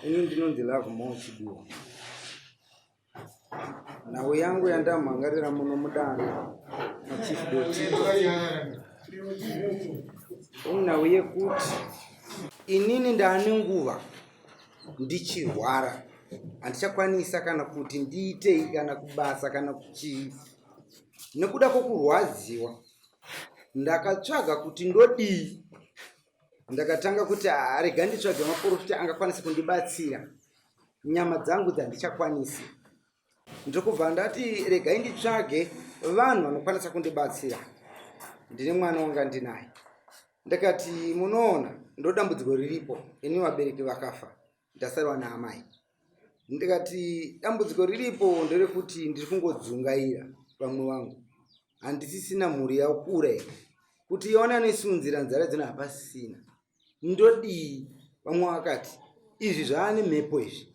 Ini ndinonzilava mauchidiwa nawe yangu yandamangarira muno mudare nawe yekuti inini ndane nguva ndichirwara handichakwanisa kana kuti ndiitei kana kubasa kana kuchii nekuda kwokurwadziwa ndakatsvaga kuti ndodii. Ndakatanga kuti rega nditsvage maprofita angakwanisa kundibatsira nyama dzangu dzandichakwanisi. Ndokubva ndati regai nditsvage vanhu vanokwanisa kundibatsira. Ndine mwana wanga ndinaye. Ndakati munoona ndodambudziko riripo, ini vabereki vakafa, ndasarwa naamai. Ndikati dambudziko riripo nderekuti ndiri kungodzungaira pamwe wangu, handisisina mhuri yakura kuti iona nesunzira nzara dzino hapasisina. Ndodii? Vamwe vakati izvi zvaane mhepo izvi,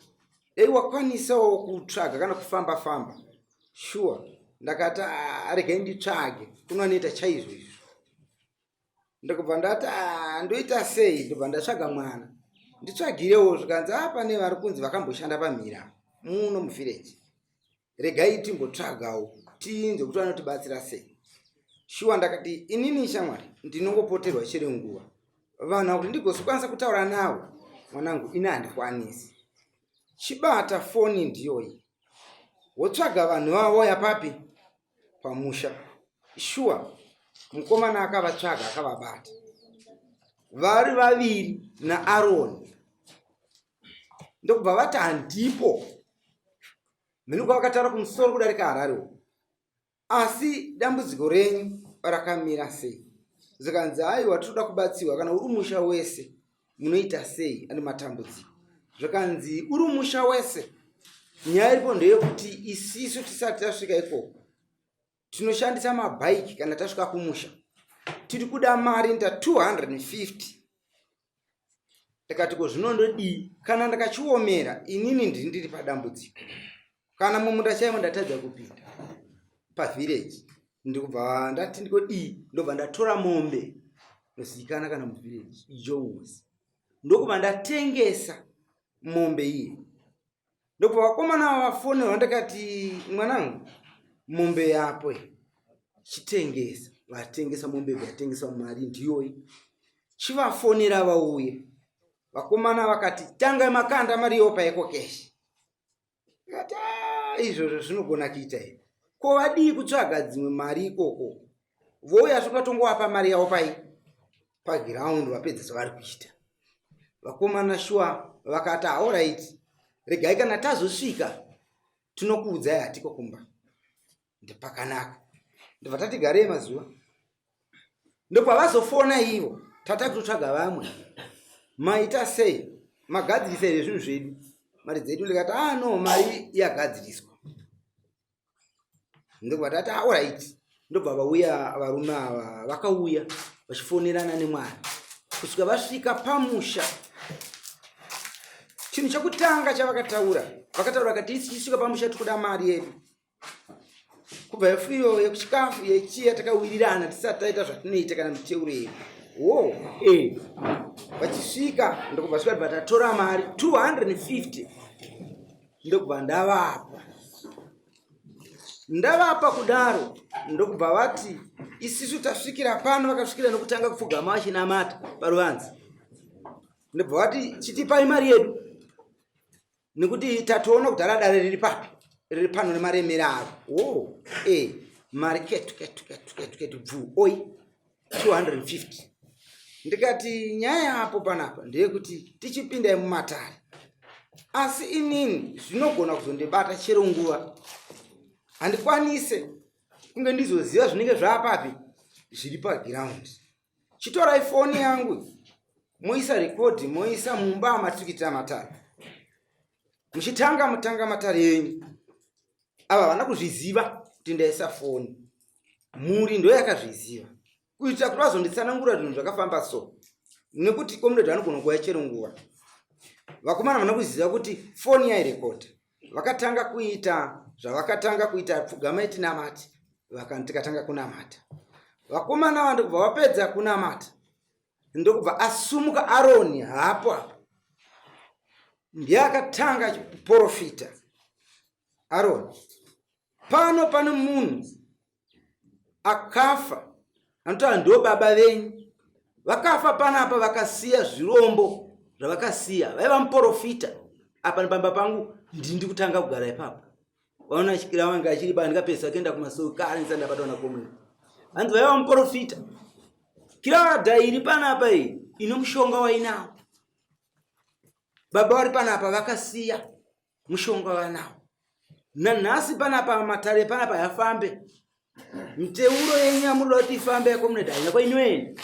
dai wakwanisawo kutsvaga kana kufamba. Sure. Ndakati regai nditsvage kunoita chaizvo izvo. Ndokubva ndati ndoita sei? Ndobva ndatsvaga mwana nditsvagirewo zvikanzi pane vari kunzi vakamboshanda pamhira muno muvhireji, regai timbotsvagawo tinze kuti vanotibatsira sei. Shuwa ndakati inini shamwari ndinongopoterwa chiri nguva vanhu kuti ndigozokwanisa kutaura navo mwanangu ini handikwanisi. Chibata foni ndiyoyi wotsvaga vanhu vavo yapapi pamusha. Shuwa mukomana akavatsvaga akavabata vari vaviri naAroni. Ndokubva vati handipo. Mhinukwa vakataura kumusoro kudarika Harariwo. Asi dambudziko renyu rakamira sei? Zikanzi aiwa tinoda kubatsiwa kana uri musha wese munoita sei ane matambudziko. Zvikanzi uri musha wese, nyaya iripo ndeyekuti isisu tisati tasvika ikoko tinoshandisa mabhaiki kana tasvika kumusha. Tiri kuda mari nda 250. Ndakati ko zvinondodii? Kana ndakachiomera inini ndiri padambudziko. Kana mumunda chaimo ndatadza kupinda pavhireji. Ndikubva ndati ndikodii? Ndobva ndatora mombe nozikanwa kana muvhireji iJones. Ndokubva ndatengesa mombe iyi. Ndokubva vakomana vafonera ndakati mwanangu mombe yapo chitengesa. Vatengesa mombe yatengesa mari ndiyoyi. Chivafonera vauye. Vakomana vakati tanga makanda mariyo paiko keshi. Ndikati izvozvo zvinogona kuita here? Ko vadii kutsvaga dzimwe mari ikoko? Vouya zvakatongowapa mari yavo pagiraundi vapedza zvavari kuita. Vakomana shuwa vakati alright, regai kana tazosvika tinokuudzai hatiko kumba. Ndepakanaka. Ndobva tati garei mazuva. Ndopavazofona ivo tata kutotsvaga vamwe. Maita sei? Magadzirisa here zvinhu zvedu? Mari dzedu. Ndikati no, mari yagadziriswa. Ndobva tati alright. Ndobva vauya varume ava vakauya vachifonerana nemwana kusvika vasvika pamusha. Chinhu chekutanga chavakataura, vakataura kuti tichisvika pamusha tikuda mari yedu. Kubva yefuyo yekuchikafu yechiya takawirirana tisati taita zvatinoita kana miteuro yedu. Vachisvika ndokubva svika vatatora mari 250. Ndokubva ndavapa kudaro. Ndokubva vati isisu tasvikira pano, vakasvikira nokutanga kupfugama vachinamata paruvanzi. Ndobva vati chitipai mari yedu nekuti tatoona kuti dare riri papi, riri pano nemaremera avo. Mari ketu bvu oi 250. Ndikati nyaya yapo panapa ndeyekuti tichipinda mumatare, asi inini zvinogona kuzondibata chero nguva. Handikwanise kunge ndizoziva zvinenge zvaapapi zviri pagiraundi. Chitorai foni yangu moisa rekodhi, moisa mumba matikita matare. Muchitanga matare yenyu. Ava vana kuzviziva kuti ndaisa foni. Muri ndo yakazviziva. Kuita kuti vazonditsanangura zvinhu zvakafamba so. Nekuti komunhu anogona kuuya chero nguva. Vakomana vana kuziva kuti foni yairekodha. Vakatanga kuita zvavakatanga kuita pfugama itinamati. Tikatanga kunamata. Vakomana vandu kubva vapedza kunamata ndokubva asumuka Aroni hapo ndiye akatanga kuprofita. Aroni, pano pane munhu akafa anotova ndo baba venyu, vakafa panapa vakasiya zvirombo zvavakasiya, vaiva muprofita. Apa pamba pangu ndindi kutanga kugara ipapo. Waona chikira wanga achiri bandika pesa kenda kumasoko kare nsanda patona komwe. Anzi vaiva muprofita. Kila dairi panapa iyi inomushonga wainawo. Baba vari panapa vakasiya mushonga wanawo. Nanhasi panapa matare panapa yafambe. Mteuro yenyu amuroda kuti ifambe yakomuneda haina kwainoenda.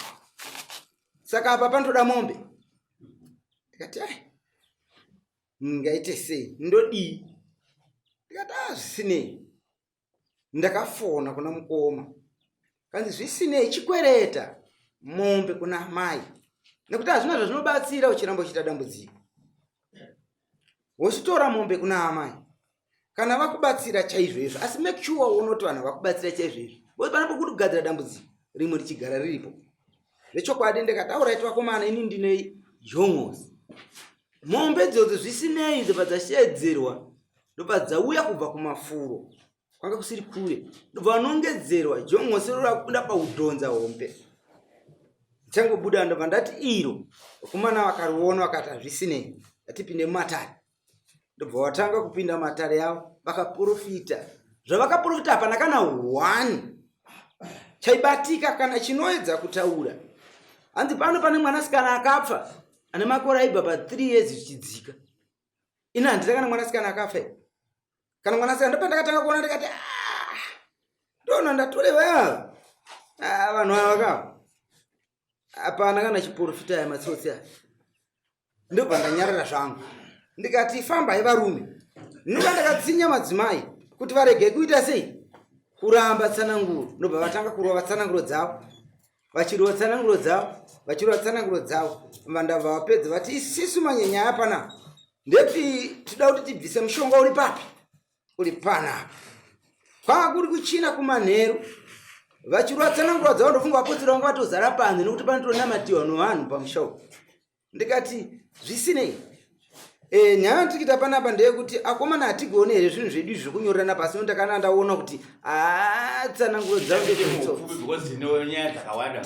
Saka apa panotoda mombe. Ndikati ngaite sei ndodii. Ndikati zvisinei. Ndakafona kuna mukoma. Kanzi zvisinei chikwereta mombe kuna mai. Nekuti hazvina zvazvinobatsira uchirambo uchita dambudziko. Wositora mombe kuna amai. Kana vakubatsira chaizvo, asi make sure unoti vanhu vakubatsira chaizvo. Bozi panapo kuti kugadzira dambudziko rimwe richigara riripo. Rechokwadi ndikati alright vakomana ini ndine jongozi. Mombe dzodzo zvisinei dzobva dzashedzerwa ndobva dzauya kubva kumafuro. Kwanga kusiri kure. Ndobva vanongedzerwa jongozi rakunda paudhonza hombe. Changobuda ndobva ndati iro. Vakomana vakariona vakati hazvisinei. Ngatipinde mumatare. Ndobva watanga kupinda matare yavo vakaprofita. Zvavakaprofita hapana kana 1 chaibatika kana chinoedza kutaura. Hanzi pano pane mwanasikana akapfa ane makore aibva pa 3 years zvichidzika. Ina handina kana mwanasikana akafa. Kana mwanasikana ndopandakatanga kuona ndikati ndona ndatoreva vanhu ava hapana kana chiprofita yamatsotsi aya. Ndobva ndanyarara zvangu. Ndikati fambai varume. Ndinobva ndakatsinya madzimai kuti varege kuita sei kuramba tsananguro. Ndobva vatanga kurova tsananguro dzavo. Vachirova tsananguro dzavo, vachirova tsananguro dzavo. Vandabva vapedza vati isisu manyenya apana. Ndepi tida kuti tibvise mushonga uri papi? Uri pana. Kwanga kuri kuchina kumanheru. Vachirova tsananguro dzavo ndofunga vapotsera vanga vatozara panze nekuti panotonamatiwa nevanhu pamushauri. Ndikati zvisinei. Nyaya tikita panapa ndeyekuti akomana hatigone here zvinhu zvedu izvi zvekunyorerana pasi ndakana ndaona kuti tsananguro dzavo ndinonya dzakawanda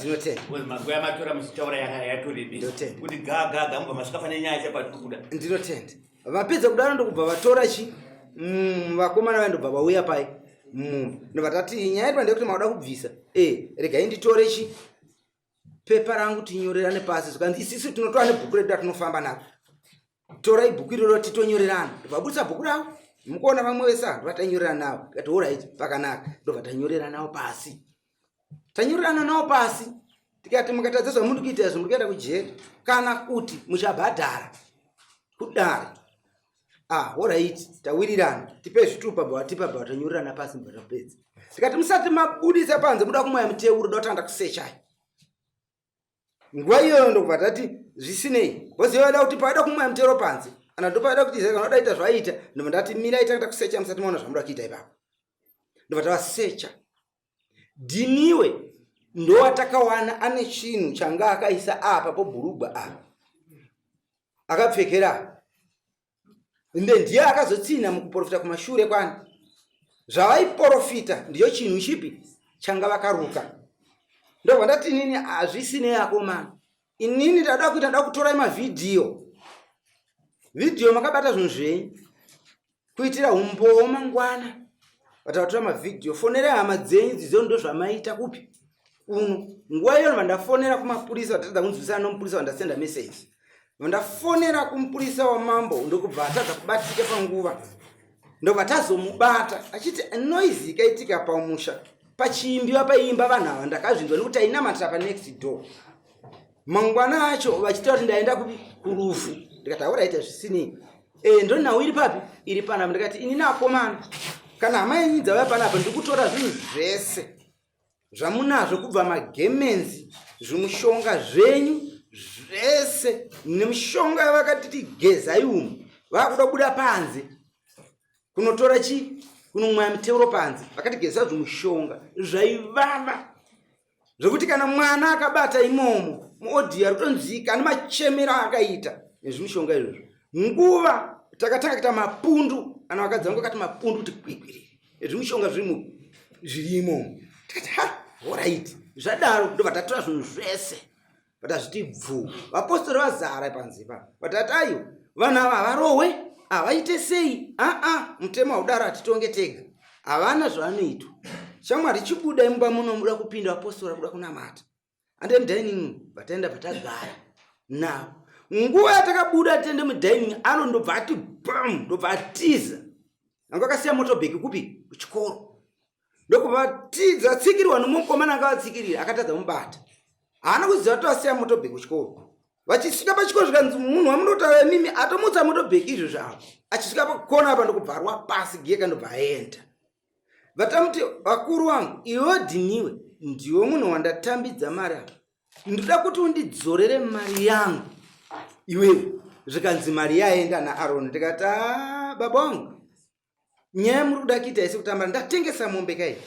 magoya matora musitaura yatorebe kuti gaga mubva masvika pane nyaya chapatikuda ndinotenda. Vapedza kudaro ndokubva vatora chi vakomana vandobva vauya pai ndobva tati nyaya yedu ndeyekuti maoda kubvisa regai nditore chi pepa rangu tinyorerane pasi zvikanzi isisu tinotora nebhuku redu ratinofamba naro. Torai bhuku iroro titonyorerana. Ndobva bhuku ravo. Mukuona vamwe vese vatanyorerana navo. Ndikati alright pakanaka. Ndobva tanyorerana navo pasi. Tanyorerana navo pasi. Tikati mukatadza zvamuri kuita izvo muri kuenda kujeri kana kuti muchabhadhara. Kudare. Alright tawirirana. Tipe zvitupa bva tanyorerana pasi mbva tapedza. Tikati musati mabudisa panze muda kumwa muteuro ndoda kutanga kusechai. Nguva iyo ndobva tati zvisinei. Woziva kuti paida kumwa mutero panze. Kana ndopaida kuti zeka noda ita zvaita. Ndobva ndati mirai tanga kusecha musati maona zvamuda kuita ipapo. Ndobva tavasecha. Dhiniwe ndowatakawana ane chinhu changa akaisa apa pobhurugwa apa. Akapfekera. Ndiye akazotsina mukuprofita kumashure kwani. Zvavaiprofita ndiyo chinhu chipi changa vakaruka. Ndobva ndati inini hazvisinei akomana. Inini ndada kutora mavhidhiyo. Vidhiyo makabata zvinhu zvenyu. Kuitira umbowo mangwana. Vatatora mavhidhiyo. Fonera hama dzenyu dzidzo ndo zvamaita kupi. Nguva iyo vandafonera kumapurisa vatadza kunzwisana nomupurisa vandasenda message. Vandafonera kumupurisa wamambo ndokubva atadza kubatika panguva. Ndobva tazomubata achiti noise ikaitika pamusha. Pachiimbiwa paimba vanhu ava ndakazvinzwa nekuti ainamatira panext door. Mangwana acho vachitaura kuti ndaenda kurufu. Ndikati alright zvisinei. Ndonhau iri papi? Iri panapa. Ndikati ini nakomana. Kana hama yenyu dzauya panapa ndikutora zvinhu zvese zvamunazvo kubva magemenzi, zvimushonga zvenyu zvese nemushonga yavakatiti gezai umu. Vakuda kubuda panze. Kunotora chi? Kunomwa muteuro panze. Vakati gezai zvimushonga zvaivava. Zvokuti kana mwana akabata imomo muodhiya rutonzika nemachemera akaita ezvimishonga izvozvo. Nguva takatanga kuita mapundu, ana vakadzi vangu vakati mapundu kuti kwikwiri ezvimishonga zvirimo. Takati alright, zvadaro ndobva tatora zvinhu zvese vatazviti bvu. Vapostori vazara panzipa vatatayo vanhu ava varohwe avaite sei. Mutemo waudaro hatitonge tega, havana zvavanoitwa. Shamwari chibuda imba muno muda kupinda vapostori kuda kunamata ande mudining vataenda patagara navo. Nguva yatakabuda tiende mudining anondobva ati bam, ndobva atiza. Anga akasiya motobheki kupi kuchikoro, ndokubva tsikirwa nomukomana anga atsikirira akatadza mubata. Haana kuziva kuti asiya motobheki kuchikoro. Vachisvika pachikoro zvikanzi munhu wamunotaura mimi atomutsa motobheki izvo zvavo. Achisvika pakona apa ndokubvarwa pasi geka ndobva aenda. Vatamuti vakuru wangu, iwe dhiniwe ndiwe munhu wandatambidza mari apa. Ndoda kuti undidzorere mari yangu iwewe. Zvikanzi mari yaenda naAroni. Ndikati baba wangu, nyaya muri kuda kuita isi kutamba, ndatengesa mombe kai.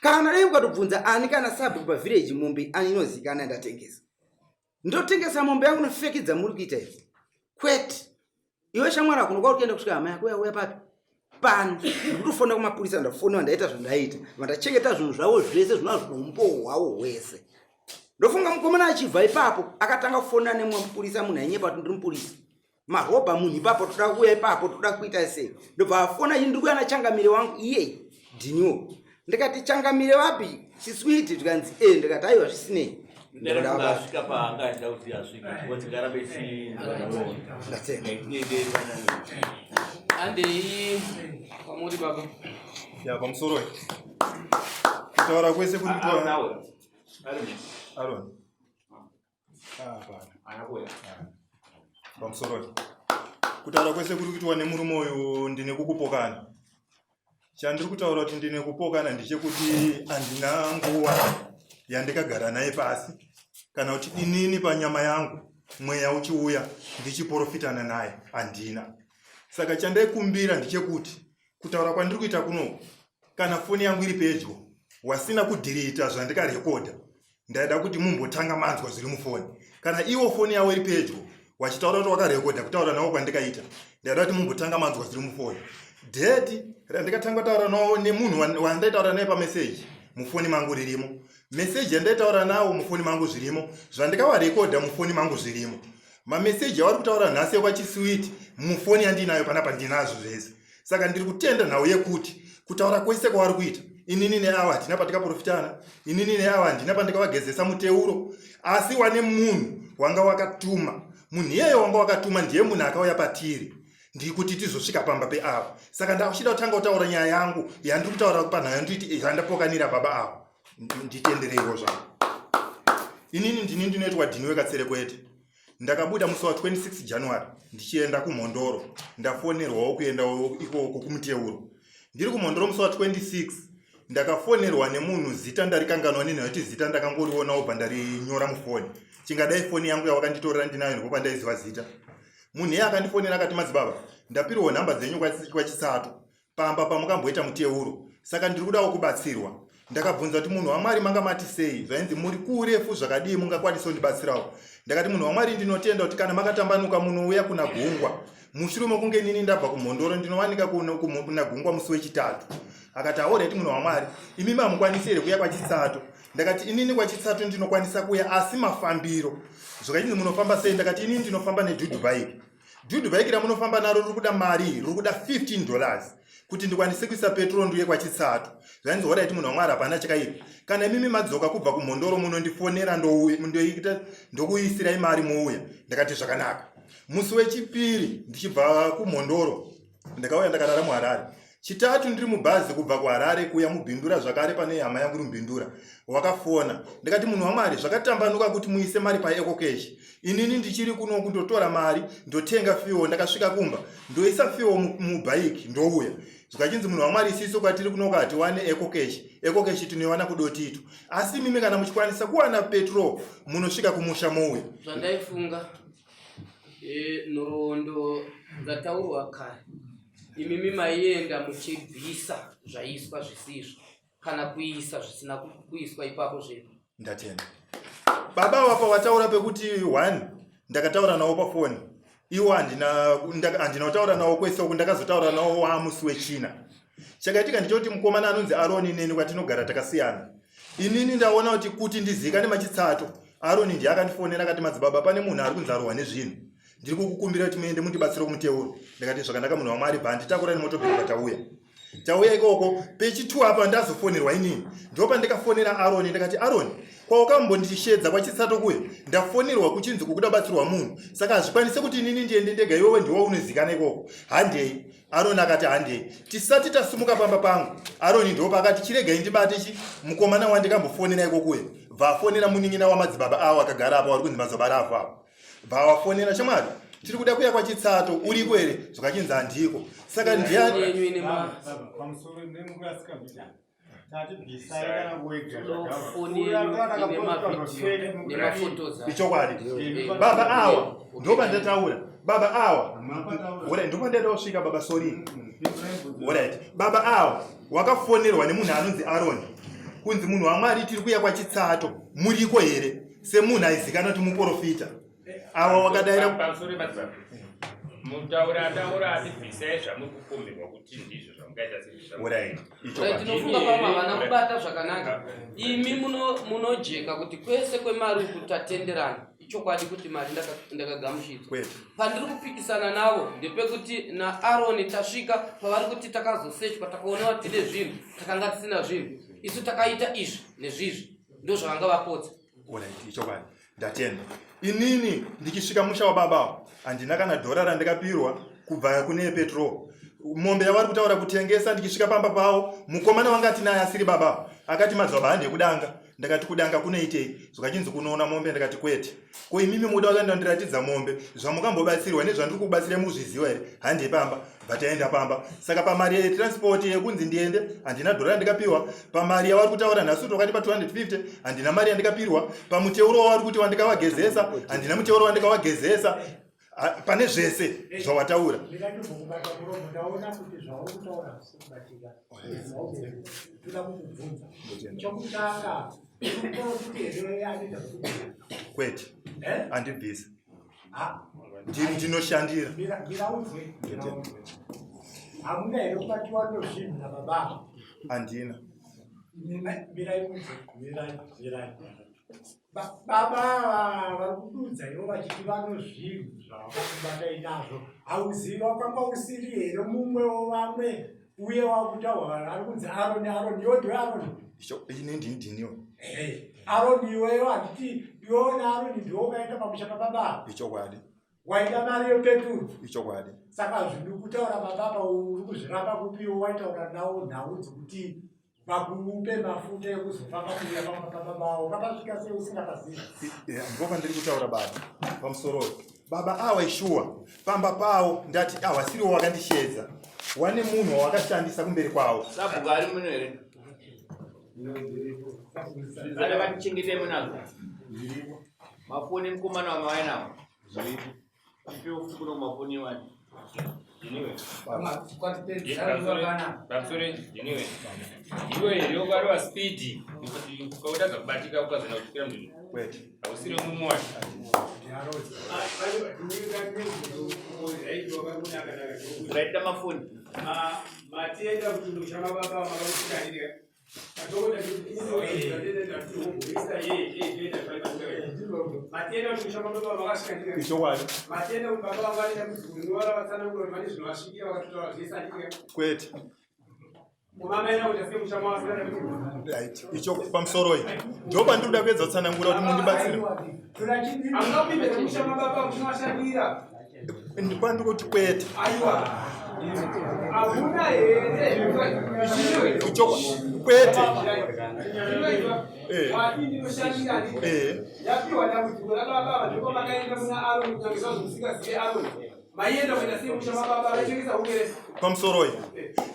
Kana dai ukatobvunza ani kana sabu pavillage mombe ani inozikanwa ndatengesa. Ndotengesa mombe yangu nofekidza muri kuita isi. Kwete. Iwe shamwari kunokuwa kuenda kusvika hama yako yauya papi? Pano ndikutofona kumapurisa, ndafoniwa ndaita zvandaita, vandachengeta zvinhu zvavo zvese zvinazvombo hwawo hwese. Ndofunga mukomana achibva ipapo akatanga kufona nemwe mupurisa, munhu ainyepa kuti ndiri mupurisa. Marobha munhu ipapo toda kuuya ipapo toda kuita sei. Ndobva afona ndiri kuuya nachangamire wangu iye dhiniwo. Ndikati changamire wapi? Chiswiti. Tikanzi ndikati aiwa zvisinei. Ndakasvika paangaita kuti asvike kuti ngarabe chi andei pamuri baba ya pamusoro kutaura kwese kuri nawe Aron pamusoro kutaura kwese kuri kuitwa nemurume uyu ndine kukupokana. Chandiri kutaura kuti ndine kupokana ndechekuti handina nguva yandikagara naye pasi kana kuti inini panyama yangu mweya uchiuya ndichiprofitana naye handina. Saka chandaikumbira ndechekuti kutaura kwandiri kuita kuno, kana foni yangu iri pedyo wasina kudhirita zvandikarekodha, ndaida kuti mumbotanga manzwa zviri mufoni. Kana iwo foni yawo iri pedyo wachitaura kuti wakarekodha kutaura nawo kwandikaita, ndaida kuti mumbotanga manzwa zviri mufoni. Dheti randikatanga taura nawo nemunhu wandaitaura naye pameseji mufoni mangu ririmo, meseji yandaitaura nawo mufoni mangu zvirimo, zvandikavarekodha mufoni mangu zvirimo, mameseji avari kutaura nhasi ekwachiswiti mufoni yandinayo panapa ndinazvo zvese. Saka ndiri kutenda nhau yekuti kutaura kwese kwavari kuita, inini neava handina patikaprofitana, inini neava handina pandikavagezesa muteuro, asi wane munhu wanga wakatuma, munhu iyeyo wanga wakatuma ndiye munhu akauya patiri ndiri kuti tizosvika pamba peava. Saka ndachida kutanga kutaura nyaya yangu yandiri kutaura panhau nditi zvandapokanira baba avo nditendereiwo zvangu. Inini ndini ndinoitwa dhiniwe Katserekwete. Ndakabuda musi wa 26 January ndichienda kuMhondoro, ndafonerwawo kuenda ikoko kumuteuro. Ndiri kuMhondoro musi wa 26 ndakafonerwa nemunhu zita ndarikanganwa nenhau kuti zita ndakangorionawo pandarinyora mufoni. Chingadai foni yangu yawakanditorera ndinayo ndipo pandaiziva zita. Munhu iye akandifonera akati madzibaba, ndapirwa nhamba dzenyu kwachisatu pamba pamukamboita muteuro, saka ndiri kudawo kubatsirwa. Ndakabvunza kuti munhu waMwari manga mati sei, zvainzi muri kurefu zvakadii mungakwanisa kundibatsirawo. Ndakati munhu waMwari ndinotenda kuti kana makatambanuka munouya kuna Gungwa, mushure mokunge nini ndabva kuMhondoro ndinowanika kuna Gungwa musi wechitatu. Akati aoreti munhu waMwari, imi mamukwanisi here kuya kwachisatu? Ndakati inini kwachisatu ndinokwanisa kuya asi mafambiro zvakachinzi munofamba sei? Ndakati inini ndinofamba neDudu bike. Dudu bike ramunofamba naro riri kuda mari, riri kuda $15 kuti ndikwanise kuisa petrol nduye kwachisatu. Zvainzi oraiti munhu waMwari hapana chakaipa. Kana mimi madzoka kubva kuMhondoro munondifonera ndokuisirai mari muuya. Ndakati zvakanaka. Musi wechipiri ndichibva kuMhondoro ndakauya ndakarara muHarare. Chitatu ndiri mubhazi kubva kuHarare kuya muBhindura zvakare pane hama yangu iri muBhindura. Wakafona. Ndakati munhu waMwari zvakatambanuka kuti muise mari paEcocash. Inini ndichiri kuno kundotora mari ndotenga fuel. Ndakasvika kumba ndoisa fuel mubike ndouya. Zvakachinzi munhu waMwari isiso kwatiri kunokati wane Ecocash. Ecocash tinoiwana kudotitu. Asi mimi kana muchikwanisa kuwana petrol munosvika kumusha mouya. Zvandaifunga nhoroondo dzataurwa kare. Imimi maienda muchibvisa zvaiswa zvisizvo kana kuisa zvisina kuiswa ipapo zvedu. Ndatenda. baba wapa wataura pekuti 1 ndakataura nawo pa phone iwo andina kutaura nawo kwese uku ndakazotaura nawo wamusi wechina chakaitika ndichoti mukomana anonzi Aroni neni kwatinogara takasiyana inini ndaona kuti ndizikane machitsato Aroni ndiye akandifonera akati madzibaba pane munhu ari kunzarowa nezvinhu ndiri kukukumbira kuti muende mundibatsire kumuteuro ndakati zvakanaka munhu wamwari bhanditakura nemotokari tauya ikoko pechi2 apa ndazofonerwa inini ndopa ndikafonera Aroni ndakati Aroni kwaukambondishedza kwachitsato kuye ndafonerwa kuchinzi kukuda batsirwa munhu saka hazvikwanise kuti inini ndiende ndega iwewe ndiwo unozikana ikoko handei Aroni akati handei tisati tasumuka pamba pangu Aroni ndopa akati chiregai ndibate ichi mukomana wandikambofonera ikoko kuye vafonera munin'ina wamadzibaba awo akagara apa wari kunzi mazobara apo apo vawafonera chamwari tiri kuda kuya kwachitsato uri kwere zvakachinzi handiko saka ndiani ichokwadi baba awa ndoba ndataura baba awa ndoba ndadasvika baba sorry baba awa wakafonerwa nemunhu anonzi Aroni kunzi munhu wamwari tiri kuya kwachitsato muriko here semunhu aizikana kuti muprofita awa wakadaira mutaura atibvisai zvamukukumbirwa kuti ndizvo zvamukaita tinofunga pama vana kubata zvakanaka imi munojeka kuti kwese kwemari kutatenderana ichokwadi kuti mari ndakagamuchidzwa pandiri kupikisana navo ndepekuti naAroni tasvika pavari kuti takazosechwa takaonewa tine zvinhu takanga tisina zvinhu isu takaita izvi nezvizvi ndo zvavanga vapodza ichokwadi ndatenda inini ndichisvika musha wababa handina kana dhora randikapirwa kubva kune petrol mombe yavari kutaura kutengesa ndichisvika pamba pavo mukomana wanga tinaye asiri baba akati madzibaba handi ekudanga ndakati kudanga kunoitei zvakachinzi kunoona mombe ndakati kwete ko imimi muda wakaenda ndiratidza mombe zvamukambobatsirwa nezvandiri kubatsira muzviziva here handi pamba bvataenda pamba saka pamari yetransport yekunzi ndiende handina dhora randikapiwa pamari yavari kutaura nhasi tokati pa250 handina mari yandikapirwa pamuteuro wavari kuti wandikavagezesa handina muteuro wandikavagezesa pane zvese zvawataura kwete handibvisa ndinoshandira hamuna here kubatiwa nezvinhu nababa handina baba vari kududza ivo vachiti vano zvinhu zvavakubatai nazvo hauziva kwanga usiri here mumwe wevamwe uye wakutaura ari kunzi Aroni iwo ndiwe Aroni ine ndiniwo Aroni iweyo handiti iwewo naAroni ndiwo ukaenda pamusha pababa ichokwadi waita mari yepeturu ichokwadi saka zviri kutaura mababa uri kuzviramba kupiwo waitaura nawo nhau dzekuti vakupe mafuta ekuzofamba kuuya pamababa ukapasvika sei usingakazivi ndipo ndiri kutaura baba pamusoro baba awa ishuwa pamba pawo ndati awasiriwo wakandishedza wane munhu wawakashandisa kumberi kwawo sabhuka ari muno here zvizoda vatichengete munazo mafoni mukomana wamawainawo ipewo fukuno mafoni wani iwe yokwariwa spidi ukautadza kubatika ukazana kutikira munhu hausiri mumwe wacho ukaita mafoni matienda kutundusha mababa makautikanire kwete icho pamusoro iyi ndopa ndiri kuda kuedza kutsanangura kuti mundibatsire ndipandiri kuti kwete icho kwete pamusoro iyi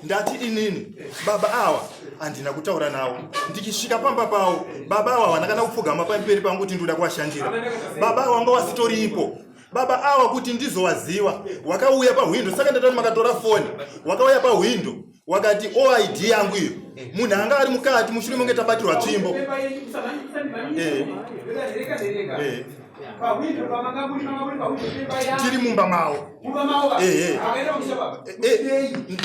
ndati inini baba awa handina kutaura nawo ndichisvika pamba pawo baba awa vandakana kupfugama pamberi pangu kuti ndikuda kuvashandira baba awa wanga wasitoripo baba awa kuti ndizowaziva wakauya pahwindo saka ndatati makatora foni wakauya pahwindo wakati OID yangu iyo munhu anga ari mukati mushure munge tabatirwa tsvimbo tiri mumba mavo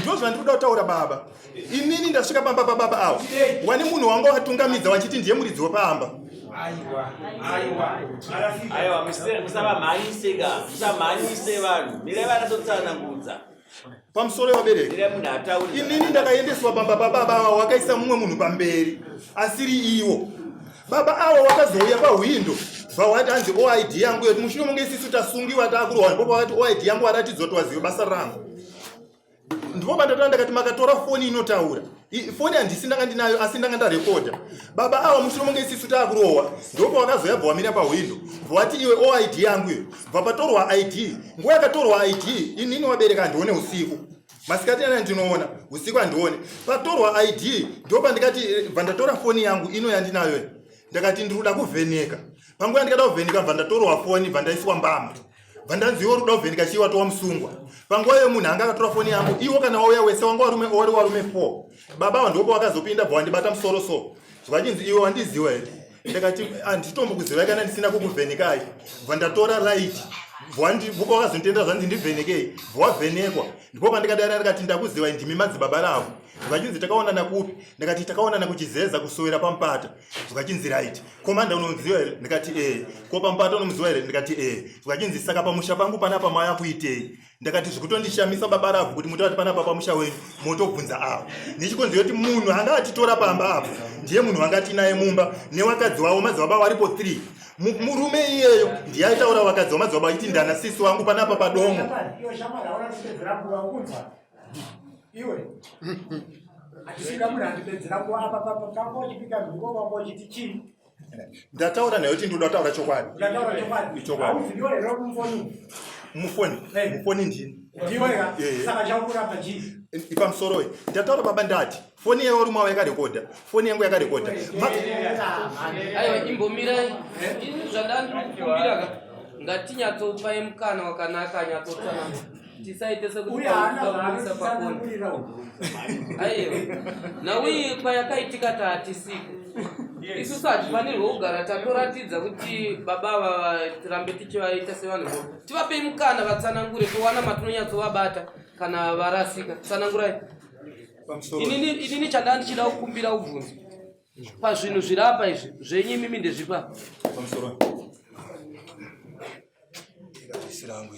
ndo zvandikuda kutaura baba. Inini ndasvika pamba pababa avo wani munhu wanga watungamidza wachiti ndiye muridzi wepamba. Aiwa, musamhanyise vanhu, mire vanatotsanangudza pamusoro wabereki. Inini ndakaendeswa pamba pababa avo wakaisa mumwe munhu pamberi asiri iwo. Baba avo wakazouya pahwindo vawati hanzi OID yangu yoti mushure munge isisu tasungiwa taakurohwa ndipo pakati OID yangu aratidzwa twaziva basa rangu. Ndipo pandatona ndakati makatora foni inotaura. Foni handisi ndanga ndinayo asi ndanga ndarekodha. Baba avo mushure munge isisu taakurohwa ndipo wakazoya bwamira pahwindo vawati iwe OID yangu iyo vapatorwa ID. Nguva yakatorwa ID inini wabereka handione usiku. Masikati yana ndinoona usiku handione. Patorwa ID ndipo pandikati vandatora foni yangu ino yandinayo. Ndakati ndiruda kuvheneka. Panguva ndikada kuvheneka vandatorwa foni vandaiswa mbamba. Vandanziwo ruda kuvheneka chiwa towa musungwa. Panguva iyo munhu anga akatora foni yangu iwo kana wauya wese wanga warume 4. Baba wandopo wakazopinda bwandibata musoro so. Zvachinzi iwe wandiziwa here. Ndakati anditombo kuziva kana ndisina kukuvhenekai. Vandatora light. Vwandi vuko wakazonditenda zvanzi ndivhenekei. Vwavhenekwa. Ndipo pandikadana ndakati ndakuziva ndimi madzibaba ravo. Zvachinzi takaonana kupi? Ndakati takaonana kuchizeza kusowera pampata. Zvachinzi right. Komanda unomuziva here? Ndakati ko pampata unomuziva here? Ndakati Zvachinzi saka pamusha pangu panapa maya kuitei. Ndakati zvekutondishamisa baba ravo kuti mutati panapa pamusha wenyu motobvunza avo. Nichikonziva kuti munhu anga atitora pamba apo ndiye munhu wanga tinaye mumba newakadzi wavo madzibaba varipo 3. Murume iyeyo ndiye aitaura wakadzi wamadzibaba achiti ndana sisi wangu panapa padomo. Iwe atisika munhu andipedzera kuapa papa uchipika ndiko kwako uchiti chii. Ndataura naye kuti ndoda kutaura chokwadi. Ndataura chokwadi. Auziyo ero mufoni. Mufoni ndini. Ndiwe ka saka chakurapa chii. Ipamusoro ndataura baba ndati foni yawo rumwe yakarekodha. Foni yangu yakarekodha. Aiwa imbomirai. Ini zvandandikumbira ka ngatinyatsopa mukana wakanaka anyatsotsana. Tisaite sekuti takurisa pakona. Aiwa. Nawi payakaitika tatisiku. Isusu hatifanirwa kugara tatoratidza kuti baba tirambe tichivaita sevanhu. Tivape mukana vatsanangure towana matinonyatsovabata kana varasika. Tsanangurai. Inini chandandichida kukumbira ubvunzi. Pazvinhu zvirapa izvi zvenyu mimi ndezvipa. Pamusoro. Ikasirangu.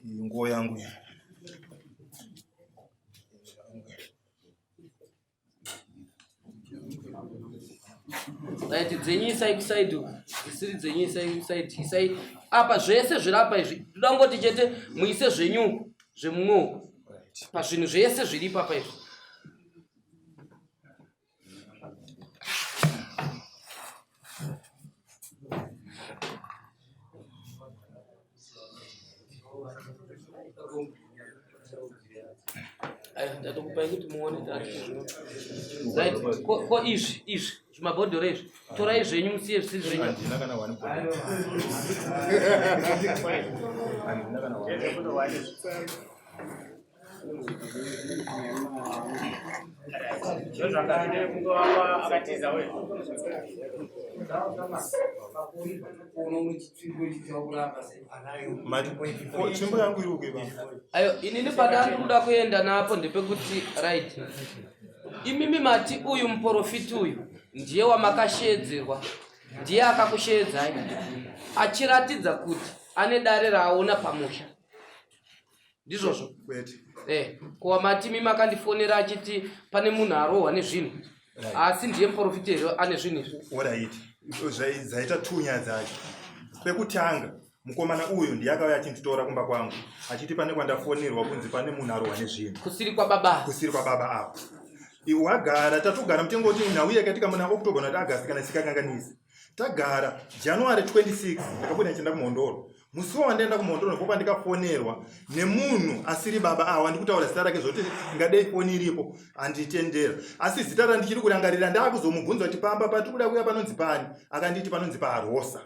Nguo yangu. Right, dzenyu side zisiri dzenyu side apa zvese zvirapa izvi ndangoti chete muise zvenyu zvemumwe pazvinhu zvese zviri papa izvi. Ndatokupai kuti muone right ko izvi zvimabhodhoro izvi torai zvenyu musiye zvisiri zvenyu. Ayo inini padandikuda kuenda napo ndepekuti right imimi mati uyu muprofiti uyu ndiye wamakashedzerwa ndiye akakushedzai achiratidza kuti ane dare raona pamusha ndizvozvo. Kuva mati mimi akandifonera achiti pane munhu arohwa nezvinhu asi ndiye muprofiti here ane zvinhu izvi. Alright. Zvaita tunya dzacho. Pekutanga mukomana uyu ndiye akauya achinditora kumba kwangu achiti pane kwandafonirwa kunzi pane munhu arohwa nezvinhu. Kusiri kwa baba apo. Wagara tatogara mutengo kuti nauya katika muna October na August kana sikakanganisi. Tagara January 26 ndakabuda ndienda kuMondoro. Musi wandaenda kuMondoro ndipo ndikafonerwa nemunhu asiri baba awa ndikutaura zita rake zoti ngadei foni iripo anditendera. Asi zita randichiri kurangarira ndakuzomubvunza kuti pamba patikuda kuya panonzi pani akanditi panonzi paRosa.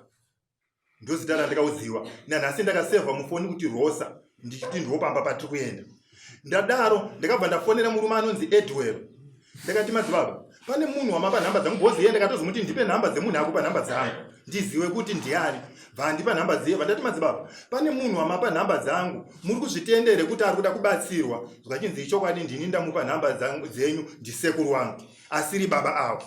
ndozita randikauziva nanhasi ndakasevha mufoni kuti Rosa ndichiti ndopamba patiri kuenda. Ndadaro ndakabva ndafonera murume anonzi Edwell ndakati madzibaba pane munhu wamapa nhamba dzangu bhozi yenda katozomuti ndipe nhamba dzemunhu akupa nhamba dzangu ndiziwe kuti ndiani vandipa nhamba dziye vandati madzibaba pane munhu wamapa nhamba dzangu muri kuzvitendere kuti ari kuda kubatsirwa zvakachinzi ichokwadi ndini ndamupa nhamba dzangu dzenyu ndisekuru wangu asiri baba avo.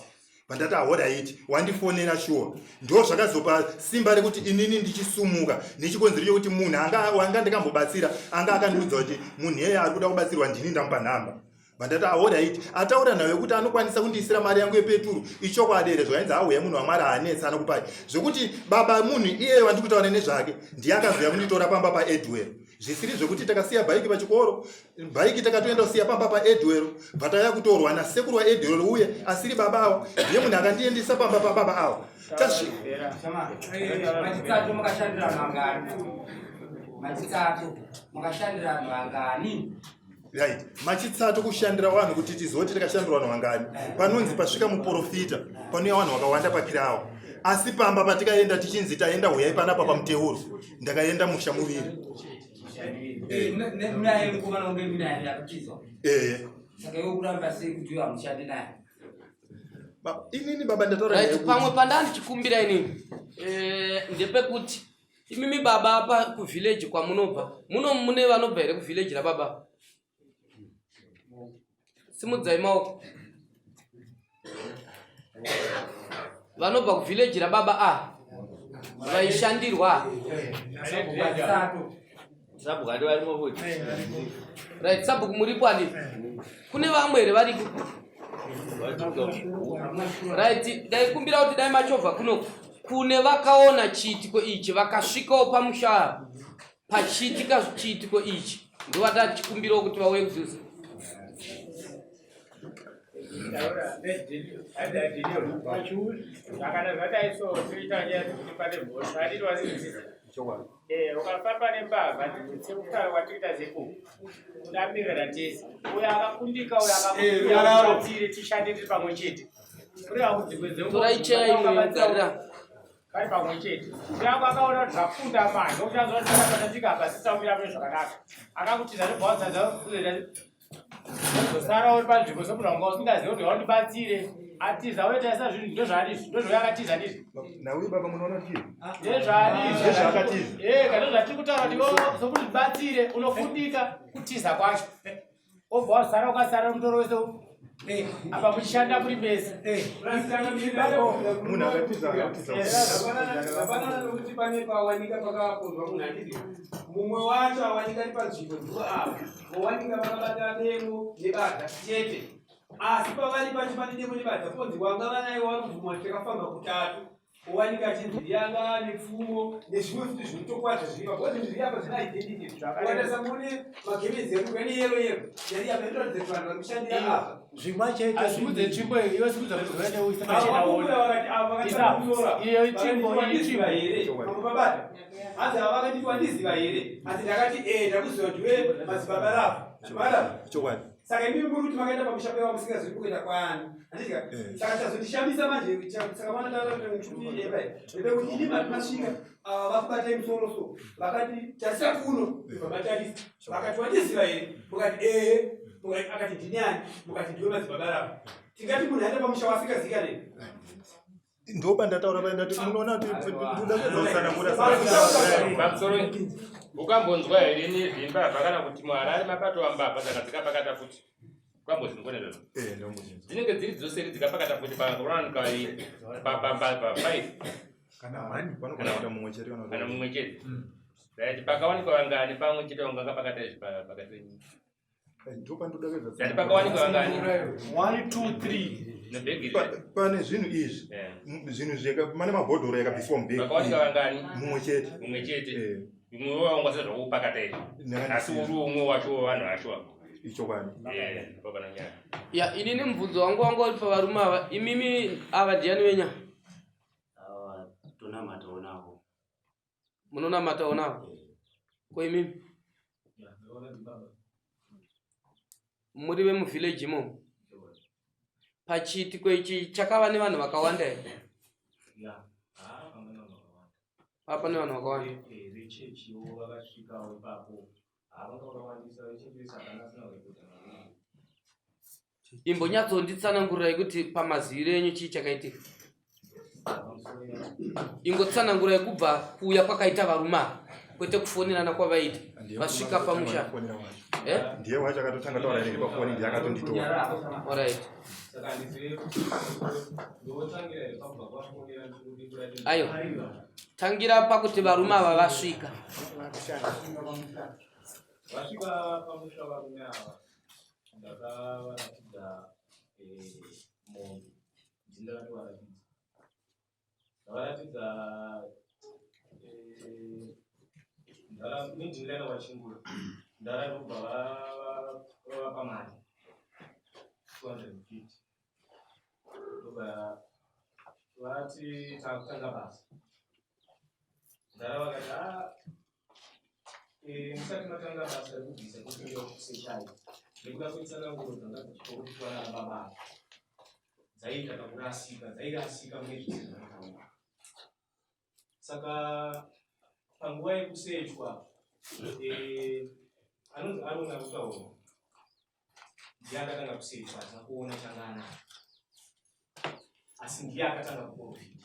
Vandati ahoraiti wandifonera shuwa ndo zvakazopa simba rekuti inini ndichisumuka ndichikonzero kuti munhu anga ndikambobatsira anga akandiudza kuti munhu yeye ari kuda kubatsirwa ndini ndamupa nhamba. Vandati ahoraiti ataura naye kuti anokwanisa kundiisira mari yangu yepeturu ichokwadi ere zvainzi auya munhu wamwari haanetsa anokupai zvokuti baba munhu iyeye wandikutaura nezvake ndiye akaziva kunditora pamba paEdwell zvisiri zvekuti takasiya bhaiki pachikoro bhaiki takatoenda kusiya pamba paEdwell bvatauya kutorwa nasekuru waEdwell uye asiri baba avo ndiye munhu akandiendesa pamba pababa avo. Right. Machitsato kushandira vanhu kuti tizoti takashandira vanhu vangani. Panonzi pasvika muprofita, panouya vanhu vakawanda pakirawo. Asi pamba patikaenda tichinzi taenda huyai panapa pamuteuro. Ndakaenda musha muviri. Inini baba ndataura right pamwe pandandichikumbira inini ndepekuti imimi baba apa kuvillage kwamunobva mune vanobva here kuvillage rababa simudzai maoko vanobva kuvillage rababa vaishandirwa right sabhuku muripo ani kune vamwe here variko right ndaikumbira kuti dai machovha kuno kune vakaona chiitiko ichi vakasvikawo pamusha pachiitika chiitiko ichi ndovatachikumbirawo kuti vauye kuzuza ukafamba nembavha sekutara kwatiita zeku ndamirira tese uyo akakundika uyo akakuatire tishande tiri pamwe chete toraichaimugarira kari pamwe chete yangu akaona kuti zvakunda mani okuchazoaaatika pasisaumira mune zvakanaka akakutiza nebvaudzaza zosara uri panzvimbo somunhu wanga usingazivi kuti waundibatsire atiza unotaisa zvinhu ndozvaadizvi ndozvayakatiza ndizvi nawe baba munoona kuti ndezvaadizvi kana zvatiri kutaura kuti sokuti ndibatsire unofundika kutiza kwacho obva wazara ukasara mutoro wese apa muchishanda muri bese munhu akafanana nokuti pane pawanika pakaponzwa munhu andizvi mumwe wacho awanika ari panzvimbo ndiro apa owanika vakabata demo nebadha chete asi pavari pacho pane demo nebadha fonzi wanga vanaiwo vari kubvumwa takafamba kutatu owanika achinzi yanga nepfumo nezvimwe futi zvinotokwadza zviri pakuti zviri apa zvina identity kuwandasa mune magemezi edu ane yero yari apa inoratidza kuti vanhu vakushandira apa zvimwa chete azvimudze nzvimbo iyo simudza kuti zvinoita uisa machena iyo itsvimbo here pamabata hanzi ava vakanditi wandiziva here asi ndakati ndakuziva kuti we madzibaba ravo chokwadi saka imimi muri kuti makaenda pamusha paiva musingazivi kuenda kwaani andika saka chazotishambisa manje saka vanataepekuti ini masvika vakubatai musoro so vakati tarisa kuno vabatarisa vakati wandiziva here mukati akati ndiniani mukati ndiwe madzibaba ravo tingati munhu aenda pamusha wasingazikanei ndoba ndataura paendati munoona pamusoro ukambonzwa here nezvimbavha kana kuti mwari ari mapato ambavha saka dzikapakata futi ukambozvingonero dzinenge dziri dzoseri dzikapakata futi pauranika 5 kana mumwe chete kana mumwe chete right pakawanikwa vangani pamwe chete vanganga pakata izvi pakati yani pakawanikwa vangani 1 2 3 pane zvinhu izvi zvinhu zvemane mabhodhoro yakabviswa mubhegi pakawanikwa vangani mumwe chete imwe wanga sezvakupakata izvi asi uri umwe wacho vanhu vacho ichokwadi ya inini mubvunzo wangu wanga uri pavarume ava imimi ava ndiani wenya tonamatawo navo munonamatawo navo ko imimi muri vemuvillage imo pachiitiko ichi chakava nevanhu vakawanda here Apa ni wanawakawani. Rechechi wakasvika ipapo havangawandisa rechechi sakanasina kuita Imbonyatsonditsanangurai kuti pamazire enyu chii chakaitika. Ingotsanangurai kubva kuuya kwakaita varuma kwete kufonerana kwavaita vasvika pamusha. Ndiye wacho akatotanga taura neni pafoni ndiye akatonditora. Alright. Ayo. Tangira pakuti varuma ava vasvika. Vasvika pamusha varume ava ndakavaratidza mombe ndakavaratidza nindingaina wachingura ndaratobva vapa mari 250 ndobva vati takutanga basa ndaravakati musati matanga basa rekubvisa kufunga kusechai nekuda kwetsananguro dzanga dzichitokutwara nababa dzaita kakurasika dzairasika mune zvisinaa. Saka panguva yekusechwa anonzi arona kutaura ndiye akatanga kusechwa asina kuona changana asi ndiye akatanga kuprofita.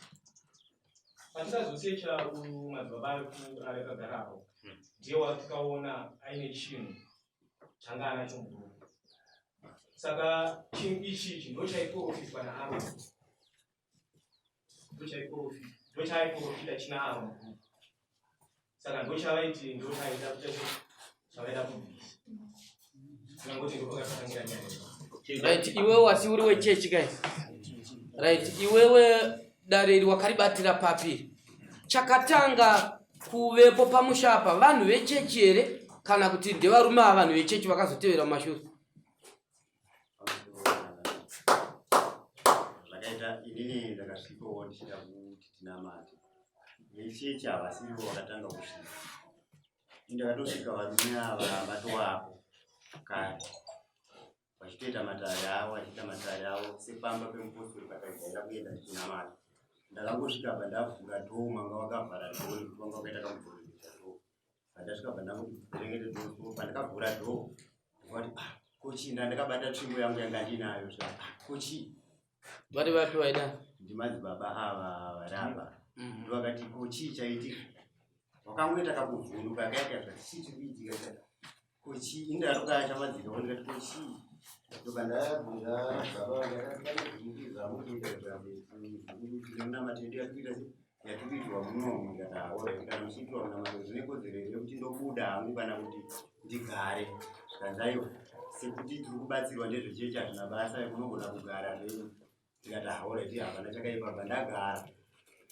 Patikazosecha uyu madzibaba ari akagarapo ndiye watikaona aine chinhu changa anacho mubhuku. Saka chinhu ichichi ndochaiprofitwa naaro, ndochaiprofita china aro mubhuku. Saka ndochavaiti ndochaida chavaida kubvisa nangoti ndopakatangira nyaya. Right, iwewe wasi uri wechechi guys. Right, iwewe dareri wakaribatira papi. Chakatanga kuvepo pamusha apa vanhu vechechi here kana kuti ndevarume ava vanhu vechechi vakazotevera mumashure. Zvakaita inini ndakasvikawo ndichida kuti tinamate vechechi havasirivo vakatanga kusvika. Ndakatosvika varume ava vatovapo kare vachitoita matare avo vachiita matare avo sepamba pemupostori pakaigaira kuenda tichinamata. Ndakangosvika pa ndavhura dhoo manga wakavhara dhoo nekuti wanga wakaita kamutorodza dhoo. Pandasvika pa ndangoti bherengete dhoo pandakavhura dhoo ndikati kochi ndandakabata tsvimbo yangu yanga ndinayo kochi Vari vapi vaida? Ndimadzibaba ava varapa. Ndovakati kochi chaitika wakangoita kakuvhunduka kaita zvachiti kuitika kochi indaroka chamadzika ndikati kochi ndokandabvunza baba ndakazvinikidza mukuita zvamunamatendi yatikuitwa munomu kana muchiitwa munamato zvine kodzero yekuti ndobuda hangu kana kuti ndigare zvikanzaiwo sekuti tiri kubatsirwa ndezvechechi hazvina basa yekunogona kugara zvedu tikati hauraiti hapana chakaipa pandagara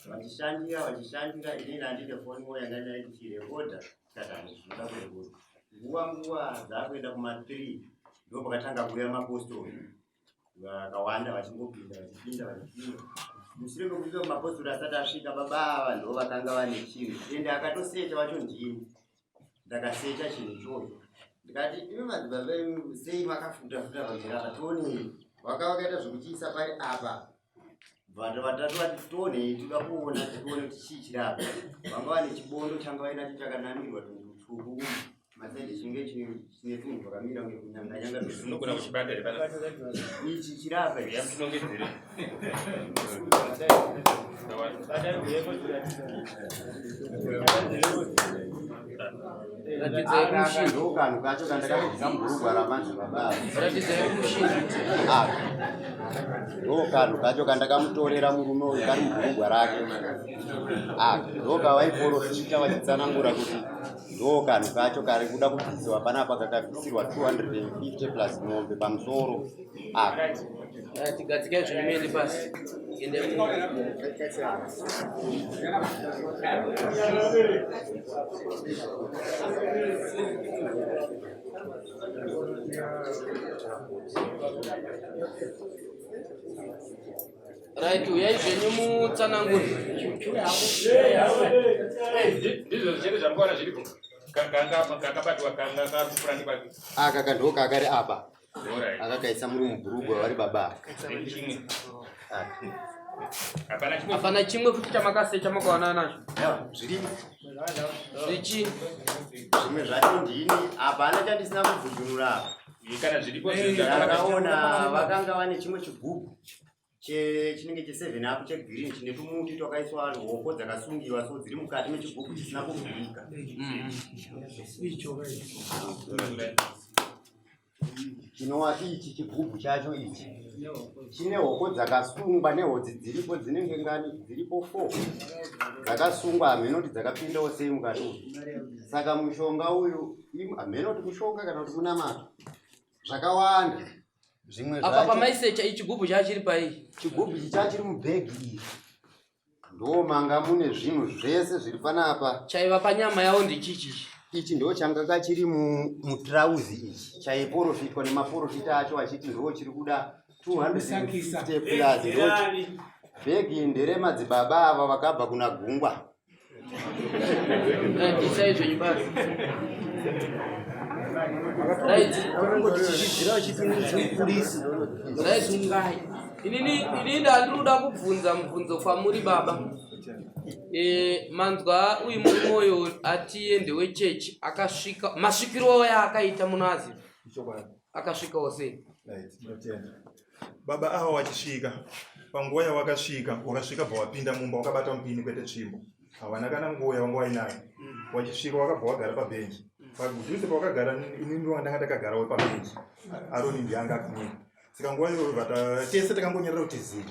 vachishandira inini handine foniwo yanga ndaichirekodha tikati handizvinoda kurekodha nguva dzakuenda kuma3 ndo pakatanga kuuya mapostori vakawanda vachingopinda mushure mekufika kumapostori asati asvika baba ava ndo vakanga vane chinhu ende akatosecha vacho ndini ndakasecha chinhu ichocho ndikati imi madzibaba emi sei makafuta-futa vagerapa tionei vakaita zvekuchiisa pari apa vanhu vatatu vati tionei tida kuona tione kuti chii chirapa vanga vane chibondo changa vainacho chakanamirwa tutsvuku masaidi chinge chine tunhu twakamira kunge kunyanganyanga zvinogona kuchibata here pana ichi chirapa yamutinongedzere ndo kanhu kacho kandakazvika mubhurugwa ramadzibaba ndo kanhu kacho kandakamutorera murume uyu kari mubhurugwa rake ndo kavaiprofita vachitsanangura kuti ndo kanhu kacho kari kuda kubvisiwa panapa kakabvisirwa 250 plus mombe pamusoro Tigadzike zvimene basi. Right, uyai zvenyu mutsanangure. ndizvo zvichete zvamukaona zviripo kakabatwa kanga kari kupurani kwake aka ndo kakari apa akakaisa muri mubhurugwa vari baba Hapana chimwe futi chamakasecha makawana nacho. Zviripo. Zvichi. Zvimwe zvacho ndini hapana chandisina kubvunzura. Kana zviripo ndakaona vakanga vane chimwe chigubhu chinenge che7 up chegreen chine tumuti twakaiswa hoko dzakasungiwa so dziri mukati mechigubhu chisina kuvhurika. Chinova ichi chigubhu chacho ichi chine hoko dzakasungwa nehodzi dziripo dzinenge ngani dziripo 4 dzakasungwa hamenoti dzakapindawo sei mukati. Saka mushonga uyu hamenoti mushonga kana kuti munamato zvakawanda. Zvimwe zvacho apa pamaisecha ichigubhu chachiri pai. Chigubhu chachiri mubhegi iri ndo manga mune zvinhu zvese zviri panapa. Chaiva panyama yawo ndichichi. Ichi ndo changa kachiri mutrauzi ichi chaiprofitwa nemaprofita acho achiti ndo chiri kuda 250 plus. Bhegi ndere madzibaba ava vakabva kuna Gungwa. Ndisaizvo nyumbani. Inini ndandinoda kubvunza mubvunzo kwamuri baba. Manzwa uyu mwoyo atiende wechechi akasvika masvikiro yaakaita munazi akasvika sei? Baba aho wachisvika panguva yawakasvika wakasvika bva wapinda mumba wakabata mupini kwete tsvimbo hawana kana nguva yawanga wainayo. Wachisvika wakabva wagara pabhenji padhuze pawakagara inini ndo ndanga ndakagarawo pabhenji Aroni ndianga akamira. Saka nguva iyoyo tese takangonyerera kuti zii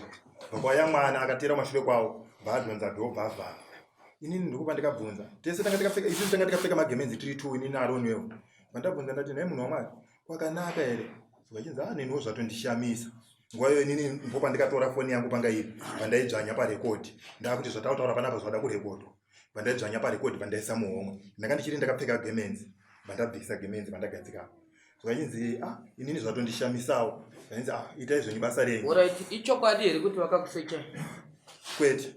baba yamwana akatera mashure kwawo bvadhonza dhobva avhara. Inini ndikupa ndikabvunza tese tanga tikapfeka magemenzi tiri 2 inini Aroni wewo vandabvunza ndati naye munhu wamwari kwakanaka here vachinzi neniwo zvatondishamisa. Nguva iyoyo inini ndipo ndikatora foni yangu panga iri vandaidzvanya parekodi ndakuti zvatautaura panapa zvada kurekodwa vandaidzvanya parekodi vandaisa muhomwe ndanga ndichiri ndakapfeka gemenzi vandabvisa gemenzi vandagadzika. Zvachinzi inini zvatondishamisawo vanzi itai zvenyu basa renyu. Alright, ichokwadi here kuti vakakusecha kwete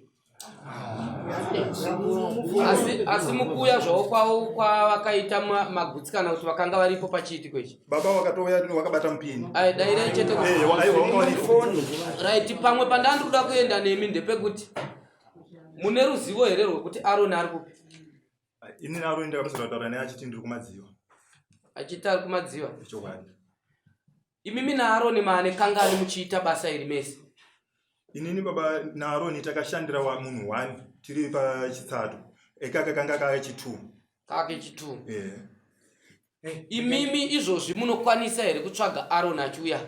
asi mukuya zvawo kwawo kwavakaita magutsikana kuti vakanga varipo pachiiti kwechi baba wakatouya wakabata mupini daire chete right. Pamwe pandandikuda kuenda nemi ndepekuti mune ruzivo here rwekuti Aroni ari kupi? Inini Aroni ndakapedzera kutaura naye achiti ndiri kumadziva. Achiti ari kumadziva? Imimi naAroni maane kangani muchiita basa iri mese? Inini baba naAroni takashandira wa munhu 1 tiri pachitsato ekaka kanga kachi2 kake chitu. Imimi izvozvi munokwanisa here kutsvaga Aroni achiuya?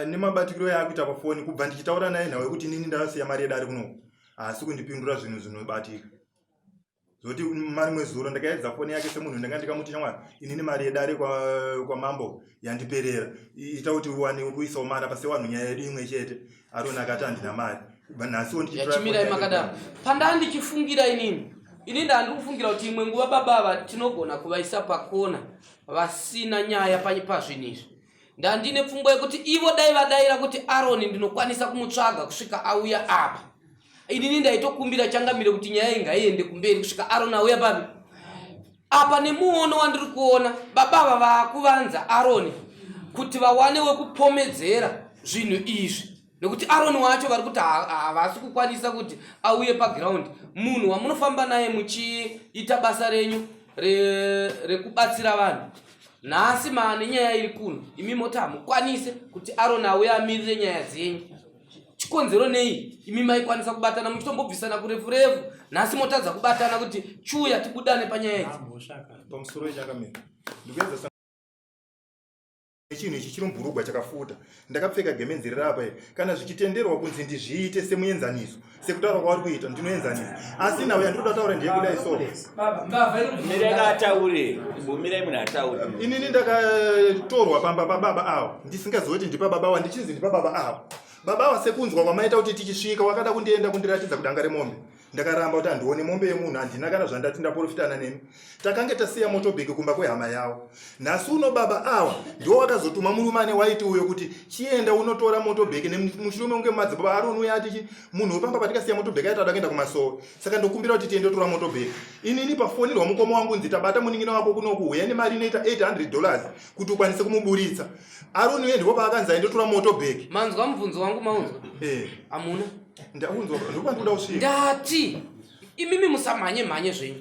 Nemabatikiro yaakuita pafoni kubva ndichitaura naye nawe kuti inini ndasiya mari yedare kuno asi kundipindura zvinhu zvinobatika. Zoti mari mwezuro ndakaedza foni yake semunhu ndanga ndikamuti chamwari inini mari yedare kwa mambo yandiperera ita kuti uwane kuisawo mari pasi wanhu nyaya yedu imwe chete. Aroni akati handina mari nhasiwo ndichimirai makadaro pandandichifungira inini ndandikufungira kuti imwe nguva baba ava tinogona kuvaisa pakona vasina nyaya pazvinhu izvi. Ndandine pfungwa yekuti ivo dai vadaira kuti Aroni ndinokwanisa kumutsvaga kusvika auya apa. Inini ndaitokumbira changamire kuti nyaya ingaiende kumberi kusvika Aroni auya papi apa. Nemuono wandiri kuona baba ava vakuvanza Aroni kuti vawane wekupomedzera zvinhu izvi nekuti Aroni wacho vari kuti havasi kukwanisa kuti auye paground. Munhu wamunofamba naye muchiita basa renyu rekubatsira vanhu nhasi maane nyaya iri kuno imi moti hamukwanise kuti Aroni auye amirire nyaya dzenyu. Chikonzero nei imi maikwanisa kubatana muchitombobvisana kurefu refu nhasi motadza kubatana kuti chuya tibudane panyaya idzi? Pamusoro ichakamira ndikuedza chinhu ichi chiri mubhurugwa chakafuta ndakapfeka gemenzi rapa kana zvichitenderwa kunzi ndizviite semuenzaniso sekutaura kwavari kuita ndinoenzanisa asi nawe yandinoda kutaura ndiye kudai so mirai munhu ataure. Inini ndakatorwa pamba pababa avo ndisingazoti ndipa baba wandichinzi ndipa baba avo. Baba ava sekunzwa kwamaita kuti tichisvika wakada kundienda kundiratidza kudanga remombe ndakaramba kuti handione mombe yemunhu handina kana zvandati ndaprofitana nemi. Takange tasiya motobheki kumba kwehama yavo. Nhasi uno baba ava ndo wakazotuma murumane waiti uyo kuti chienda unotora motobheki nemushume unge mumadzibaba Aroni uya ati munhu wepamba patikasiya motobheki aita kuenda kumasowe saka ndokumbira kuti tiende tora motobheki. Inini pafoni rwamukoma wangu nzitabata munin'ina wako kunoku uya nemari inoita $800 kuti ukwanise kumuburitsa. Aroni uye ndipo paakanzi aende tora motobheki. Manzwa mubvunzo wangu maunzwa amuna ndaunzwa ndokuba ndoda usvika ndati imimi musamhanye zvenyu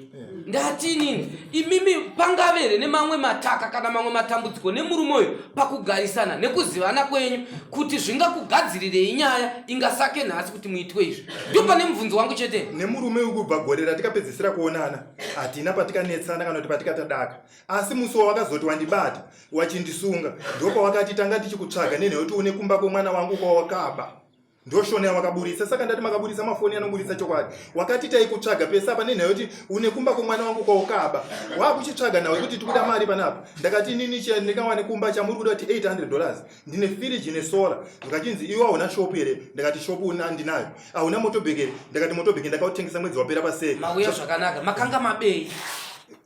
ndati nini imimi pangavere nemamwe mataka kana mamwe matambudziko nemurume uyu pakugarisana nekuzivana kwenyu kuti zvingakugadzirirei nyaya ingasake nhasi kuti muitwe izvi ndio pane mubvunzo wangu chete nemurume uyu kubva gore ratikapedzisira kuonana hatina patikanetsana kana kuti patikatadaka asi musi wawakazoti wandibata wachindisunga ndopa wakati tanga tichikutsvaga nenhekuti une kumba kwemwana wangu kwawakaba ndoshona yawakaburisa saka ndati makaburisa mafoni anoburisa chokwadi wakati taikutsvaga pesa apa nenhekuti une kumba kwemwana wangu kwawakaba wakuchitsvaga nawe kuti tikuda mari panapa ndakati nini ndikawane kumba chamuri kuda kuti $800 ndine firiji nesola ndikachinzi iwe hauna shopu here ndakati shopu ndinayo hauna motobheki here ndakati motobheki ndakautengesa mwedzi wapera pasei mauya zvakanaka makanga mabei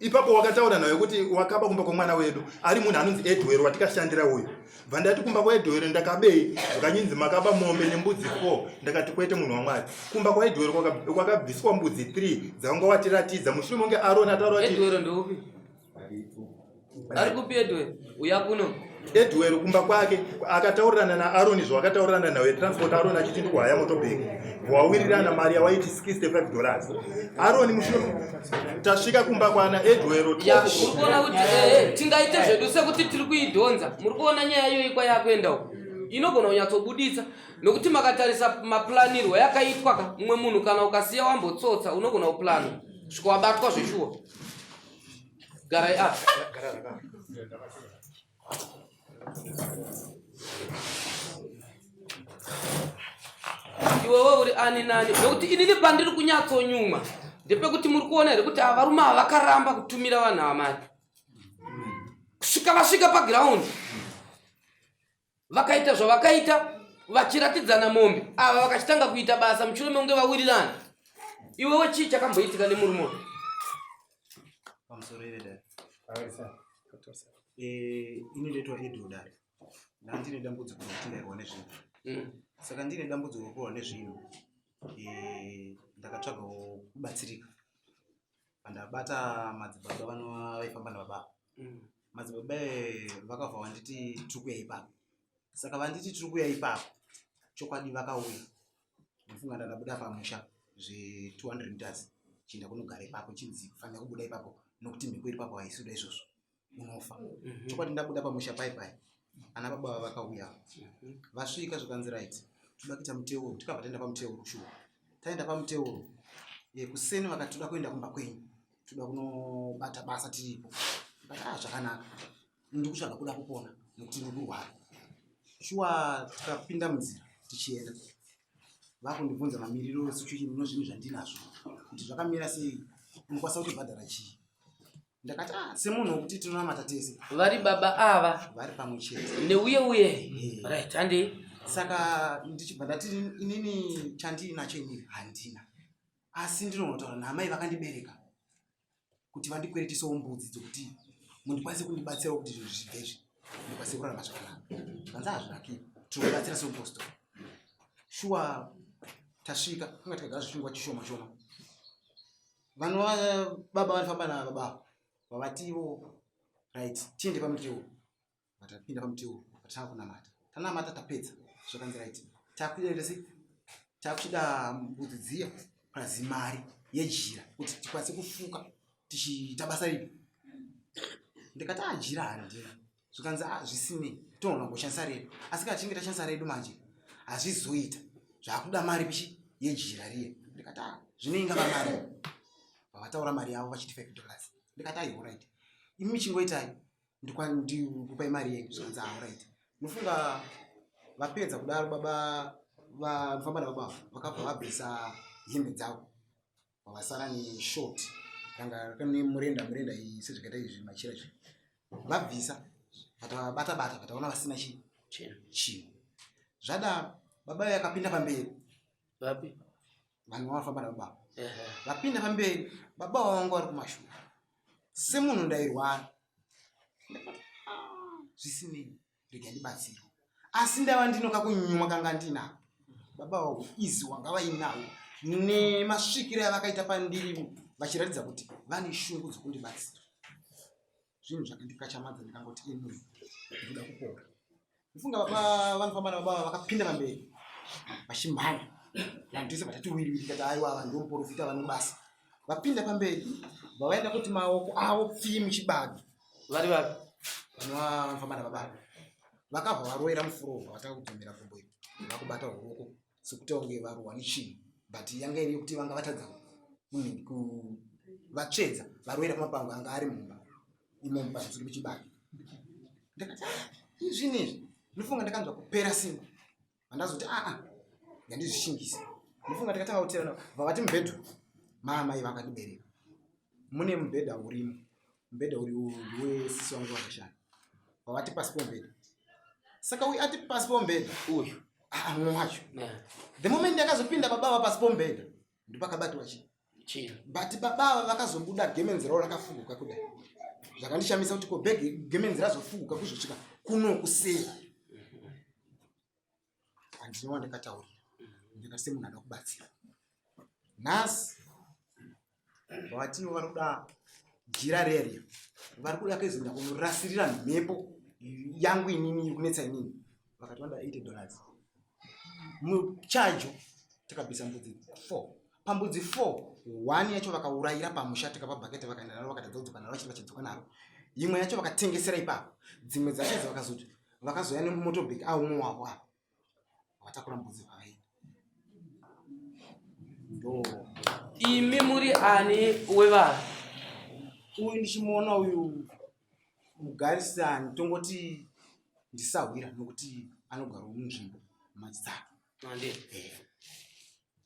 ipapo wakataura nawe kuti wakaba kumba kwemwana wedu ari munhu anonzi Edward watikashandira uyu bva ndati kumba kwaEdward ndakabei zvakanyinzi makaba mombe nembudzi 4 ndakati kwete munhu waMwari kumba kwaEdward kwakabviswa mbudzi 3 dzanga watiratidza mushure monge Aaron ataura kuti Edward ndoupi ari kupi Edward uya kuno Edward kumba kwake akataurirana naAaron zvakataurirana nawe transport Aaron achiti ndikwaya motobheki wawirirana mari yawaiti $65 Aaron mushure tasvika kumba kwana Edward urikuona kuti tingaite zvedu sekuti tiri kuidhonza muri kuona nyaya iyo ikwa yakuenda uko inogona kunyatsobuditsa nokuti makatarisa maplanirwo yakaitwa ka mumwe munhu kana ukasiya wambotsotsa unogona kuplana svika wabatwa zveshuwa garai apa iwewe uri ani nani nokuti inini pandiri kunyatsonyuma ndepekuti muri kuona here kuti ava varume ava vakaramba kutumira vanhu avamari kusvika vasvika pagiraundi vakaita zvavakaita vachiratidzana mombe ava vakachitanga kuita basa mushure mekunge vawirirana iwewe chii chakamboitika nemurume ini ndoitwa Edward ndine dambudziko rokutindairwa nezvinhu saka ndine dambudziko rokurwa nezvinhu ndakatsvaga kubatsirika pandabata madzibaba vaifamba nababa madzibaba vakabva vanditi tiri kuya ipapo saka vanditi tiri kuya ipapo chokwadi vakauya ndifunga ndakabuda pamusha zve200 meters chienda kunogara ipapo chinzi kufanira kubuda ipapo nokuti mhepo iri papo haisuda izvozvo unofa chokwadi ndabuda pamusha paipai ana baba vakauya vasvika zvikanzi right toda kuita muteuro tikabva taenda pamuteuro shuwa taenda pamuteuro kuseni vakati toda kuenda kumba kwenyu toda kunobata basa tiripo zvakanaka ndikutsvaga kuda kupona nokuti ndorwara shuwa tikapinda munzira tichienda vakundibvunza mamiriro situation nezvinhu zvandinazvo kuti zvakamira sei unokwanisa kuti bhadhara chii ndakati semunhu wekuti tinonamata tese vari baba ava vari pamwe chete neuye right handei saka ndichibva ndati inini chandinacho inini handina asi ndinonotaura naamai vakandibereka kuti vandikweretisewo mbudzi dzokuti mundikwanise kundibatsirawo kuti zvinhu zvibvezvi ndikwanise kurarama zvakanaka vanza hazvinakiri tiri kubatsira semupostori shuwa tasvika kunga tikagara zvishingwa chishoma shoma vanhu baba vanofamba nababa vavatiwo right tiende pamuteuro vatapinda pamuteuro vatanga kunamata tanamata tapedza zvakanzi right takuchida mbudzi dziya plus mari yejira kuti tikwanise kufuka tichiita basa ripi ndikati ajira handina zvikanzi zvisinei toona ngoshandisa redu asi kana tichinge tashandisa redu manje hazvizoita zvakuda mari pichi yejira riye ndikati zvinoinga vamari vavataura mari yavo vachiti $5 ndikati alright imi chingoitai ndikupai mari yenyu zvikanzi alright nofunga vapedza kudaro baba vanofamba nababa vakabva vabvisa hembe dzavo vavasara neshort ranga kane murenda sezvakaita izvi machira izvi vabvisa vatavabata vataona vasina chinhu zvada baba yakapinda pamberi vapi vanhu vanofamba nababa vapinda pamberi baba vangu vari kumashure semunhu ndairwara zvisinei rega ndibatsirwa asi ndava ndinoka kunyuma kanga ndinako baba vangu izi wanga vainawo nemasvikiro avakaita pandiri vachiratidza kuti vane shungu dzokundibatsira zvinhu zvakandikachamadza ndikangoti inu ndoda kupora ndifunga baba vanofamba nababa vakapinda pamberi vachimhanya vandise vatatu wiri kati aiwa vanhu vomuprofita vanobasa vapinda pamberi vawaenda kuti maoko avo pfii muchibage vari vapi vanofamba navababa vakabva varoera mufuro vataka kutomera pombo iyi vakubata ruoko sekuti unge varohwa nechinhu but yanga iri yokuti vanga vatadza vatsvedza varoera mapango anga ari mumba imomo pazvisuri muchibage ndakati izvinezvi ndofunga ndakanzwa kupera simba vandazoti ngandizvishingise ndofunga ndakatanga kuteerana vavati mubhedhu mamai vakandibereka mune mubhedha urimo mubhedha uri wesisi wangu wakashanda vavati pasi pombedha saka uyu ati pasi pombedha uyu mumwe wacho the moment ndakazopinda babava pasi pombedha ndopakabatwa chii but babava vakazobuda gemenzi ravo rakafuguka kudai zvakandishamisa kuti kobhege gemenzi razofuguka kuzosvika kuno kusera handinowa ndakataurira ndikase munhu ada kubatsira nhasi vavativo vari kuda jira rerya vari kuda kuzoenda kunorasirira mhepo yangu inini iri kunetsa inini vakati vanda $80 muchajo takabvisa mbudzi 4 pambudzi 4 1 yacho vakaurayira pamusha tikapabhakete vakaenda naro vakatadza kudzoka naro vachiti vachidzoka naro imwe yacho vakatengesera ipapo dzimwe dzacho dzavakazoti vakazoya nemumotobheki aumwe wavo apo vatakura mbudzi vavaenda ndo imi muri ani wevanhu uyu ndichimuona uyu mugarisani tongoti ndisahwira nokuti anogara munzvimbo machitsaka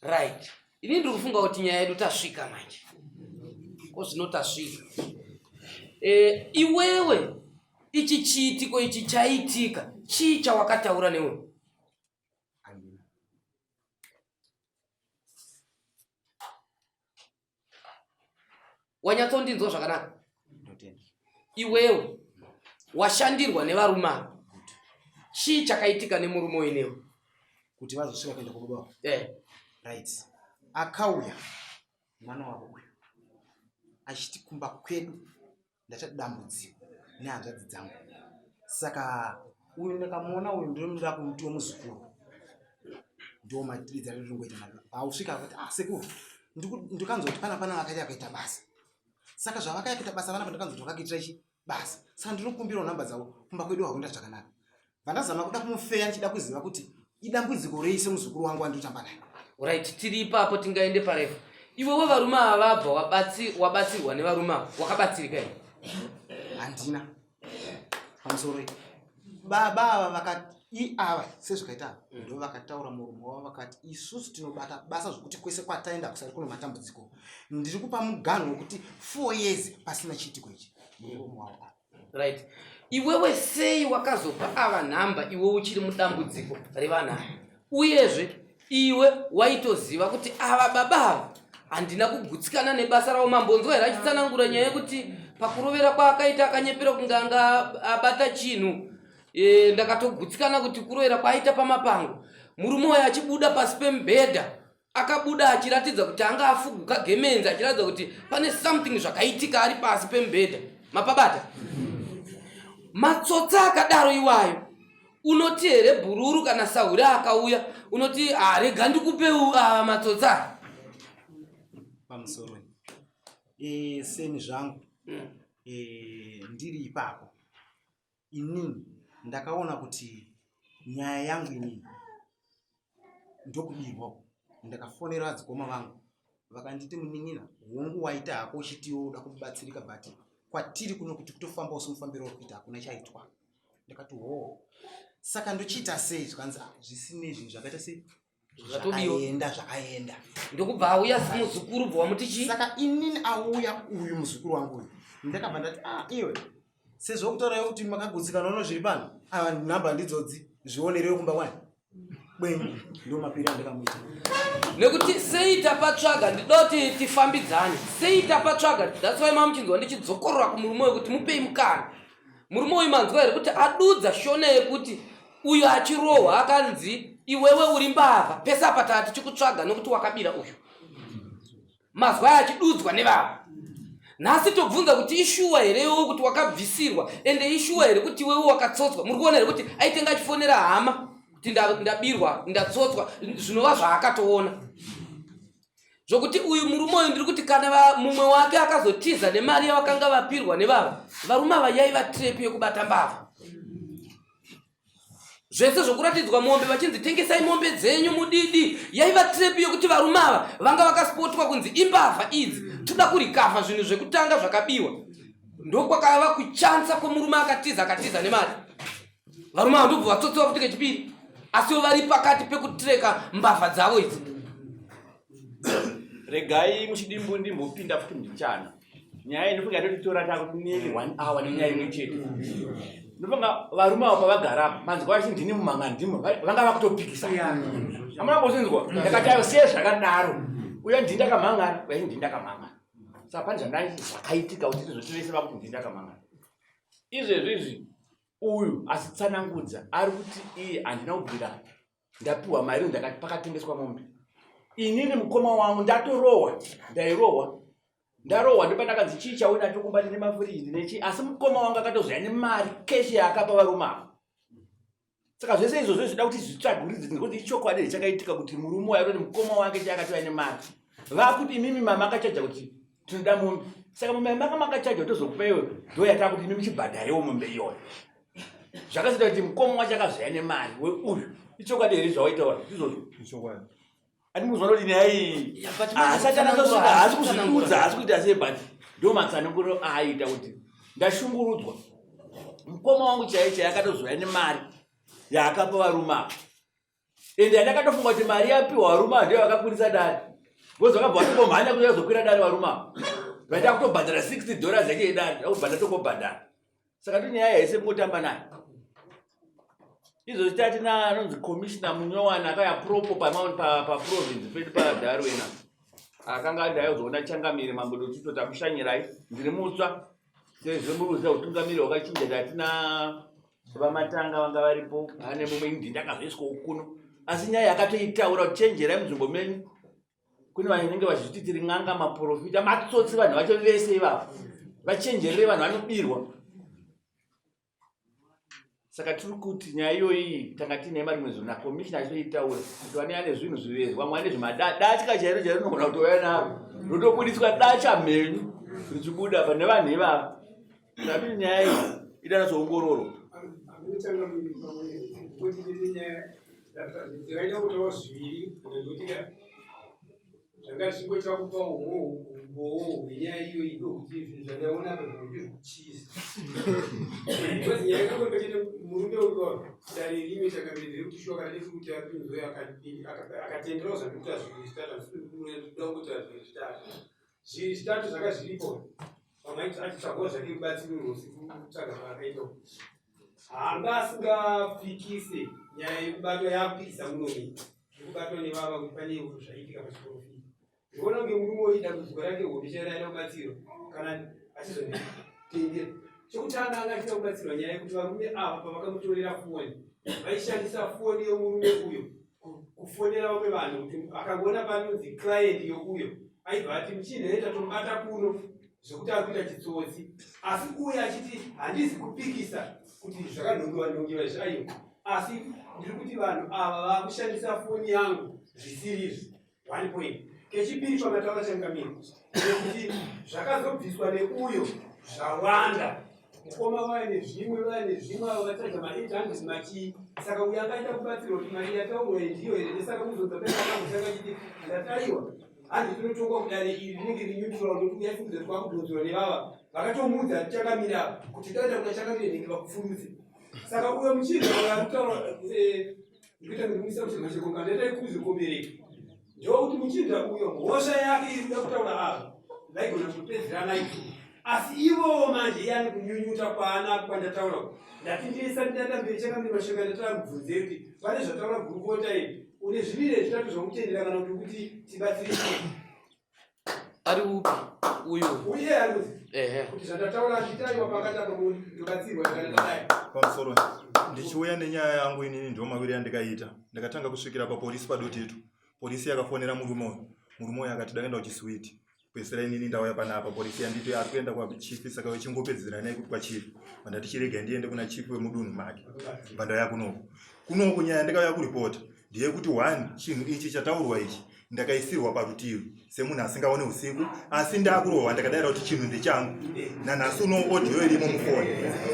right ini ndiri kufunga kuti nyaya yedu tasvika manje kozvino tasvika iwewe ichi chiitiko ichi chaitika chii chawakataura newe wanyatsondinzwa zvakanaka iwewe washandirwa nevarume ava chii chakaitika nemurume uyu newe kuti vazosvika kuenda kubudawo right akauya mwana wavo uyu achiti kumba kwedu ndachadambudziwa nehanzvadzi dzangu saka uyu ndakamuona uyu ndomuda kumutiwo muzukuru ndo madidzi ariringoita nayo ausvika kuti sekuru ndikanzwa kuti pana vakaita akaita basa saka zvavakaita basa vana vandakanzwa kuti vakaitira ichi basa saka ndinokumbirawo nhamba dzavo kumba kwedu hakuenda zvakanaka vandazama kuda kumufeya ndichida kuziva kuti idambudziko reise muzukuru wangu wandotamba naye right tiri ipapo tingaende parepo iwewe varume ava vabva wabatsirwa nevarume ava wakabatsirika here handina pamusoro baba ava vakati ava sezvakaita ndo vakataura murume wavo vakati isusu tinobata basa zvokuti kwese kwataenda kusari kuno matambudziko ndiri kupa muganho wekuti 4 years pasina chiitiko ichi murume wavo right iwewe sei wakazopa ava nhamba iwe uchiri mudambudziko revanhava uyezve iwe waitoziva kuti ava baba ava handina kugutsikana nebasa ravo mambonzwa here achitsanangura nyaya yekuti pakurovera kwaakaita akanyepera kunge anga abata chinhu ndakatogutsikana kuti kurovera kwaaita pamapango murume wayo achibuda pasi pemubhedha akabuda achiratidza kuti anga afuguka gemenzi achiratidza kuti pane something zvakaitika ari pasi pemubhedha mapabata matsotsa akadaro iwayo unoti here bhururu kana sahura akauya unoti rega ndikupe matsotsa pamusoro seni zvangu ndiri ipapo inini ndakaona kuti nyaya yangu inini ndokudirwa ndakafonera vadzikoma vangu vakanditi munin'ina hongu waita hako uchitiwo uda kubatsirika but kwatiri kuno kuti kutofamba usomufambiro wekuita hakuna chaitwa ndakati saka ndochiita sei zvikanzi zvisine zvinhu zvakaita sei zvakaenda ndokubva auya muzukuru bva wamuti chii saka inini auya uyu muzukuru wangu uyu ndakabva ndati iwe sezvo kutaurayo kuti makagutsikana uno zviri pano nhamba ndidzodzi zvionerewo kumba kwani bwenyu ndo mapiri andakamuita nekuti sei tapatsvaga ndidoti tifambidzane sei tapatsvaga that's why mamuchinzwa ndichidzokorora kumurume uyu kuti mupei mukana murume uyu manzwa here kuti adudza shone yekuti uyu achirohwa akanzi iwewe uri mbavha pese apa tichikutsvaga nokuti wakabira uyu mazwa aya achidudzwa nevava nhasi tobvunza kuti ishuwa here iwewe kuti wakabvisirwa ende ishuwa here kuti iwewe wakatsotswa muri kuona here kuti aitenga achifonera hama kuti ndabirwa ndatsotswa zvinova zvaakatoona zvokuti uyu murume uyu ndiri kuti kana mumwe wake akazotiza nemari yavakanga vapirwa nevava varume ava yaiva trepi yekubata mbavha zvese zvokuratidzwa mombe vachinzi tengesai mombe dzenyu mudidi yaiva trepi yokuti varume ava vanga vakaspotwa kunzi imbavha idzi toda kurikafa zvinhu zvekutanga zvakabiwa ndokwakava kuchansa kwemurume akatiza nemari varume ava ndobva vatsotsewa futi kechipiri asiwo vari pakati pekutreka mbavha dzavo idzi. Regai muchidimbu ndimbopinda futi mbichana nyaya inofunga ndotitora takuti nearly 1 hour nenyaya imwe chete ndofunga varume avo pavagara manzwa vachi ndini mumanga ndimo vanga vakutopikisa amuna kuzinzwa ndakati ayo siye zvakadaro uya ndindakamhangara uya ndindakamhangara saka pane zvandai zvakaitika kuti tizotivese vakuti ndindakamhangara izvezvizvi uyu asitsanangudza ari kuti iye handina kubvira ndapiwa mari ndakati pakatengeswa mombe inini mukoma wangu ndatorohwa ndarohwa ndopanakanzi chii chauina tokumba ndine mafuriji nechi asi mukoma wangu akatozoya nemari keshi yaakapa varume avo saka zvese izvozvo zvida kuti zvitsvaguridze nekuti ichokwadi richakaitika kuti murume wairoti mukoma wake chaakatoya nemari vakuti imimi mama akachaja kuti tinoda mombe saka mombe maka makachaja tozokupeiwe ndo yataa kuti imimi chibhadharewo mombe iyoyo zvakasita kuti mukoma wacho akazoya nemari weuyu ichokwadi here zvawaitaura izvozvo andimuzvanodini ai asati anatosvika haasi kuzviudza haasi kuita sei but ndo matsananguro aaita kuti ndashungurudzwa mukoma wangu chaiye akatozoya nemari yaakapa varume ava ende andakatofunga kuti mari yapiwa varume ava ndiyo vakakwirisa dare ngozi vakabva vatombomhanya kuti vazokwira dare varume ava vaita kutobhadhara $60 yake yedare akubva ndatongobhadhara saka ndinyaya yese mungotamba naye izvo chitati anonzi commissioner Munyowana akaya propo paprovince pedu paDarwena akanga andaizoona changamire mambodo tito takushanyirai ndiri mutsva sezvo muruza utungamiri wakachinja tatina vamatanga vanga varipo ane mumwe ndindakazoiswawo kuno asi nyaya yakatoitaura kuti chenjerai munzvimbo menyu kune vanenge vachiti tiri n'anga maprofita matsotsi vanhu vacho vese ivavo vachenjerere vanhu vanobirwa saka tiri kuti nyaya iyoyi tanga tine mari mwezo na commissioner achitoitaura kuti vane ane zvinhu zvivezwa mwane zvimadachika chairo chairo rinogona kutouya navo rotobudiswa dacha mhenyu richibuda pane vanhu ivavo saka nyaya iyi idanatsoongororwa ndikaita kutaura zviviri nekutika zvanga zvichingoita kupa umbowo hwenyaya iyoyi ndokuti zvinhu zvandaona pazvinokuchiza because nyaya yakakombechete murume uyo dare rimwe takamiri kuti shuwa kana desi kuti apinzwe akatenderawo zvandikuti zviviri zvitatu asikuda kuti zviviri zvitatu zviviri zvitatu zvanga zviripo pamaiti achitsvagawo zvake mubatsiri usiku kutsvaga zvaakaita hanga asingapikise nyaya yekubatwa yaapikisa munomi yekubatwa nevava kuti pane zvaitika pachiprofita ndikuona kunge murume oida kuzwa rake hombe chairaida kubatsirwa kana achizotendera chokutanga anga achida kubatsirwa nyaya yekuti varume ava pavakamutorera foni vaishandisa foni yomurume uyo kufonera vamwe vanhu kuti akangoona panonzi client youyo aibva ati muchinheta tomubata kuno zvekuti ari kuita chitsotsi asi uye achiti handisi kupikisa kuti zvakanongiwa zvaiyo asi ndiri kuti vanhu ava vakushandisa foni yangu zvisirizvi 1 point kechipiri pamataura changamiri nekuti zvakazobviswa neuyo zvawanda mukoma vaine zvimwe avo vatsvaga ma800 machii saka uyo akaita kubatsirwa kuti mari yataurwa ndiyo here nesaka kuzodza peaamusaka chiti ndataiwa handi tinotongwa kudare iri rinenge rinyutura nokuti uyaifungiza twakudonzerwa nevava vakatomuudza changamira kuti taenda kuna changamire nenge vakufuruse saka uyo muchinda arutaura ndikuita ndimisa kuti mashekongana ndaita kuzikombereka ndokuti muchinda uyo hosha yake iri kuda kutaura ava vaigona kupedzerana idzo asi ivowo manje yani kunyunyuta kwaana kwandataura ndati ndiisa ndidata mberi changamire masheka ndataura kubvunze kuti pane zvataura gurukota iri une zviviri zvitatu zvokutendera kana kuti tibatsirike ari upi uyu uye ari kuti zvandataura nditaiwa pakatanga ndobatsirwa ndakadai pamusoro ndichiuya nenyaya yangu inini ndo maviri yandikaita ndakatanga kusvikira papolisi padotetu polisi yakafonera murume uyu akati daenda kuchiswiti pesera inini ndauya panapa polisi yanditi ari kuenda kwachifi saka vechingopedzera naye kuti kwachiri vandati chirega ndiende kuna chifi wemudunhu make vandauya kunoko kuno kunyaya ndakauya kuripota ndiye kuti 1 chinhu ichi chataurwa ichi ndakaisirwa parutivi semunhu asingaone usiku asi ndakurohwa ndakadayira kuti chinhu ndechangu nanhasi uno audio irimo mufoni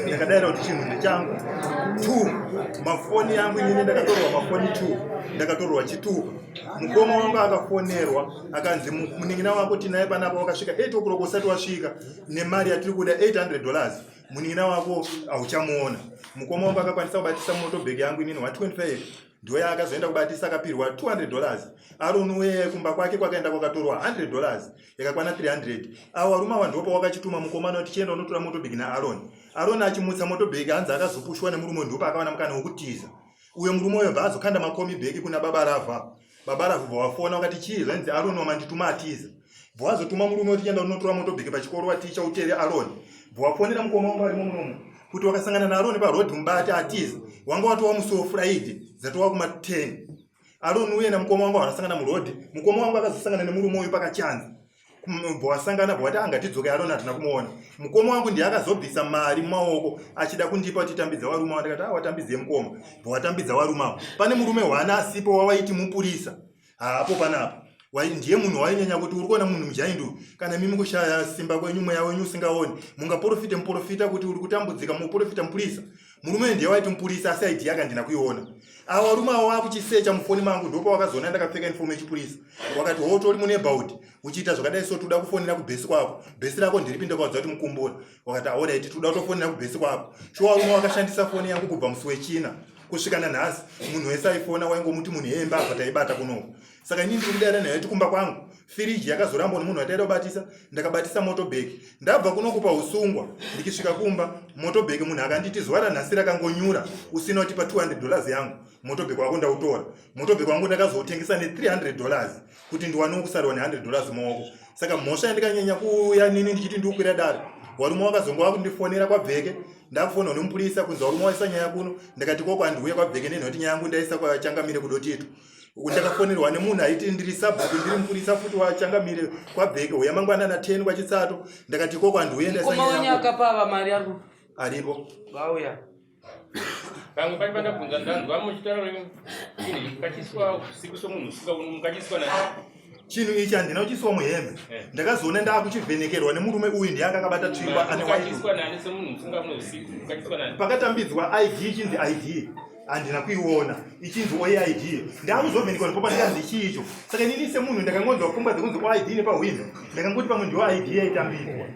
ndakadayira kuti chinhu ndechangu 2 mafoni yangu inini ndakatorwa mafoni 2 ndakatorwa chitupa mukoma wangu akafonerwa akanzi munin'ina wako tinaye panapo wakasvika 8 o'clock usati wasvika nemari yatiri kuda $800 munin'ina wako hauchamuona mukoma wangu akakwanisa kubatisa motobhegi yangu inini 125 ndiwe akazoenda kubatisa akapirwa $200 Aaron weye kumba kwake kwakaenda kwakatorwa $100 yakakwana 300 avo varume ava ndopa wakachituma mukomana kuti chienda unotora motobhegi naAaron achimutsa motobhegi anzi akazopushwa nemurume ndopa akawana mukana wokutiza uye murume uyo bvaazokanda makomi bhegi kuna baba Ravu vawafona wakati chii zvanzi Aaron wamandituma atiza vawazotuma murume kuti chienda unotora motobhegi pachikoro waticha utere Aaron vawafonera mukoma wangu arimo munomo kuti wakasangana naAaron parodhi mubati atiza wanga watova musi weFriday zatova kuma 10 Aaron uye namukoma wangu vanasangana murodhi mukoma wangu akazosangana nemurume uyu pakachanza bwasangana bwati angatidzoke Aaron hatina kumuona mukoma wangu ndiye akazobvisa mari mumaoko achida kundipa kuti tambidza varume ndakati watambidze mukoma bwatambidza varume pane murume wana asipo wawaiti mupurisa hapo panapa ndiye munhu wainyanya kuti uri kuona munhu mujaindu kana mimi kushaya simba kwenyu mweya wenyu usingaoni muprofita kuti uri kutambudzika muprofita mupurisa murume ndiye waiti mupurisa asi aiti yakandina kuiona ava varume avo vakuchisecha mufoni mangu ndopa wakazoona ndakapfeka inifomu yechipurisa wakati wotori muneighbout uchiita zvakadai so toda kufonera kubhesi kwako bhesi rako ndiripinde kwaudza kuti mukumbura wakati aodaiti toda kutofonera kubhesi kwako sho varume wakashandisa foni yangu kubva musi wechina kusvika nanhasi munhu wese aifona waingomuti munhu yemba abva taibata kunoko saka inini ndiri kudayira nayo tikumba kwangu firiji yakazorambwa nemunhu wataida kubatisa ndakabatisa motobheki ndabva kunokupa usungwa ndikisvika kumba motobheki munhu akanditi zuva ranhasi rakangonyura usina kuti pa $200 yangu motobheki wako ndautora motobheki wangu ndakazoutengesa ne$300 kuti ndiwanewo kusarwa ne$100 maoko saka mhosva yandikanyanya kuuya nini ndichiti ndikukwira dare warume wakazonga wakundifonera kwabveke ndakufonwa nemupurisa kunzi warume waisa nyaya kuno ndakati koko handiuye kwabveke nenhoti nyaya yangu ndaisa kwachangamire kudotitu ndakafonerwa nemunhu aiti ndiri sabhuku ndiri mupurisa futi wachangamire kwabheke uya mangwanana 10 kwachitsato ndakati koko handiuye ndaisakapava mari yangu aripo vauya pamwe pacho pandabvunza ndanzwa muchitaura chinhu chikachiswa usiku somunhu usingaoni mukachiswa na chinhu ichi handina kuchiswa muhembe ndakazoona ndaakuchivhenekerwa nemurume uyu ndiye akakabata tsvimba pakatambidzwa id chinzi id handina kuiona ichinzi oid ndaakuzovhenekerwa nepopa ndikanzi chiicho saka inini semunhu ndakangonzwa pfungwa dzekunzi oid nepahwindo ndakangoti pamwe ndiwo id yaitambidzwa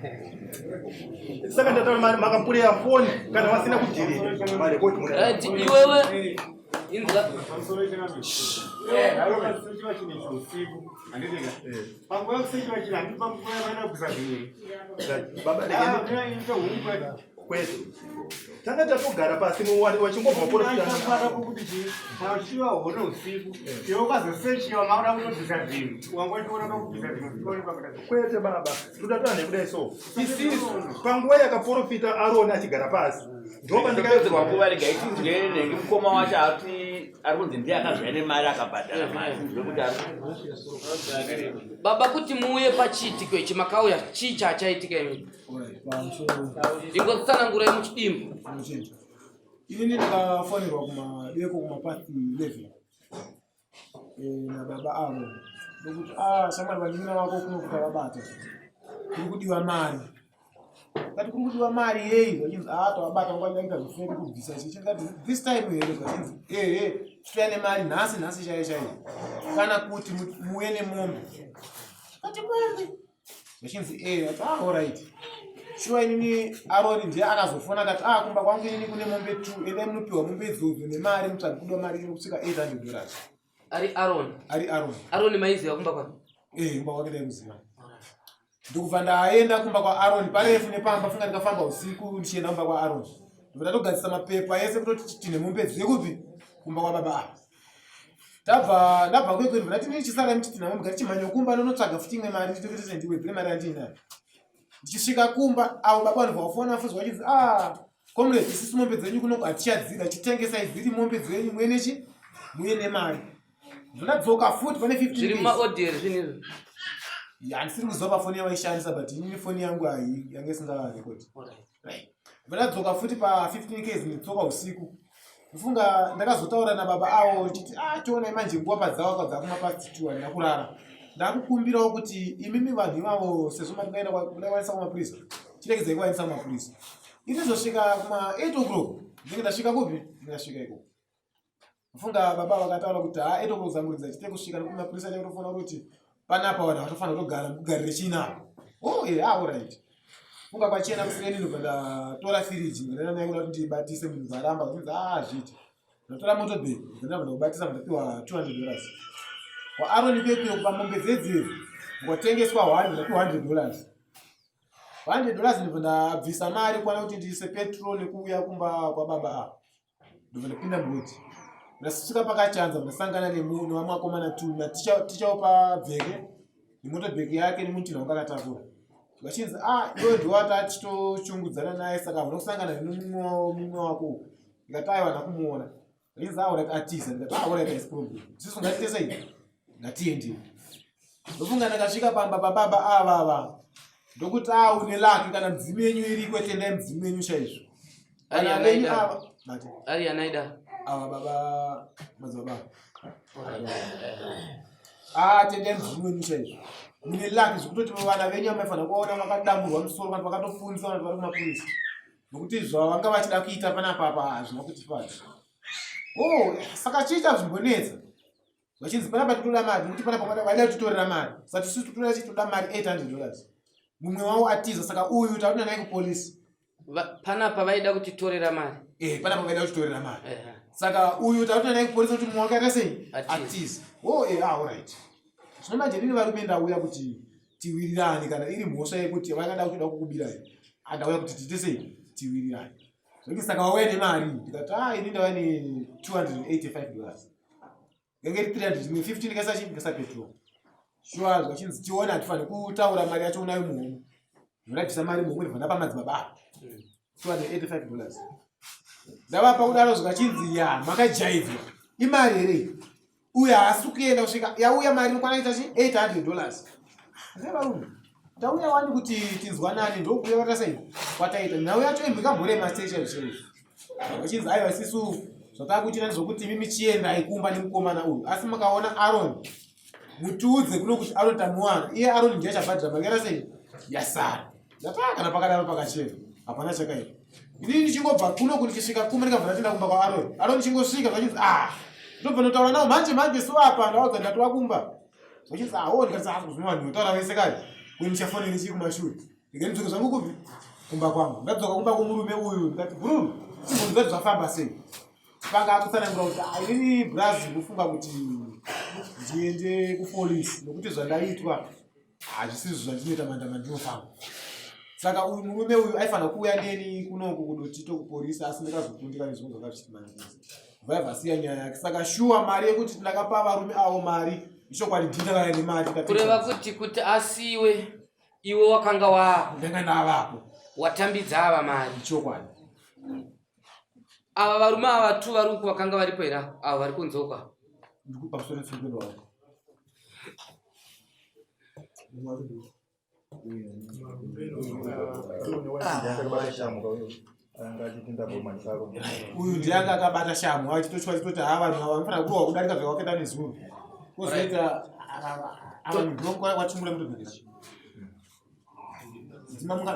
saka ndataura makapureya foni kana wasina kudirita marekodi iwewe kwete tanga tatogara pasi wachingobva maporofitafara pokuti chichiwa hone usiku iwe ukazosechiwa mauda kutobvisa zvinhu wangotiona kakubvisa zvinhu kwete baba todatana nekudai so isisu panguva yakaporofita Aaron achigara pasi ndopandikaidzirwa nguva rega ichinzwe nenge mukoma wacho ari kunzi ndiye akazvaya nemari akabhadhara mari zvekuti baba kuti muuye pachiitiko ichi makauya chii chachaitika imi ingotsanangurai muchidimbu inini ndakafonerwa kumadeko kumapasi 11 nababa avo nokuti shamwari vanimina vako kunokuta vabata kuri kudiwa mari kati kuri kudiwa mari yei vachinzi tawabata ngwandaita zviferi kubvisa ichi chingati this time here vachinzi titoya nemari nhasi chaiyo kana kuti muuye nemombe kati mombe vachinzi alright shuwa inini Aaron ndiye akazofona kati kumba kwangu inini kune mombe 2 ende munopiwa mombe idzodzo nemari mutsvagi kudiwa mari kusvika $800 ari Aaron maiziva kumba kwake kumba kwake ndaikuziva ndikubva ndaenda kumba kwaAaron parefu nepamba funga ndikafamba usiku ndichienda kumba kwaAaron ndibva tatogadzisa mapepa ese kutoti tine mombe dzekupi kumba kwababa ndabva kwekwedu ndati ndichisara ndichitina mombe ngatichimhanya kumba nonotsvaga futi imwe mari nditokitese ndiwedzere mari yandiinayo ndichisvika kumba avo baba vanobvafona fuzi vachidzi comrade isisi mombe dzenyu kunoku hatichadzira chitengesai dziri mombe dzenyu muyenechi muye nemari ndinadzoka futi pane 15 zviri mumaodheri zvinizvo handisiri kuziva pafoni yavaishandisa but inini foni yangu hai yange isingarekodi ndinadzoka futi pa 15 ks nditsoka usiku Mfunga ndakazotaura nababa awo chiti tiona manje nguwa padzawa kadza kuma past 2 ndakurara. Ndakukumbirawo kuti imimi vanhu ivavo sezvo matikaenda kudawanisa kumapurisa chiregedzai kuwanisa kumapurisa. Itizosvika kuma 8 o'clock ndinenge ndasvika kupi ndingasvika iko. Mfunga baba vakataura kuti 8 o'clock zamuridza chite kusvika kumapurisa chakutofona kuti panapa vanhu vatofanira kugara mugarire china. Alright. Funga pachena kusireni ndobva tora firiji ndinenge ndaikuda kuti ndibatise munhu zaramba kuti zviti. Ndatora motobheki ndinenge ndakubatisa ndapiwa $200. Kwa Aaron Pepe kupamombe dzedze ngotengeswa $100. $100 ndibva ndabvisa mari kwana kuti ndiise petrol nekuuya kumba kwa baba ndibva ndapinda mboti. Ndasvika pakachanza ndasangana nemunhu vamwe akomana 2 tichaupa bheke nemotobheki yake nemutina wanga akatakura. Vachinzi iwe ndiwatati tochungudzana naye saka unosangana nemumwe wako. Ndikati aiwa ndakumuona. Vachinzi aurati atiza ndikati aurati is problem. Sisi ungatite sei? Ngatiende. Ndofunga ndakasvika pamba pababa ava. Ndokuti une laki kana mdzimu yenyu iriko tendai mdzimu yenyu chaizvo. Ari anaida. Ari anaida. Ava baba madzibaba. Tendai mdzimu yenyu chaizvo. Mune laki zvekutoti vana venyu vamaifanira kuona vakadamburwa musoro vanhu vakatofundisa vanhu vari kumapurisa. Nokuti zvavanga vachida kuita panapa hazvina kuti pati. Saka chiita zvimbonetsa. Vachinzi panapa titoda mari nokuti panapa vaida kutitorera mari. Saka tisu titoda chitoda mari $800. Mumwe wavo atiza saka uyu taona naye kupolisi. Panapa vaida kutitorera mari. Panapa vaida kutitorera mari. Saka uyu taona naye kupolisi kuti mumwe wake akasei atiza. Alright. Zvino nini vari kuenda uya kuti tiwirirane kana iri mhosva yekuti vakada kuda kukubirai. Andauya kuti tiite sei tiwirirane. Zvino saka wauya nemari ndikati ini ndauya $285. Ngenge 315 ndikasa chini ndikasa petrol. Sure zvachinzi tiona atifanira kutaura mari yacho unayo muhomwe. Ndinobvisa mari muhomwe ndibva ndapa madzibaba. $285. Ndavapa kudaro zvakachinzi makajaivha. Imari here. Uya haasi kuenda kusvika yauya mari inokwana ita $800. Ndavarume. Tauya wani kuti tinzwanane ndokuya vatasei kwataita. Ndauya toimbika mbore mastation zvezvo. Vachinzi aiwa sisu zvatakuchita ndezvokuti mimi chienda ikumba nemukomana uyu. Asi makaona Aaron mutiudze kuno kuti Aaron tamuwana. Iye Aaron ndiye achabhadhira makera sei yasara. Ndapaka kana pakadaro pakachena. Hapana chakaita. Ini ndichingobva kuno kuti chisvika kumba ndikabva ndatenda kumba kwa Aaron. Aaron chingosvika zvachinzi ndobva ndotaura nawo manje so apa ndaudza ndati wakumba. Zvachinzi ndikati kuzvinwa ndinotaura vese kai. Uyu muchafonera chiri kumashure. Ndikati ndzoka zvangu kupi kumba kwangu. Ndadzoka kumba kwomurume uyu ndikati Bruno simbonzati zvafamba sei. Panga akutsanangura kuti inini Brazil kufunga kuti ndiende kupolisi nokuti zvandaitwa hazvisizvo zvandinoita mandama ndinofamba. Saka uyu murume uyu aifanira kuuya neni kunoku kudoti tokupolisi asi ndakazokundika nezvimwe zvakazvitimanidzisa. Vaibva siya nyaya yake. Saka shuwa mari yekuti ndakapa varume avo mari ichokwadi ndinavaya nemari. Kureva kuti asiwe iwe wakanga ndanga ndavapo watambidza ava mari ichokwadi. Ava varume ava 2 vari uku vakanga varipo here ava vari kunzoka. Ndikupa musoro tsvimbo wako. Uyu ndianga akabata shamu achitoti vanhu ava vanofanira kurohwa kudarika zvawakaita nezuro. Kozoita ndongo wachimura motobheka.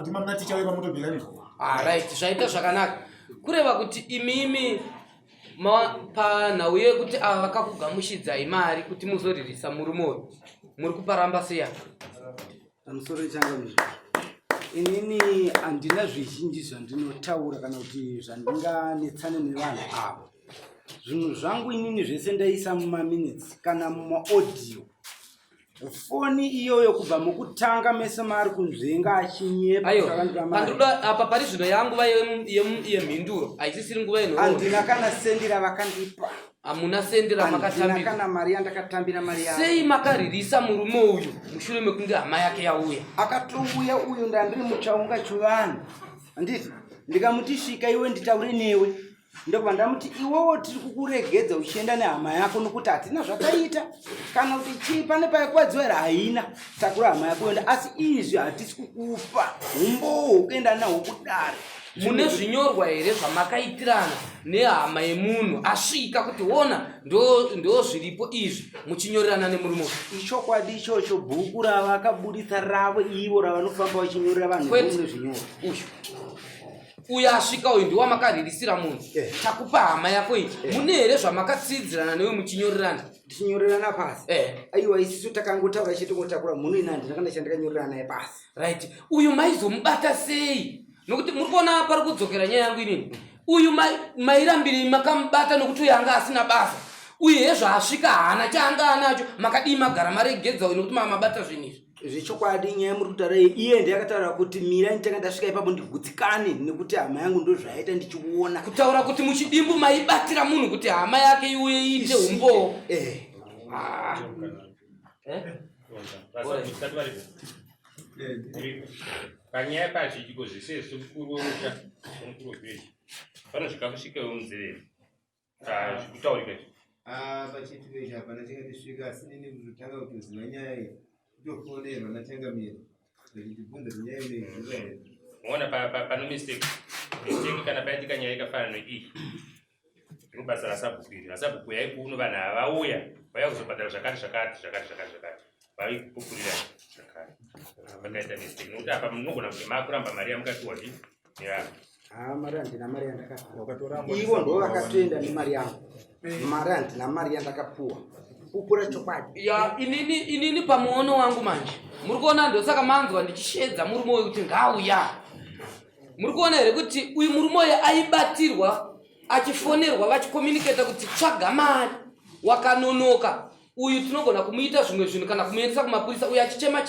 Ndima munaticha wepa motobheka nezvo. Right, zvaita zvakanaka. Kureva kuti imimi panhau yekuti ava vakakugamushidzai mari kuti muzoririsa murume uyu muri kuparamba seya. Pamusoro changu inini handina zvizhinji zvandinotaura kana kuti zvandinganetsane nevanhu avo. Zvinhu zvangu inini zvese ndaisa mumaminutes kana mumaaudio. Foni iyoyo kubva mukutanga mese mari kunzvenga achinyepa zvakandira mari. Pandoda apa pari zvino yanguva yemhinduro haisisiri nguva ino. Handina kana sendera vakandipa. Hamuna sendera makatambira. Handina kana mari yandakatambira mari yavo. Sei makaririsa murume uyu mushure mekunge hama yake yauya? Akatouya uyu ndandiri muchaunga chuvanhu. Handiti ndikamuti svika iwe nditaure newe. Ndobva ndamuti iwewo tiri kukuregedza uchienda nehama yako nokuti hatina zvataita. Kana kuti chii pane paikuwadzivera haina takura hama yako enda. Asi izvi hatisi kukupa umbowo ukuenda nahwo kudare. mune zvinyorwa here zvamakaitirana nehama yemunhu asvika kuti ona ndo zviripo izvi muchinyorerana nemurume? ichokwadi ichocho bhuku ravakabudisa ravo ivo ravanofamba vachinyorera vanhu vomune zvinyorwa. Uyu asvika uyu ndiwamakarerisira munhu takupa hama yako iyi, mune here zvamakatsidzirana newe muchinyorerana? Tichinyorerana pasi. Aiwa isisu takangotaura chetingotakura munhu inandi ndakanda chandakanyurira naye pasi. Right. Uyu maizomubata sei? Nokuti muri kuona pari kudzokera nyaya yangu inini. Uyu mairambiri makamubata nokuti uyu anga asina basa. Uyu hezvaasvika hana chaanga anacho makadii magara maregedza uyu nokuti mamabata zvinizvi. Zvichokwadi nyaya muri kutaura iye ndiyakataura kuti mira nditanga ndasvika ipapo ndigutsikane nekuti hama yangu ndo zvaita ndichiona. Kutaura kuti muchidimbu maibatira munhu kuti hama yake iuye iite umbo. Panyaya pazvidiko zvisezvo mukuru wemusha nomukuru wevheji panosvika kusvikewo munzerero kutaurika pachitiko ichi hapana changatisvika asi nini kutotanga kutoziva nyaya iyi kutofonerwa nachangamira zvichibvunza kuti nyaya inoiziva here. unoona pano mistake kana paitika nyaya ikafanana neiyi iro basa rasabhuku iri. Rasabhuku yaikuno vanhu havauya vaya kuzobhadhara zvakati vaipupurira zvakare pakaita mistake nokuti apa munogona kuti makuramba mari yamukatiwa ndi mari handina mari yandakapuwa. Ivo ndo vakatoenda nemari yangu. Mari handina mari yandakapuwa. Pupura chokwadi. Inini pamuono wangu manje muri kuona ndosaka manzwa ndichishedza murume uyu kuti ngauya. Muri kuona here kuti uyu murume uyu aibatirwa achifonerwa vachikomuniketa kuti tsvaga mari wakanonoka. Uyu tinogona kumuita zvimwe zvinhu kana kumuendesa kumapurisa uyu achichema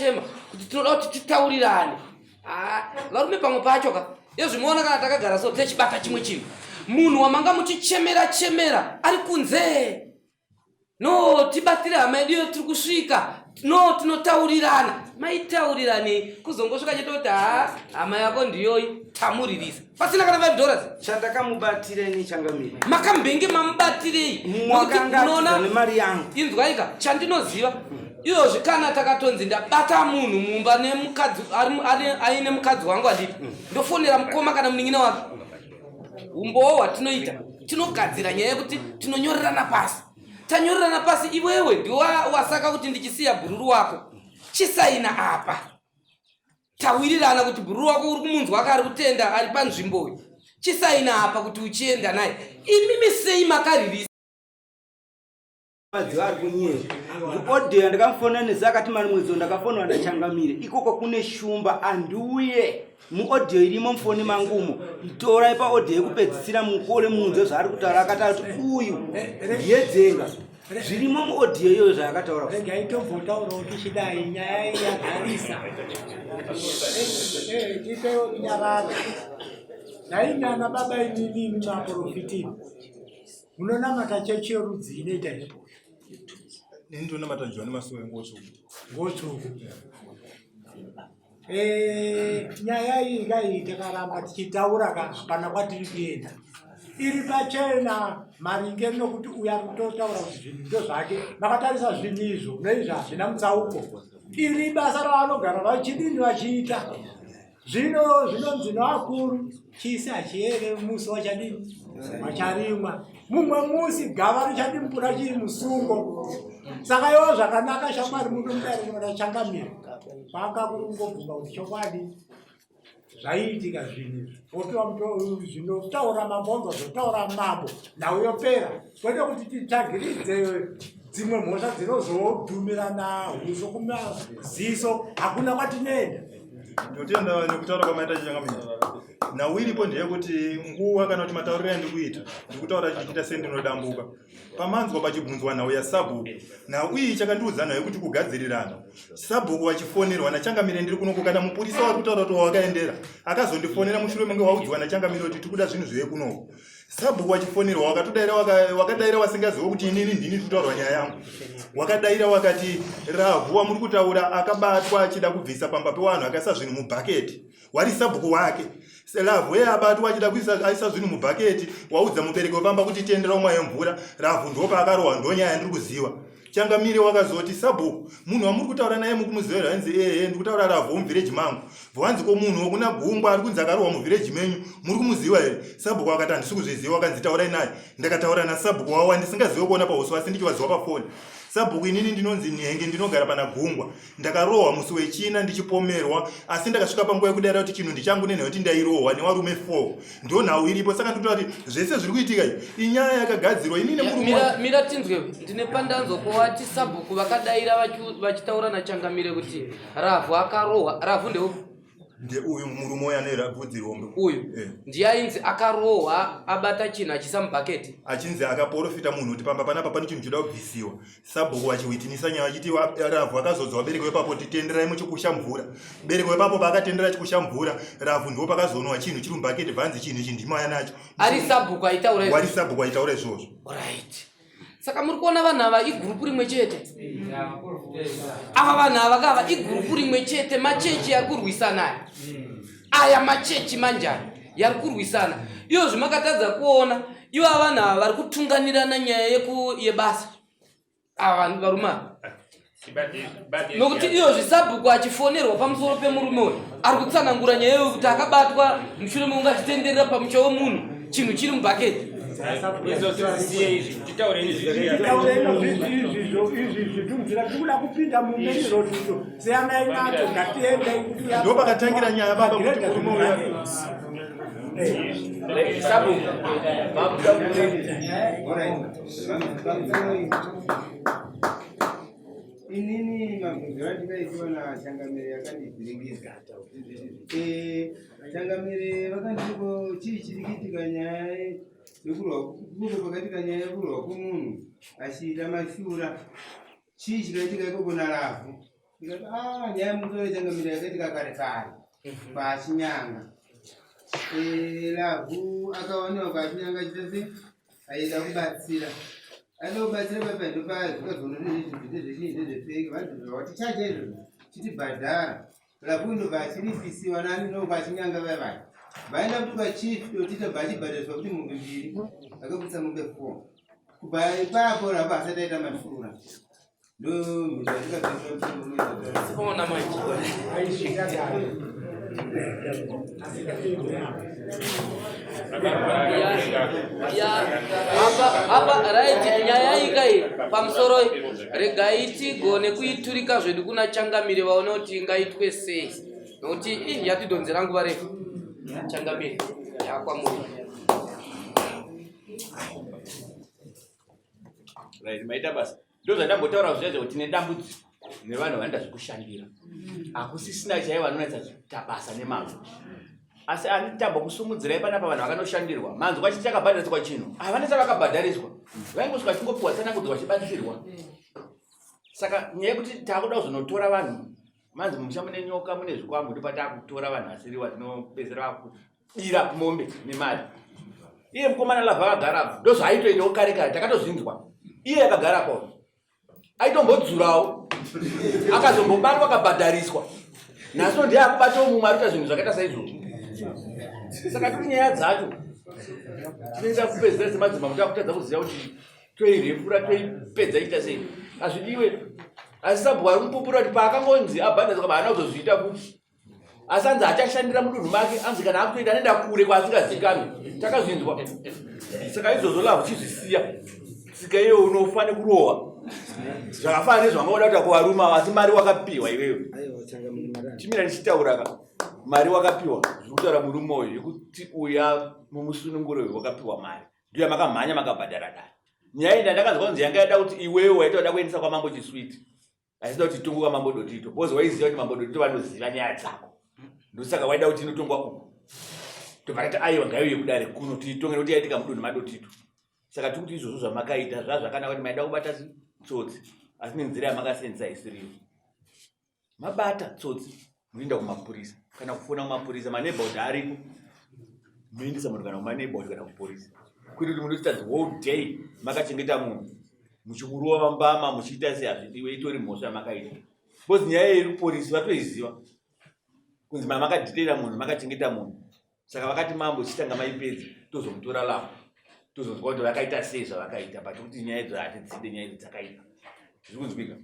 kuti tinoda kuti titaurirane. Varume pamwe pacho yezvimuona kana takagara so techibata chimwe chinhu munhu wamanga muchichemera ari kunze. No tibatire hama yedu yo tiri kusvika. No tinotaurirana. Maitaurirane kuzongosvika chetoti hama yako ndiyoyi tamuririsa. Pasina kana $5. Chandakamubatire ni changamira. Makambenge mamubatirei. Mwakanga nemari yangu. Inzwaika chandinoziva. Iyo zvikana takatonzi ndabata munhu mumba nemukadzi aine mukadzi wangu adipi. Ndofonera mukoma kana munin'ina wake. Umbowo watinoita tinogadzira nyaya yekuti tinonyorerana pasi. Tanyorerana pasi iwewe ndiwe wasaka kuti ndichisiya bhururu wako. Chisaina apa. Tawirirana kuti bhururu wako uri kumunzwa wake ari kutenda ari panzvimbo. Chisaina apa kuti uchienda naye. Imimi sei makaririsa. Madzivari kunyera. Odheya ndakamufona nezakati mari mwedzi ndakafonwa ndachangamire. Ikoko kune shumba anduye. Muodheyo irimo mufoni mangumo. Itora ipa odheyo kupedzisira mukore munze zvari kutaura akataura kuti uyu yedzenga. Zvirimo muodheyo iyoyo zvaakataura. Rega itombotaura kuti chidai nyaya yagarisa. Tipewo nyarara. Nainyana baba inini maprofiti. Munonamata chechi yorudzi inoita izvi. Ndinonamata John Masowe ngotsvuku. Nyaya iyi ngai takaramba tichitaura kana kwatiri kuenda. Iri pachena maringe nokuti uya kutotaura kuti zvinhu ndo zvake makatarisa zvinhu izvo neizvi hazvina mutsauko. Iri basa ravanogara vachidini vachiita. Zvinonzi noakuru chisi hachiere musi wachadini wacharimwa. Mumwe musi gava richadimbura chiri musungo. Saka iwo zvakanaka shamwari munomudarira changamira. Paka kurungobvunga kuti chokwadi zvaiitika zvinhu opiwa zvinotaura mabonzo zvotaura mambo nauyopera kwete kuti titsvagiridze dzimwe mhosva dzinozodhumirana huso kumaziso hakuna kwatinoenda. Ndotenda nekutaura kwamaita changamira. Nawiripo ndeyekuti nguwa kana kuti matauriro andikuita ndikutaura chichita sendinodambuka. Pamanzwa pachibvunzwa nawo yasabhuku. Na uyi chakandiudza nayo kuti kugadzirirana. Sabhuku wachifonerwa nachangamire ndiri kuno kana mupurisa wari kutaura kuti wakaendera. Akazondifonera mushure menge waudzwa nachangamire kuti tikuda zvinhu zveye kuno. Sabhuku wachifonerwa wakadaira wasingazivi kuti inini ndini kutaura nyaya yangu. Wakadaira wakati Ravhu muri kutaura akabatwa achida kubvisa pamba pewanhu akaisa zvinhu mubhaketi. Wari sabhuku wake. Ravhu abatwa achida kuisa aisa zvinhu mubhaketi waudza mubereki wepamba kuti tiendera umwe yemvura. Ravhu ndopa akarohwa ndonyaya ndiri kuziva. Changamire wakazoti sabhuku munhu wamuri kutaura naye mukumuzera hanzi ndi kutaura Ravhu muvillage mangu vanzi ko munhu wokuna Gungwa ari kunzi akarohwa muvillage menyu muri kumuziva here. Sabhuku akati handisi kuzviziva akanzi taurai naye. Ndakataura nasabhuku wawa ndisingazivi kuona pauswa asi ndichivaziva pafoni. Sabhuku inini ndinonzi Nhenge ndinogara pana Gungwa. Ndakarohwa musi wechina ndichipomerwa asi ndakasvika panguva yekudara kuti chinhu ndichangu nenhau kuti ndairohwa nevarume 4 ndo nhau iripo. Saka ndinotaura kuti zvese zviri kuitika inyaya yakagadzirwa inini mira tinzwe ndine pandanzoko wati Sabhuku vakadaira vachitaura naChangamire kuti Ravhu akarohwa. Ravhu ndeupi? Ndeuyu murume uya nebvudzi rombe uyu ndiye ainzi akarohwa abata chinhu achisamubhaketi achinzi akaprofita munhu kuti pamba panapa pane chinhu choda kubvisiwa. Sabhuku achiwitinisa nyaya achiti Ravhu akazodza vabereki vepapo titenderai muchikusha mvura. Bereki vepapo paakatendera chikusha mvura Ravhu ndo pakazonwa chinhu chiri mubhaketi bvanzi chinhu ichi ndimaya nacho. Ari Sabhuku aitaura izvozvo. Right. Saka muri kuona vanhu ava igurupu rimwe chete. Ava vanhu ava kava igurupu rimwe chete, machechi yari kurwisana. Aya machechi manjani yari kurwisana. Iyo zvimakatadza kuona ivo vanhu ava vari kutunganirana nyaya yebasa. Ava vanhu varuma. Nokuti iyo Sabhuku achifonerwa pamusoro pemurume uyu ari kutsanangura nyaya yokuti akabatwa mushure mekunge achitenderera pamusha wemunhu chinhu chiri mubhaketi. Tikuda kupinda mumeniro tuto seamai nacho ngatiende ndo pakatangira nyaya baba kuti murume uya inini mabvunzo andikaisiwa naChangamire yakandivhiringidza. Changamire vakandiko chii chiri kuitika nyaya yekurwa kwakatika nyaya yekurwa kwomunhu achiita mashura. Chii chikaitika ikoko naRavhu? Ndikati nyaya yemusoro Changamire yakaitika kare kare pachinyanga. Ravhu akawanewa pachinyanga achitase aida kubatsira. Anobatsira papa ndopazvikazonozvizvizvizvizvipfeki vantu vati chachaizvo chitibhadhara. Ravhu ndobva achiripisiwa nani nobva achinyanga vavai vaenda kuti vachifi dotita bva achibhadhariswa kuti mombe 2 akabudisa mombe 4 kubva ipapo Ravhu asati aita mashura ndo mhindu Sipona manje. Apa right nyaya ikai pamusoro regai tigone kuiturika zvedu kuna Changamire vaone kuti ingaitwe sei. Nokuti yatidonzera nguva refu. Changamire yakwamuri. Right, maita basa. Ndo zvandambotaura zvizvo kuti tine dambudziko nevanhu vanoita zvekushandira. Hakusisina chaiva vanonatsa basa nemazvo. Asi anitamba kusumudzirai panapa vanhu vakanoshandirwa. Manzwa kwachi chakabhadhariswa chinhu. Havanesa vakabhadhariswa. Vaingosvika chingopiwa tsanangudzo vachibatsirwa. Saka nyaya yekuti taakuda kuzonotora vanhu. Manzi mumusha mune nyoka mune zvikwambo ndipo taakutora vanhu asiriwa tinopedzera kudira mombe nemari. Iye mukomana Lavhu akagara ndo zvaaitoitawo kare kare takatozvinzwa. Iye akagara po. Aitombodzurawo. Akazombobatwa akabhadhariswa. Naso ndiye akubatawo mumwe arikuita zvinhu zvakaita saizvozvo. Saka kuti nyaya dzacho tinoenda kupedzera semadzimambo kuti akutadza kuziva kuti toirefura toipedza ita sei. Azvidiwe. Asi Sabhuku ari kupupura kuti paakangonzi abhadhariswa kama haana kuzozviita kuti. Asi anzi achashandira mudunhu make anzi kana akutoita anoenda kure kwaasingazikami. Takazvinzwa. Saka izvozvo Lavhu chizvisiya. Tsika iyo unofane kurohwa. Zvakafana nezvangoda kuti kuvaruma asi mari wakapiwa iwewe. Chimira ndichitaura mari wakapiwa. Zvekutaura murume uyu yekuti uya mumusununguro wakapiwa mari. Ndiyo makamhanya makabhadhara dai. Nyaya iyi ndakazwa kunzi yanga yada kuti iwewe waitoda kuendesa kwaMambo Chiswiti. Asida kuti itongo kwaMambo Dotito. Bozi waiziva kuti Mambo Dotito vanoziva nyaya dzako. Ndosaka waida kuti inotongwa uku. Tobva aiwa ngaiuye kudare kuno tiitonge kuti yaitika mudunhu maDotito. Saka tikuti izvozvo zvamakaita zvakanaka kuti maida kubata tsotsi asi nenzira yamakasenzesa isiriyo. Mabata tsotsi munoenda kumapurisa kana kufona kumapurisa maneighborhood aripo munoendesa munhu kana kumaneighborhood kana kupurisa kuti munoita the whole day makachengeta munhu muchikurova mbama muchiita sei hazvidiwe itori mhosva yamakaita. Because nyaya yeruporisi vatoiziva kunzi makadhitera munhu makachengeta munhu. Saka vakati mambo chitanga maipedza tozomutora Lavhu tozonzwa kuti vakaita sei zvavakaita but kuti nyaya idzo hatitside nyaya idzo dzakaita. zvikunzwika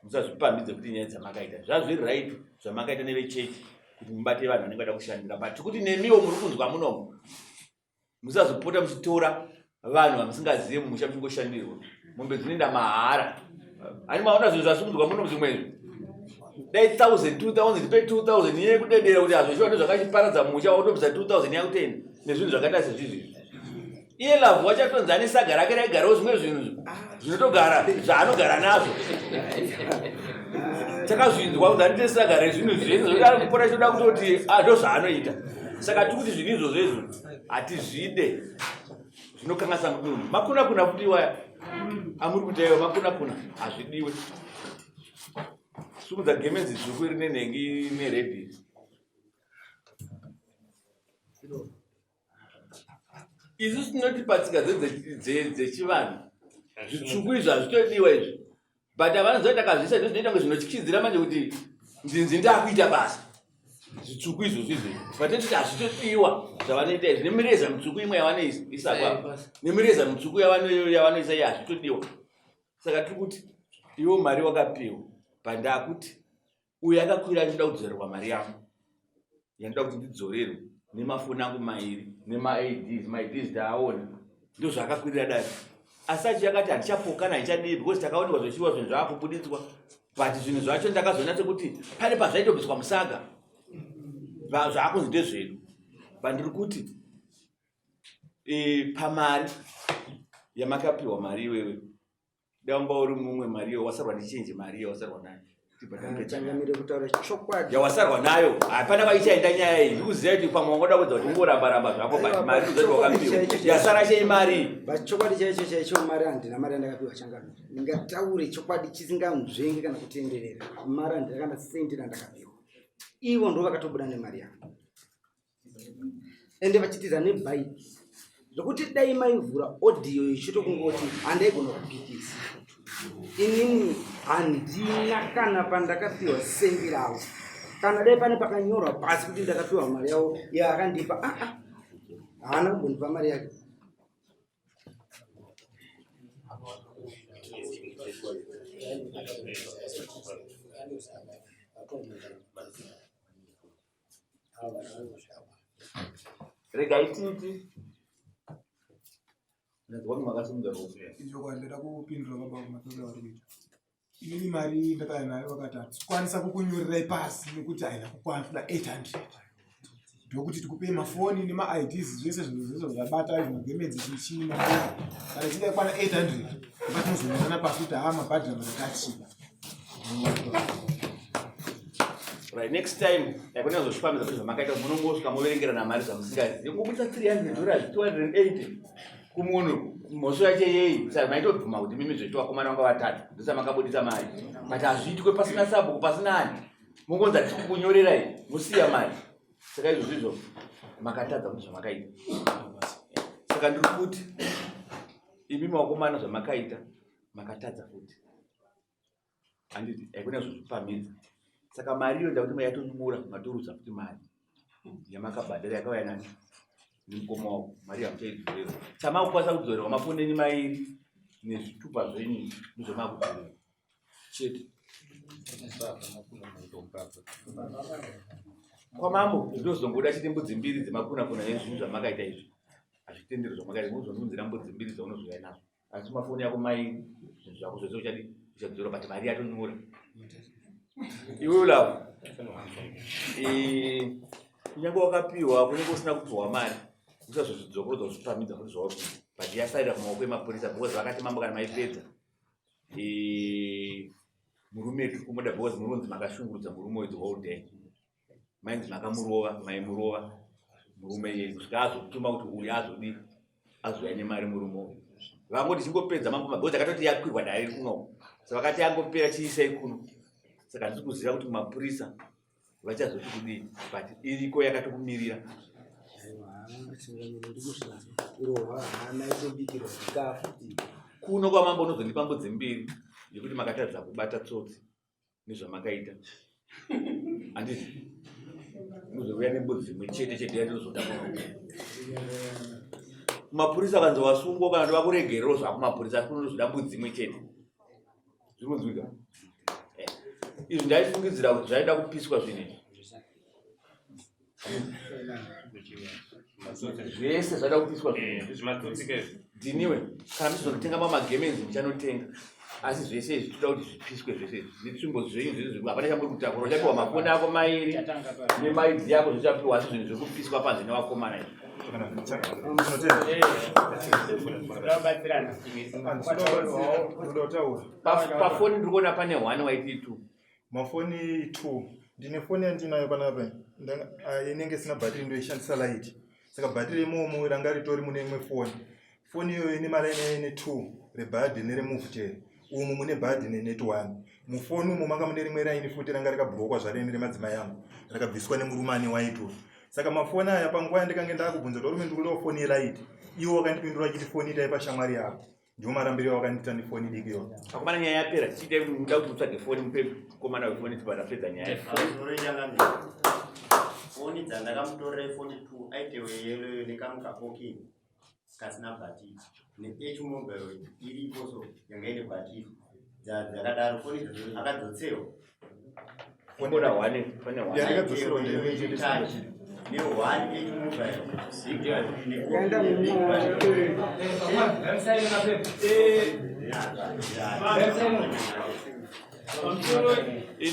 musazvipambidze kuti nyaya dzamakaita zvazviri right zvamakaita nevechechi kuti mubate vanhu vanenge vada kushandira but kuti nemiwo muri kunzwa munomu musazopota muchitora vanhu vamusingazive mumusha muchingoshandirwa mombe dzinoenda mahara ani maona zvinhu zvasikunzwa muno zvimwezvo dai 1000 2000 pe 2000 iye kudedera kuti hazvoshiwa nezvakachiparadza musha watobvisa 2000 yakuteni nezvinhu zvakaita sezvizvi iye lavhu wachatonzi ane saga rake raigarawo zvimwe zvinhu zvinotogara zvaanogara nazvo takazvinzwa kuti andite saga rezvinhu zvese zvokuti ari kupota chitoda kutoti ndo zvaanoita saka tikuti zvinhu izvozvo izvo hatizvide zvinokanganisa mudunhu makuna kuti waya amuri kutaiwa makuna hazvidiwe sumudza gemenzi dzvuku rine nhengi neredhi isu tinoti patsika dzechivanhu zvitsvuku izvo hazvitodiwa izvi but havanozoita kazvisa izvo zvinoita kunge zvinotyidzira manje kuti ndinzi ndakuita basa zvitsvuku izvozvo izvo patotiti hazvitodiwa zvavanoita izvi nemireza mitsvuku imwe yavanoisa kwavo nemireza mitsvuku yavanoisa iye hazvitodiwa saka tiri kuti iwo mari wakapiwa pandakuti uyo akakwira achida kudzorerwa mari yangu yandoda kuti ndidzorerwe nemafoni angu mairi nema-IDs taaona ndo zvakakwirira dai asachi yakati handichapokana handichadii because takaonekwa zvechiwa zvinhu zvaakubudidzwa but zvinhu zvacho ndakazoona sekuti pane pazvaitobviswa musaga zvaakunzi ndezvedu bandiri kuti pamari yamakapiwa mari iwewe damba uri mumwe mari iyo wasarwa ndichenje mari iyo wasarwa nayo changamire kutaura chokwadi yawasarwa nayo hapana vaichaenda nyaya iyi ndikuziva kuti pamwe wangoda kuedza kuti ungoramba zvako but mari uzati wakapiwa yasara chei mari but chokwadi chaicho mari handina mari yandakapiwa changamire ndingataure chokwadi chisingamuzvengi kana kutenderera mari handina kana sendi randakapiwa ivo ndo vakatobuda nemari yavo ende vachitiza nebhaibhi zvokuti dai maivhura odhiyo ichitokungoti handaigona kupikisa inini handina kana pandakapiwa sendi ravo kana dai pane pakanyorwa pasi kuti ndakapiwa mari yavo yaakandipa haana kumbondipa mari yake rega ititi nazwani makasimudza izvo kwandida kupindura baba kumatoro auri kuita inini mari ndakaya nayo vakatatu kwanisa kukunyorirai pasi nekuti haina kukwana kuda 800 ndokuti tikupe mafoni nema-IDs zvese zvinhu zvizvo zvabata zvinogemenzi chichina kana chida kwana 800 akatinozonyorana pasi kuti haa mabhadhira makatachiva right next time yakona kuzozvifambidza kuti zvamakaita munongosvika moverengerana mari zvamusingazivi kubudisa $300 $280 kumunhu mhoso yacho yeyi saka maitobvuma kuti mimi zvechiwa komana vanga vatatu ndisa makabudisa mari but hazviitwe pasina sabhuku pasina ani mungonza tikukunyorerai musiya mari saka izvo zvizvo makatadza kuti zvamakaita saka ndiri kuti imi makomana zvamakaita makatadza futi handiti haikuna zvozvipamidza saka mari iyo ndakuti mayatonyura matorudza kuti mari yamakabhadhara yakauya nacho nimukoma wako mari yamuchaidzorewa chamakukwanisa kudzorerwa mafoni enyu mairi nezvitupa zvenyu ndizvomakudzorerwa chete kwamambo ndozongoda chiti mbudzi mbiri dzemakunakuna nezvinhu zvamakaita izvi hazvitenderi zvamakaita muzondunzira mbudzi mbiri dzaunozvaya nazvo asi mafoni yako mairi zvinhu zvako zvese uchadzora but mari yatonyura iwe ulavo kunyange wakapiwa kunyange usina kupiwa mari usazozvidzokorodza kuzvipamidza kuti zvauri but yasarira kumaoko emapurisa because vakati mambo kana maipedza murume kumuda because murunzi makashungurudza murume with whole day mainzi makamurova maimurova murume yeye kusvika azokutuma kuti uyu azodi azouya nemari murume vangoti chingopedza mambo because akatoti yakwirwa dairi kuno saka vakati angopera chiisai kuno saka ndiri kuziva kuti mapurisa vachazoti kudii but iriko yakatokumirira kuno kwamambo unozondipa mbudzi mbiri yekuti makatadza kubata tsotsi nezvamakaita handiti muzouya nembudzi imwe chete chete yatinozoda kuno mapurisa vanzi wasungwa kana kuti vakuregerero zvakumapurisa asi kunozoda mbudzi imwe chete zvinonzwika izvi ndaifungidzira kuti zvaida kupiswa zvinezvi zvese zvada kupiswa ndiniwe kana mizonotenga mamagemenzi muchanotenga asi zvese izvi toda kuti zvipiswe zvese zvitsvimbo zvenyu zvese hapana chamburi kutakura uchapiwa mafoni ako mairi nemaidzi yako zvichapiwa asi zvinhu zviri kupiswa panze nevakomana izvi pafoni ndiri kuona pane 1 waiti 2 mafoni 2 ndine foni yandinayo panapa inenge sina bhatiri ndoishandisa light saka bhatiri imomo ranga ritori mune imwe foni iyoyo ine malaini ine 2 rebhadhi neremuvhuteri umu mune bhadhi neneti 1 mufoni umu manga mune rimwe raini futi ranga rakablokwa zvarene remadzimai yangu rakabviswa nemurumani waito saka mafoni aya panguva yandikange ndakubvunza kuti rume ndikudawo foni yelight iwo wakandipindura achiti foni itai pashamwari yako ndiwo marambiro wakandita nefoni diki yo akomana nyaya yapera tichida muda kuti utsvage foni mupe komana wefoni tipatapedza nyaya foni dzandakamutorera foni 2 aitewe yelo nekamukapoki kasina bhatiri ne mobile iripo so yanga ine bhatiri dzakadaro foni akadzotsewa foni 1 foni 1 yakadzotsewa ne 1 mobile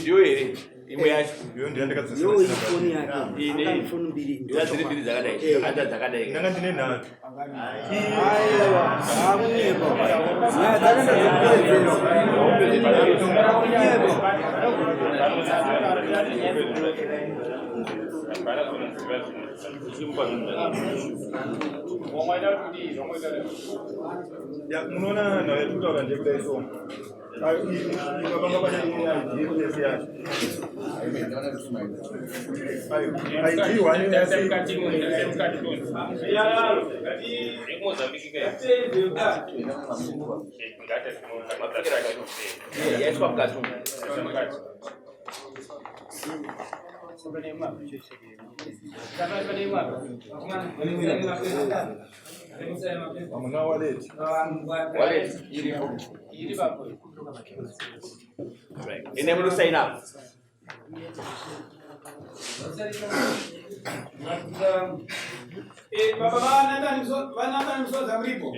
ndiyo here imwe yacho iyo ndiyandikadzosera ifoni yake ine ifoni mbiri dziri mbiri dzakadai anda dzakadai ndanga ndine nhatu aiwa akunyepa nyaya munoona nayo yekutaura ndeyekudai so ikapanga pane idf yacho yaiswa mukatunga amuna waleti iripo ine muno sign up baba vanatani musoza muripo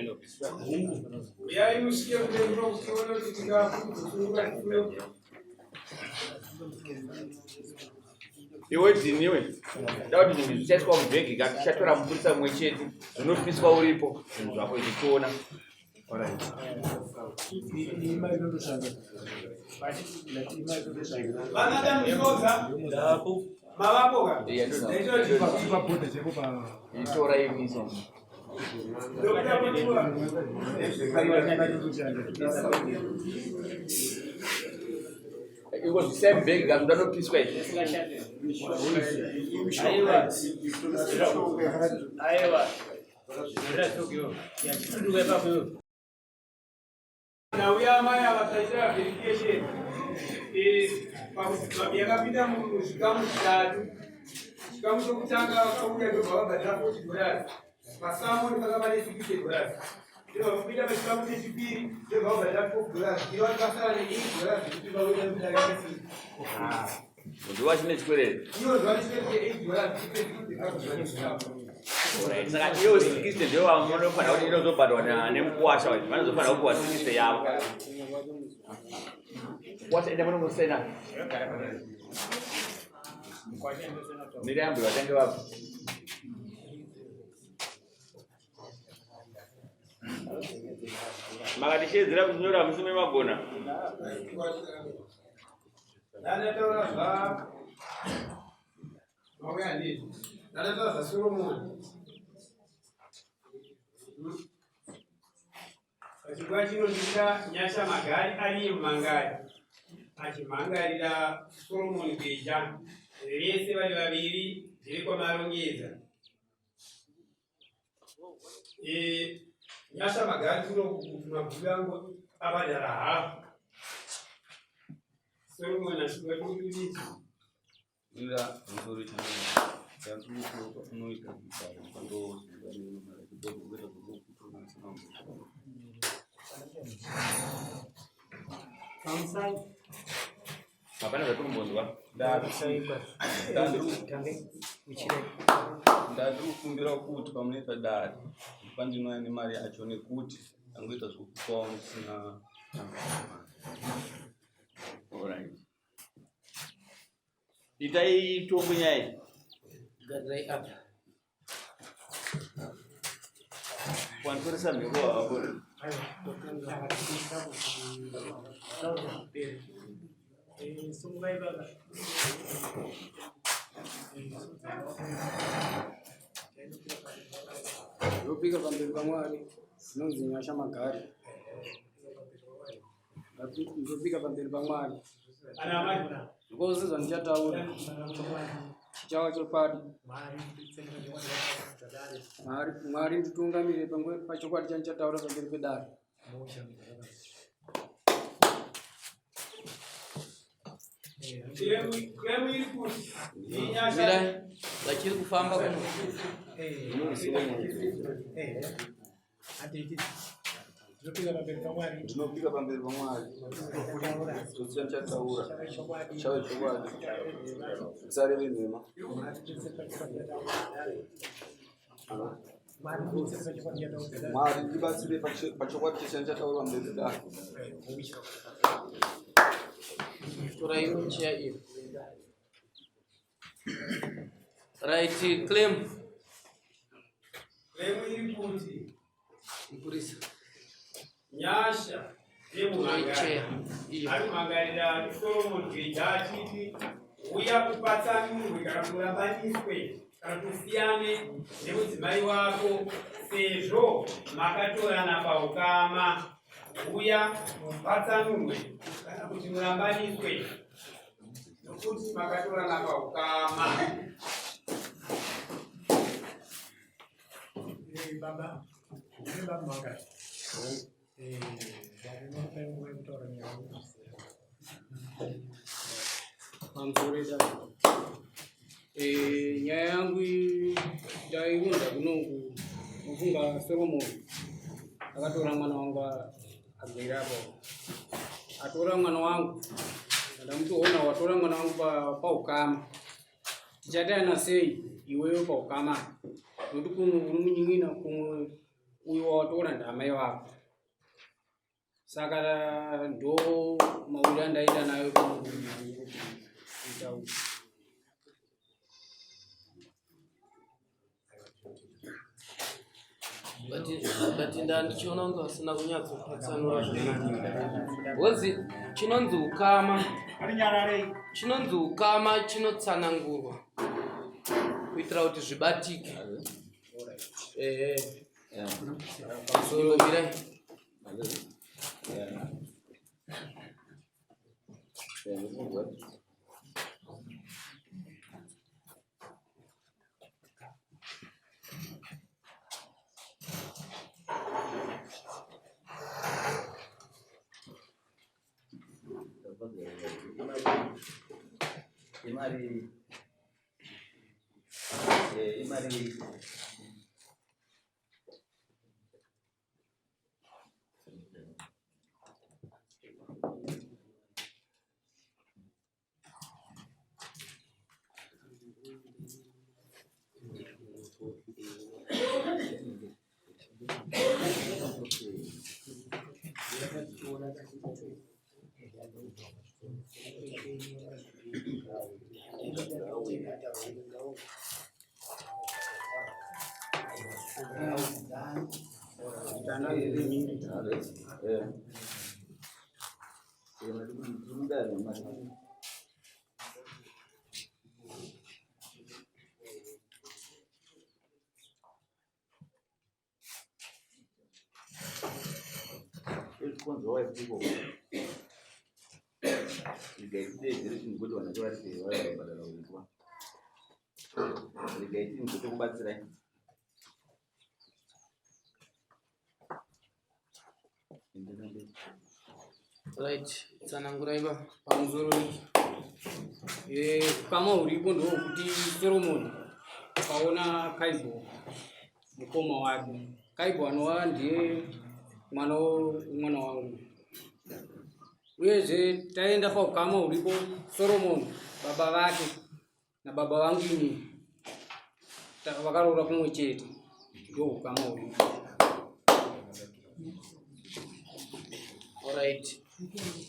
yaimusikia kutemurokusiona kuti tingakuuka iwe dhiniwe ndauti zvinhu zvichaiswa mubhegi tichatora mupurisa mumwe chete zvinopiswa uripo zvinhu zvako ichitiona vanatani musoza mavapoka itora imisa it was the same big guy that no peace way na uya maya wataisha verification yakapinda muzvikamu zvitatu chikamu chokutanga vakauya ndobvavabhadhira $40 pasamoni pakava ne$60 ndobvakupinda pachikamu chechipiri ndobvavabhadhira $4 ivo vakasara ne$8 zvekuti vauya nekudarakasii ndiwa chine chikwerere ivo zvavachipedze $8 saka iyo 60 ndio vanofanira kuti inozobhadhwa nemukuwasha vanozofanira kupuwa 60 yavo kuwasha enda munomusena mirayambo vatange vavo makatishedzera kunyora musume magona ndandataura mauya ndizvo ndandataura zvasoromoni pachingwa chinodika nyasha magari ari mumangari achimhangarira soromoni kuita vese vari vaviri zviri kwamarongedza nyasha magari mabhuku yangu abhadhara hafu soromoni achikwadii Hapana zvatinombonzwa. Ndatikukumbira kuti pamunoita dare pandinouya nemari yacho nekuti angoita zvekupawo ndisina. Alright. Itai tombo nyai. Garirai apa. Wantoresa miko hapo. Ndopika pamberi paMwari zvinonzi nyasha magari. Ndopika pamberi paMwari. Ndikozizwa ndichataura chichawa chokwadi. Mwari nditungamire pachokwadi chandichataura pamberi pedare. Mira, vachiri kufamba kuno. Ndinopika pamberi paMwari. Chandichataura chichawa chokwadi. Musareve nhema. Mwari ndibatsire pachokwadi chandichataura pamberi pedare. Torai chair here. Right, claim. iri kuti Mpurisa. nyasha arimangarira Solomon achiti uya kupatsanurwe kana kurambaniswe kana kusiyane nemudzimai wako sezvo makatorana paukama. Uya mupatsanurwe kana kuti murambaniswe nokuti makatorana paukama. Baba, baba manga. Nyaya yangu ndaiunda kunongu kufunga Solomon akatora mwana wangu agwirapo, atora mwana wangu ndamutoona watora mwana wangu paukama. Tichadana sei iweyo paukama noti kuno uri munyin'ina kumwe uyo watora ndamai wako. Saka ndo mauya andaita nayo But ndichiona kunge vasina kunyatsopatsanura zvakanaka. Wozi chinonzi ukama. Chinonzi ukama chinotsanangurwa kuitira kuti zvibatike. Pamusoro mirai. Imari Right, tsanangurai ba pamusoro. Kama uripo ndo kuti Solomon kaona Kaibo mukoma wake. Kaibo anova ndiye mwana wangu. uyezve taenda paukama uripo Solomon baba vake na baba vangu inini vakaroora kumwe chete, ndio ukama uripo. Alright.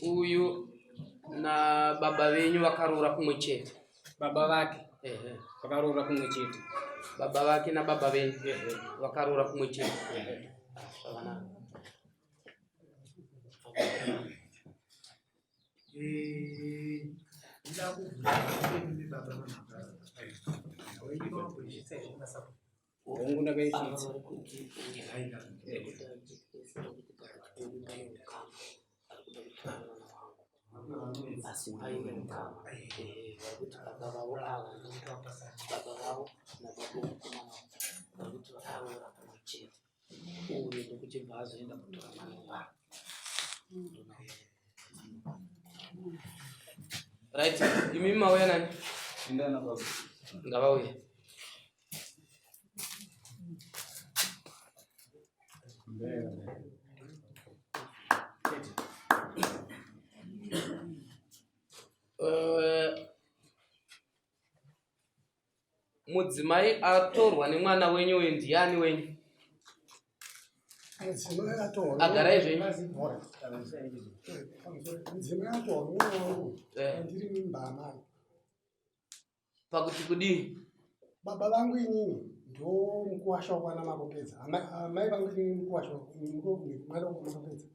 Uyu na baba venyu vakaroora kumwe chete. Baba vake vakaroora kumwe chete. Baba vake na baba venyu vakaroora kumwe chete. Hongu ndakaishitsa. Right, imi mauya nani? Ndana baba. Ngavauya. Mudzimai atorwa nemwana wenyu uyu ndiani wenyu? Agara izvenyu? Pakuti kudii? Baba vangu inini ndo mkuwasha kwana makongedza. Amai vangu inini mkuwasha mwana makongedza.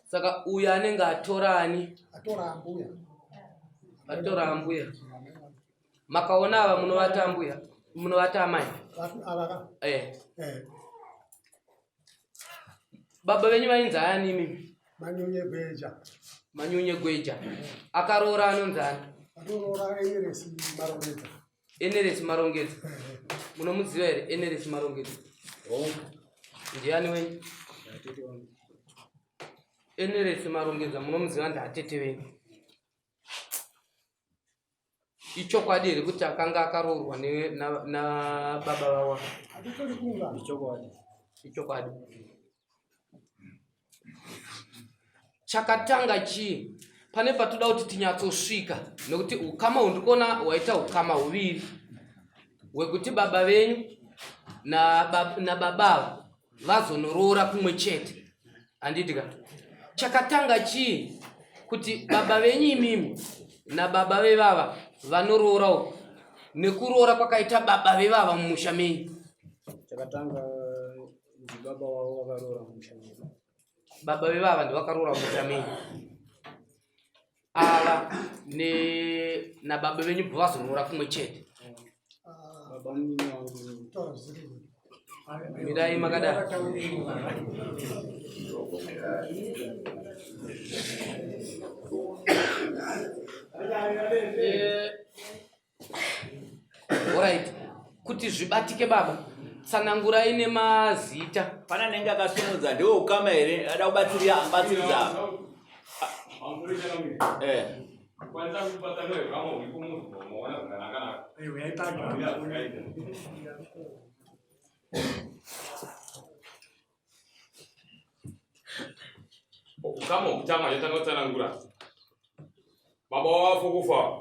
Saka uyu anenge atora ani? Atora ambuya. Atora ambuya. Makaona ava munovata ambuya? Munovata amai? Avaka? Baba venyu vainzi ani mimi? Manyunye Gweja. Manyunye Gweja. Akaroora anonzi ani? Akaroora Eneresi Marongedza. Eneresi Marongedza. Munomuziva here Eneresi Marongedza? Ndiani wenyu? Eneresi Marongedza munomuziva ndatete venyu. Ichokwadi here kuti akanga akaroorwa na baba vavo? Ichokwadi. Chakatanga chii? Pane patoda kuti tinyatsosvika nekuti ukama undikona waita ukama huviri hwekuti baba venyu na baba vazonoroora kumwe chete. Handidika. Chakatanga chii kuti baba venyu imimi na baba vevava vanoroora uko nekuroora kwakaita baba vevava mumusha menyu? Chakatanga ndi baba wavo vakaroora mumusha menyu. Baba vevava ndivakaroora mumusha menyu. Ava na baba venyu vazonoroora kumwe chete. Baba mimi wangu mirai makadaro. Alright, kuti zvibatike baba tsanangurai nemazita. Pana nenga akasimudza ndewe ukama here ada kubatsiridza. Kwanza kupata leo kama ulipo mtu unaona unangana. Ewe haitaki. Kama ukitama yatanga tsanangura. Baba wafo kufa.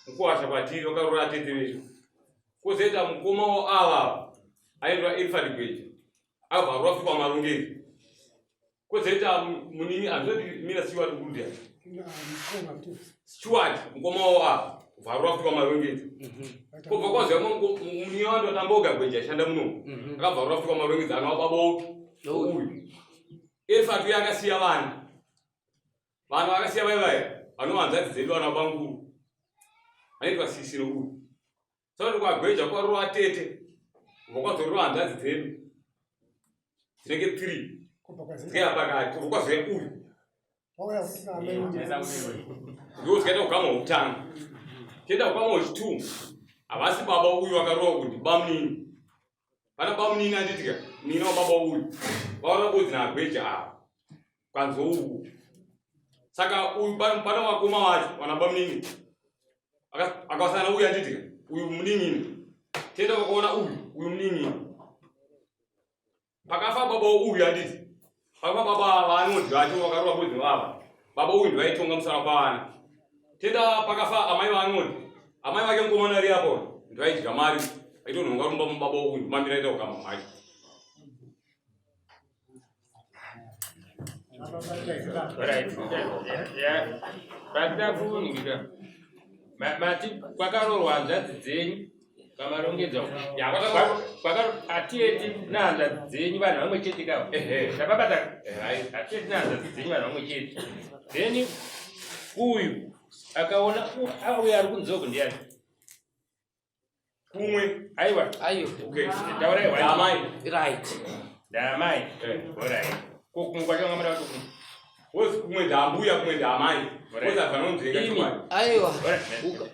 Mkuwasha patiri wakarura tete wetu. Kuzeta mkoma wa awa. Aindwa Ilfad Gweja. Ava rofi kwa marungezi. Kuzeta munini azodi mina siwa tukudia. Stuart mkoma wa varofi kwa marungezi. Kuva kwaze muniondo tamboga Gweja shanda muno. Akava rofi kwa marungezi ana babo. Uyu. Ilfad yakasiya vana. Vana vakasiya bye. Anowanza dzidzedwa na bangu. Aitwa sisiro uyu. Sasa kwa Gweja kwa roa tete. Ngokwazorwa andazi dzenu. Zvinenge 3. Zikaya pakati. Ngokwazwe uyu. Oya usame. Ndio zikaita ukama utano. Kenda ukama uchitu. Avasi baba uyu wakaroa kuti bamnini. Pana bamnini anditika. Nina baba uyu. Vaura kuti na Gweja apa. Kwanzo uyu. Saka uyu pana wakoma wacho wana bamnini. Akasana uyu anditika. Uyu mnini. Tenda kuona uyu mnini. Pakafa baba uyu anditi. Pakafa baba vanoti vacho wakaroa kuti vava. baba uyu ndaitonga musana pavana teda pakafa amai vanoti amai vake mukomana ari apo ndaidya mari aitonhonga rumba mubaba uyu mamira aita kukama mai patitakuningira mati kwakarorwa hanzvadzi dzenyu kamarongedza atieti nehanzvadzi dzenyu vanhu vamwe chete kavo ndapapata atieti nehanzvadzi dzenyu vanhu vamwe chete then uyu akaona uyu ari kunzoko ndiani kumwe aiwa ndamai ndamai orit kokumwe kwacho ngamada kuti kumwe wozi kumwe ndambuya kumwe ndamai aiwa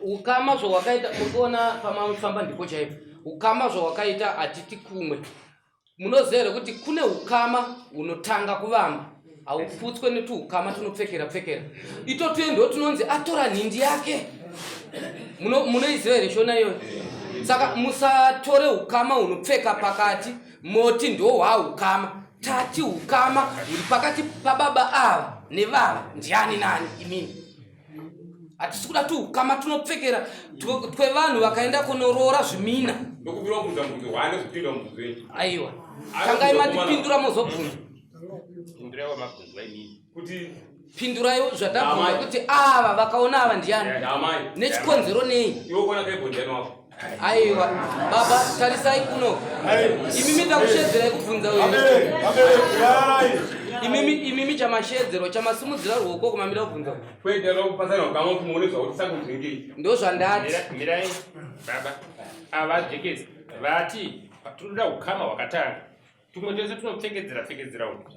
ukama zvawakaita mukuona pamafamba ndipo chaipo ukama zvawakaita hatiti kumwe munoziva kuti kune ukama unotanga kuvamba hauputswe netuukama tunopfekera itotu ndo tunonzi atora nhindi yake munoiziva here shona iyoyo saka musatore ukama unopfeka pakati moti ndo hwaukama tati ukama uri pakati pababa ava nevava ndiani nani imini hatisi kuda tu ukama tunopfekera twevanhu vakaenda kunorora zvimina aiwa kangai matipindura mozobvunza pindurayo zvatabvunza kuti ava vakaona ava ndiani nechikonzero nei aiwa baba tarisai kuno imimi takushedzerai kubvunza imimi chamashedzero chamasimudzira ruoko kumamira kubvunza ndo zvandati mirai baba avajekezi vati tinoda ukama hwakatanga tumwe tese tunopfekedzera uku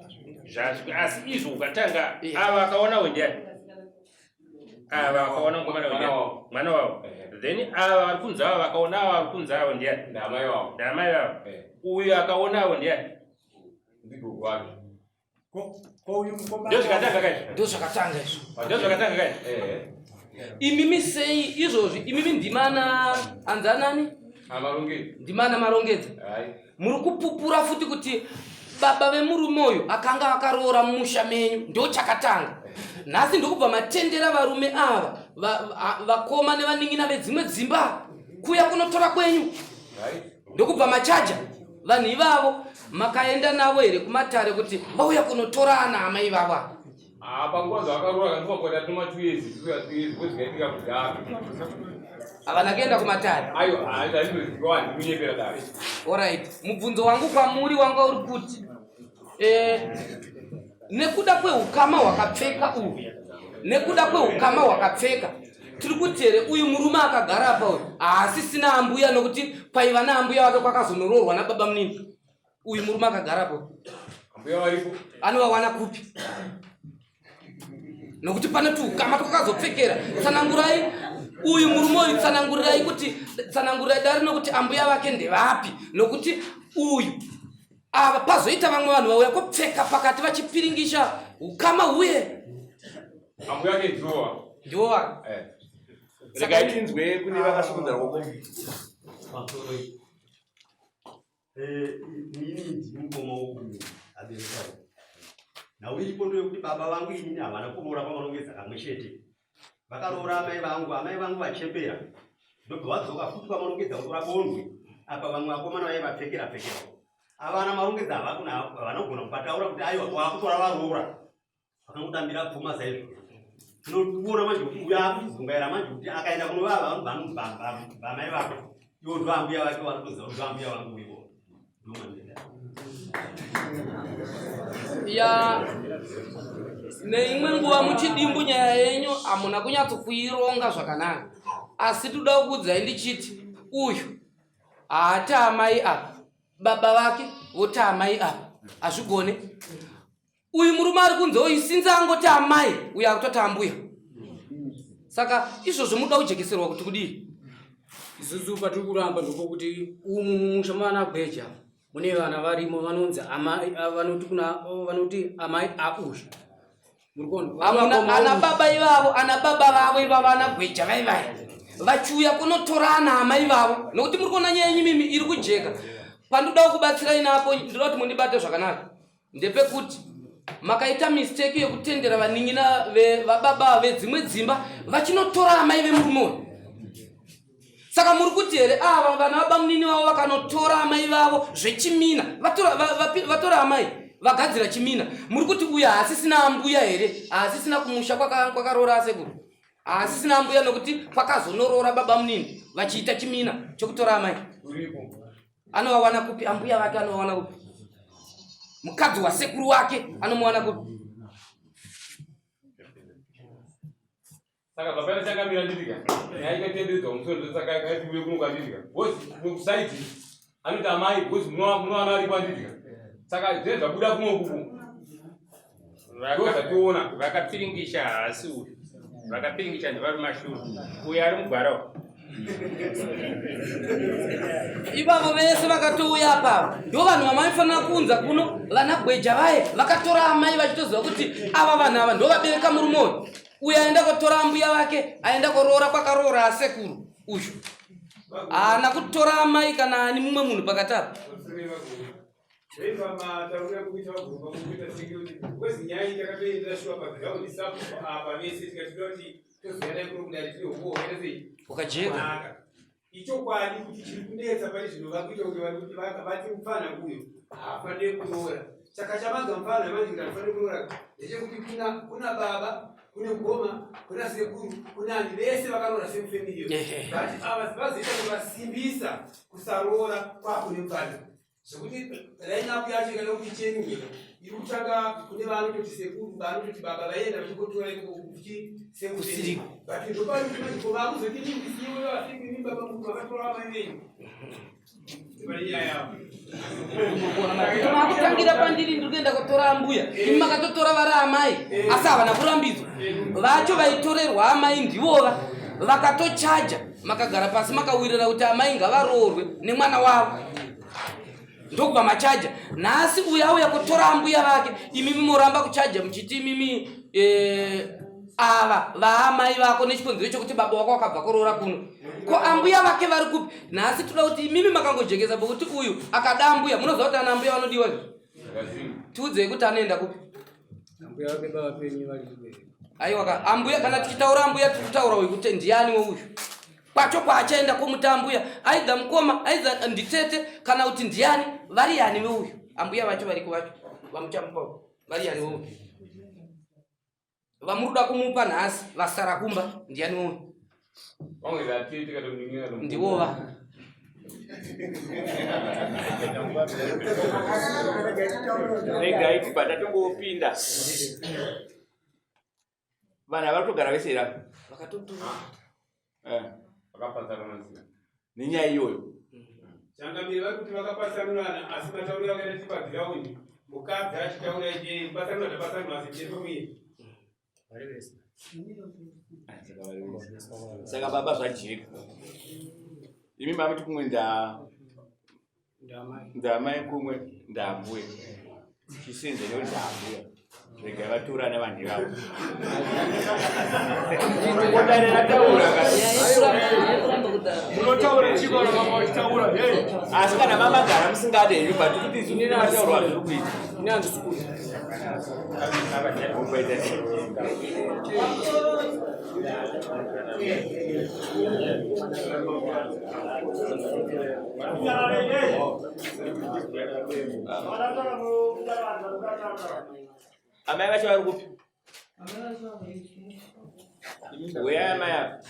zvasvi asi izvo ukatanga ava vakaonawo ndiani ava vakaona mwana wavo then ava vari kunzi ava vakaona ava vari kunzi avo ndiani ndamai vavo uyu akaonawo ndiani ndo zvakatanga kai imimi sei izvozvi imimi ndimana anzanani ndimana marongedza muri kupupura futi kuti baba vemurume uyu akanga akaroora mumusha menyu ndo chakatanga nhasi ndokubva matendera varume ava vakoma nevaning'ina vedzimwe dzimba kuya kunotora kwenyu ndokubva machaja vanhu ivavo makaenda navo here kumatare kuti vauya kunotora ana amai ivavo panguva dzavakarora kandimakwata tomatuezi kwezvikaitika kudhara havana kuenda kumatare orit mubvunzo wangu kwamuri wanga uri kuti nekuda kweukama hwakapfeka uyu nekuda kweukama hwakapfeka tiri kuti here uyu murume akagara apa uyu haasisina ambuya nokuti paiva naambuya wake kwakazonororwa nababa munini uyu murume akagara apa anovawana kupi nokuti pane tuukama twakazopfekera tsanangurai uyu murume uyu tsanangurirai dari nokuti ambuya vake ndevapi nokuti uyu ava pazoita vamwe vanhu vauya kupfeka pakati vachipiringisha ukama uye ambuya ake ndiwa regai tinzwe kune vakasvikudza ruoko inini ndiri mukoma wokumu aberekayo nauripo ndoyekuti baba vangu inini havana kuroora kwamarongedza kamwe chete vakaroora amai vangu vachembera ndobva vadzoka futi kwamarongedza kutora bondwe apa vamwe vakomana vai vapfekera avana marongedza havana kugona kupataura kuti aiwa wakutora varoora vakangotambira pfuma saizvo tinokuona manje kuti uyo akuzungaira manje kuti akaenda kunovava vanhu vamai vako iwo ndo ambuya vake vari kuziva kuti ambuya vangu ivo ya neimwe nguva muchidimbu nyaya yenyu hamuna kunyatsokuironga zvakanaka asi toda kukuudzai ndichiti uyu haati amai apa baba vake voti amai apa hazvigone uyu murume ari kunze uyu sinzi angoti amai uyu akutoti ambuya saka izvozvo muda kujekeserwa kuti kudii isusu patiri kuramba ndokokuti umu mumusha mwana gweja mune vana varimo vanonzi vanoti amai auzha ana baba ivavo ana baba vavo ivavo ana gweja vaivai vachiuya kunotora ana amai vavo nokuti muri kuona nyaya yenyu mimi iri kujeka pandoda kubatsirai napo ndoda kuti mundibate zvakanaka ndepekuti makaita mistake yekutendera vaning'ina vababa vedzimwe dzimba vachinotora amai vemurume. Saka muri kuti here ava vana vabamunini vavo vakanotora amai vavo zvechimina vatora amai vagadzira chimina, muri kuti uyu haasisina ambuya here, haasisina kumusha kwakaroora asekuru, haasisina ambuya nokuti kwakazonorora babamunini vachiita chimina chokutora amai. Anovawana kupi ambuya vake? Anovawana kupi mukadzi wasekuru wake? Anomuwana kupi? Saka zvapera chakamira ndidika yaikatendedzwa musoro saka yakatibuye kuno kwandidika bosi kusaiti anoti amai bosi munowana ari kwandidika saka zvinhu zvabuda kuno kuku vakationa vakapiringisha hasi uyu vakapiringisha ndivari mashuru uyu ari mugwarawo ivavo vese vakatouya apavo ndo vanhu vamaifanira kunza kuno. Vana gweja vaye vakatora amai vachitoziva kuti ava vanhu ava ndo vabereka murume uyu aenda kotora ambuya vake, aenda koroora kwakaroora asekuru. Uyu haana kutora amai kana ani mumwe munhu pakatapa. Ukajeka ichokwadi kuti chiri kunetsa pane zvinhu vakuita kuti vati mufana uyu haafanire kunyora. Saka chamadza mufana yamanzi anofanire kunyora ndechekuti kuna baba, kune ngoma, kuna sekuru, kuna ani vese vakaroora semufemiliyo. But ava vazoita kuvasimbisa kusaroora kwakune mufana. Zvekuti rainapu yacho ikada kuti chenuhira iri kutsvaka kune vanototi sekuru, vanototi baba vaenda vachikotora kusirika. But ndopari kuti vakuzoti ndisiwe vasikiri baba munhu vakatora amai venyu. makutangira pandiri ndiri kuenda kutora ambuya, imi makatotora vari amai asi havana kurambidzwa. Vacho vaitorerwa amai ndivova vakatochaja, makagara pasi makawirira kuti amai ngavaroorwe nemwana wavo, ndokubva machaja. Nhasi uyu auya kutora ambuya vake, imimi moramba kuchaja muchiti imimi ava vaamai vako nechikonzero chokuti baba wako wakabva kuroora kuno. Ko ambuya vake vari kupi? Nhasi toda kuti imimi makangojekesa bokuti uyu akada ambuya. Munoziva kuti ana ambuya vanodiwa izvi? Tiudzei kuti anoenda kupi? Ambuya vake baba penyu vari kubereka. Aiwa, ambuya kana tichitaura ambuya tikutaura uyu kuti ndiani weuyu. Kwacho kwachaenda kwomuta ambuya, aidha mukoma, aidha nditete, kana kuti ndiani, vari yani weuyu. Ambuya vacho vari kuvacho vamuchamupa vari yani weuyu. Vamuruda kumupa nhasi vasara kumba ndiani weuyu. Ndivova. Regai tibata tongopinda. Vana varikugara vese ira vakatotura vakapatsanana nenyaya iyoyo. Changamire vari kuti vakapatsanana asi matauriro akaita chipagiraundi mukadzi achitaura iye kupatsanana tapatsanana asi chetomire. Saka baba zvajeka. Imi mamiti kumwe ndamai kumwe ndambuya. Chisenze yo ndambuya. Rega vatura nevanhu vavo. Kodarira taura kasi. Munotaura chikora mama wachitaura hey. Asi kana mama gara musingade but kuti zvine mataurwa zviri kuita. Ine handisikuti. Amai vacho vari kupi? Uyai amai apa?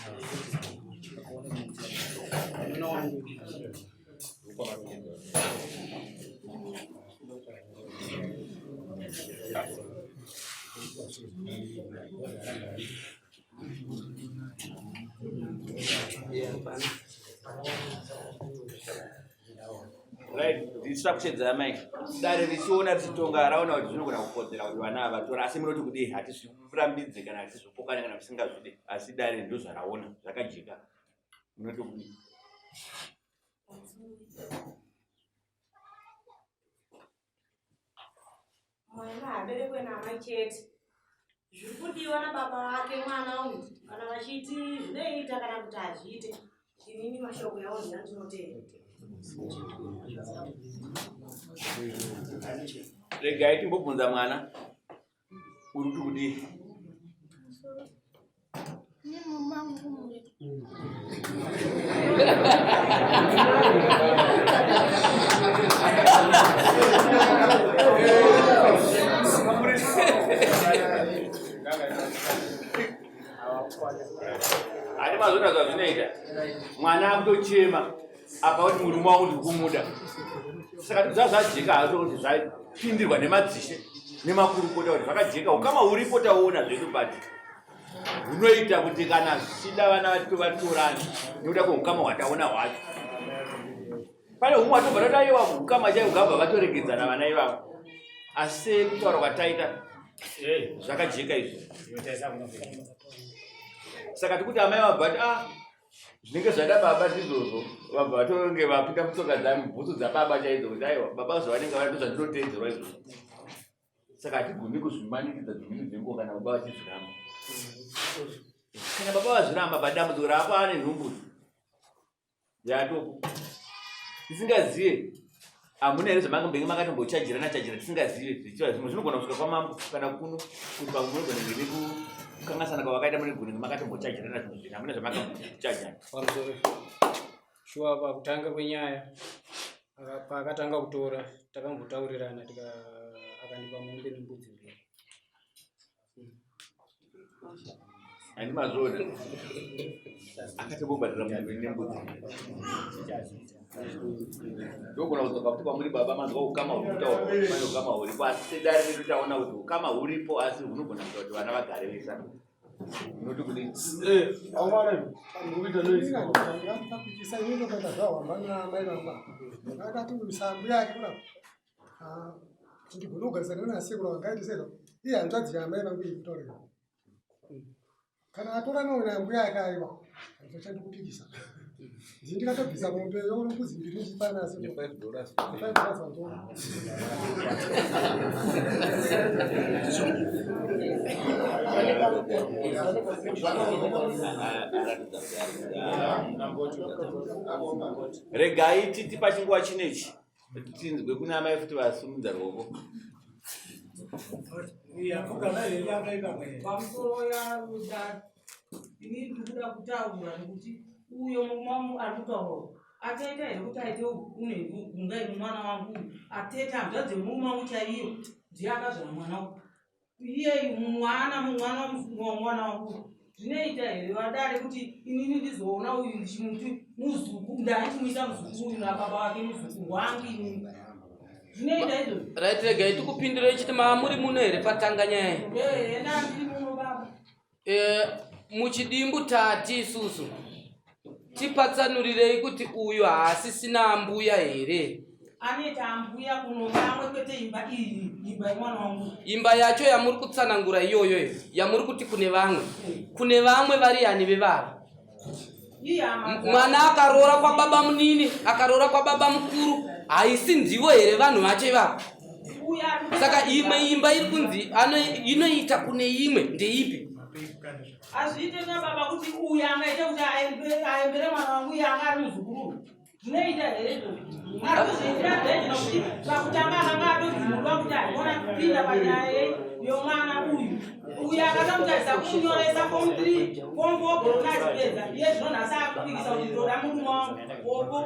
Right, disruptions amai. Dare richiona richitonga raona kuti zvinogona kukodzera kuti vana vatora asi munoti kuti hatizvirambidze kana hatizvipokane kana visingazvide asi dare ndo zvaraona zvakajeka. Munoti kuti mwana haberekwe namai chete. Zviri kudiwa nababa vake mwana uyu kana vachiti zvinoita kana kuti hazviite. Inini mashoko yawo ndinotenda. Regai timbobvunza mwana uri kudi ani mazona zvazvinoita mwana akutochema apa kuti murume wangu ndiri kumuda saka zvazvajeka hazo kuti zvapindirwa nemadzishe nemakurukota kuti zvakajeka ukama uripo taona zvedu bati hunoita kuti kana zvichida vana vatovatorani nekuda kweukama hwataona hwacho pane humwe watobva tataiwa ukama chai ugabva vatoregedzana vana ivavo asi kutaura kwataita zvakajeka izvi saka tikuti amai vabvati zvinenge zvada baba izvozvo vabva vatonge vapinda mutsoka dzamubhutsu dzababa chaidzo kuti aiwa baba zvavanenge vari ndozvandinotedzerwa izvozvo saka hatigoni kuzvimanikidza dzimweni dzenguva kana baba vachizviramba kana baba vazviramba padambudziko rapo ane nhumbu yatopo tisingazive hamuna here zvamangambenge makatombochajirana tisingazive zvichiva zvimwe zvinogona kusvika kwamambo kana kuno kuti pamwe munogona ngene kukangasana kwavakaita munegone makatombochajirana zvimwe zvinhu hamuna zvamangambochajana pamusoro shuwa pakutanga kwenyaya paakatanga kutora takambotaurirana akandipa mombe nembudzi mbiri handi mazona akatombobhadhira mombe nembudzi ndogona kudzoka kuti pamuri baba manzwa ukama hurikutaura pane ukama huripo asi sedare redu taona kuti ukama huripo asi hunogona kuita kuti vana vagare vesana unoti kudii ndigona kugarisana nasekuru vangaiti sezvo iye hanzvadzi yamai vangu ikutaurira kana atora naona mbuya yake aiwa handichadi kupikisa ndikatobvisa mombe yokuzi mbiri ndichifanasi regai titi pachinguva chinechi tinzwe kuna amai futi vasumudza ruoko pamusoro yaruda ini ndikuda kutaura nekuti uyo mumamu ari kutaura ataita here kuti aite ungai mwana wangu atete hanzvadzi murume wangu chaiyo ndiye akazvara mwana iye mwana wangu zvinoita here vadare kuti inini ndizoona uyu ndichimuti muzuku ndaichimuisa muzuku uyu nababa wake muzuku wangu inini zvinoita izvo right regai tikupindira chiti maamuri muno here patanga nyaya nandiri muno baba muchidimbu tati isusu tipatsanurirei kuti uyu haasisina ambuya here aneta ambuya kuno vamwe kwete imba iyi imba yemwana wangu imba yacho yamuri kutsanangura iyoyo yamuri kuti kune vamwe vari yani vevava mwana akaroora kwa baba munini akaroora kwa baba mukuru haisi ndivo here vanhu vacho ivavo saka imwe imba iri kunzi inoita kune imwe ndeipi azviite baba kuti uyu angaite kuti aembere mwana wangu uyu anga ari muzukuru zvinoita here arikuzviitira zveje nokuti pakutanga akanga atodzimurwa kuti aigona kupinda panyaya yomwana uyu akasamutarisa kunyoresa form 3 form 4 goronazipedza iye zvino nhasi akupikisa kuti ndoda murume wangu opo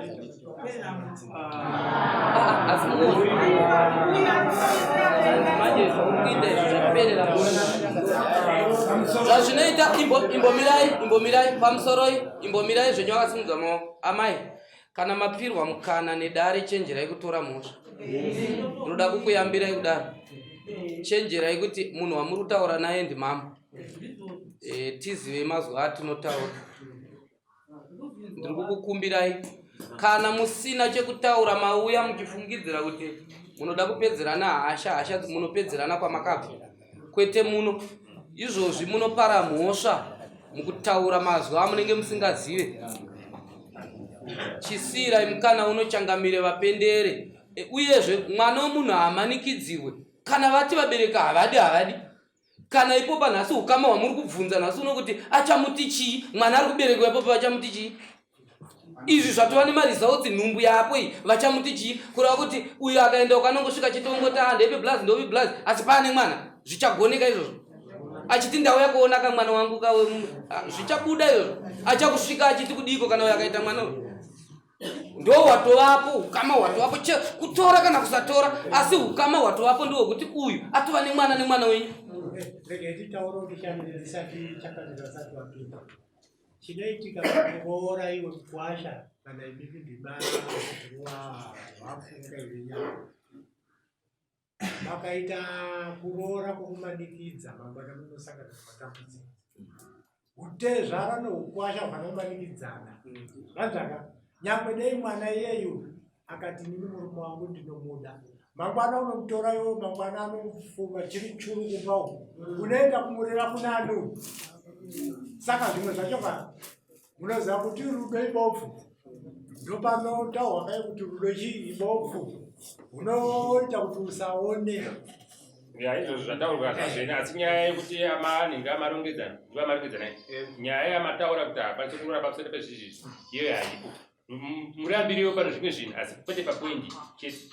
zvazvinoita imbomirai pamusoroi imbomirai zvenyu akasimudza maoko amai kana mapirwa mukana nedare chenjerai kutora mhosva ndoda kukuyambirai kudaro chenjerai kuti munhu wamuri kutaura naye ndimambo tizivei mazuva atinotaura ndiri kukukumbirai kana musina chekutaura mauya muchifungidzira kuti munoda kupedzerana hasha munopedzerana kwamakabva kwete muno izvozvi munopara mhosva mukutaura mazuva amunenge musingazive chisirai mukana unochangamire vapendere uyezve mwana womunhu haamanikidziwe kana vati vabereka havadi kana ipopa nhasi ukama hwamuri kubvunza nhasi unokuti achamuti chii mwana ari kuberekwa ipopa vachamuti chii izvi zvatova nemaresults nhumbu yapo iyi vachamuti chii kureva kuti uyu akaenda ukanongosvika chitongoti ndepe blazi ndovi blazi asi paane mwana zvichagoneka izvozvo achiti ndauya kuona kamwana wangu kawe zvichabuda izvozvo achakusvika achiti kudiko kana uyo akaita mwana uyu ndo hwatovapo ukama hwatovapo kutora kana kusatora asi ukama hwatovapo ndiwo kuti uyu atova nemwana wenyu rege titaura kuti chanizisati chakatira sati wapinda chinoitika kuroora iwe kukwasha kana ibibi ndibana wafunga ivenyama makaita kuroora kwokumanikidza mangwana munosangana nematambudziko kutezvara noukwasha kwanomanikidzana zvanzvaka nyangwe dei mwana iyeyu akati nini murume wangu ndinomuda mangwana unomutora iwo mangwana anofunga chiri churu kumba uku unoenda kumurera kuna anu saka zvimwe zvacho ka munoziva kuti rudo ibofu ndopanotaurwa kai kuti rudo chii ibofu unoita kuti usaone izvozvo zvataurwa zvazvene asi nyaya yekuti anenge amarongedzana ndiva marongedzana nyaya yamataura kuti hakwanisi kurora pamusoro pezvizvizvi iyoyo haipo murambiriwo pano zvimwe zvinhu asi kwete papoindi chete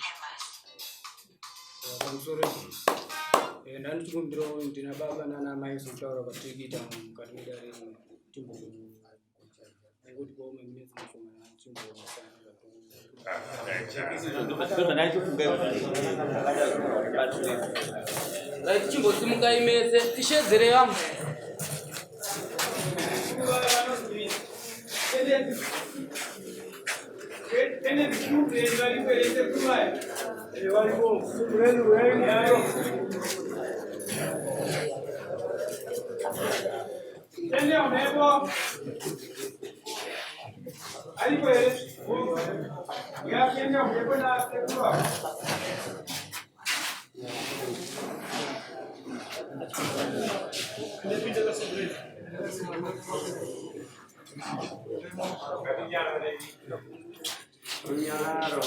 pamusoro ndani tikumbira ndina baba nana mai zotaura kwatiri kuita mukati medare timbonekuti kwaumwe minezi mashomana right chimbosimukai mese tishedzere vamwe Nyaro.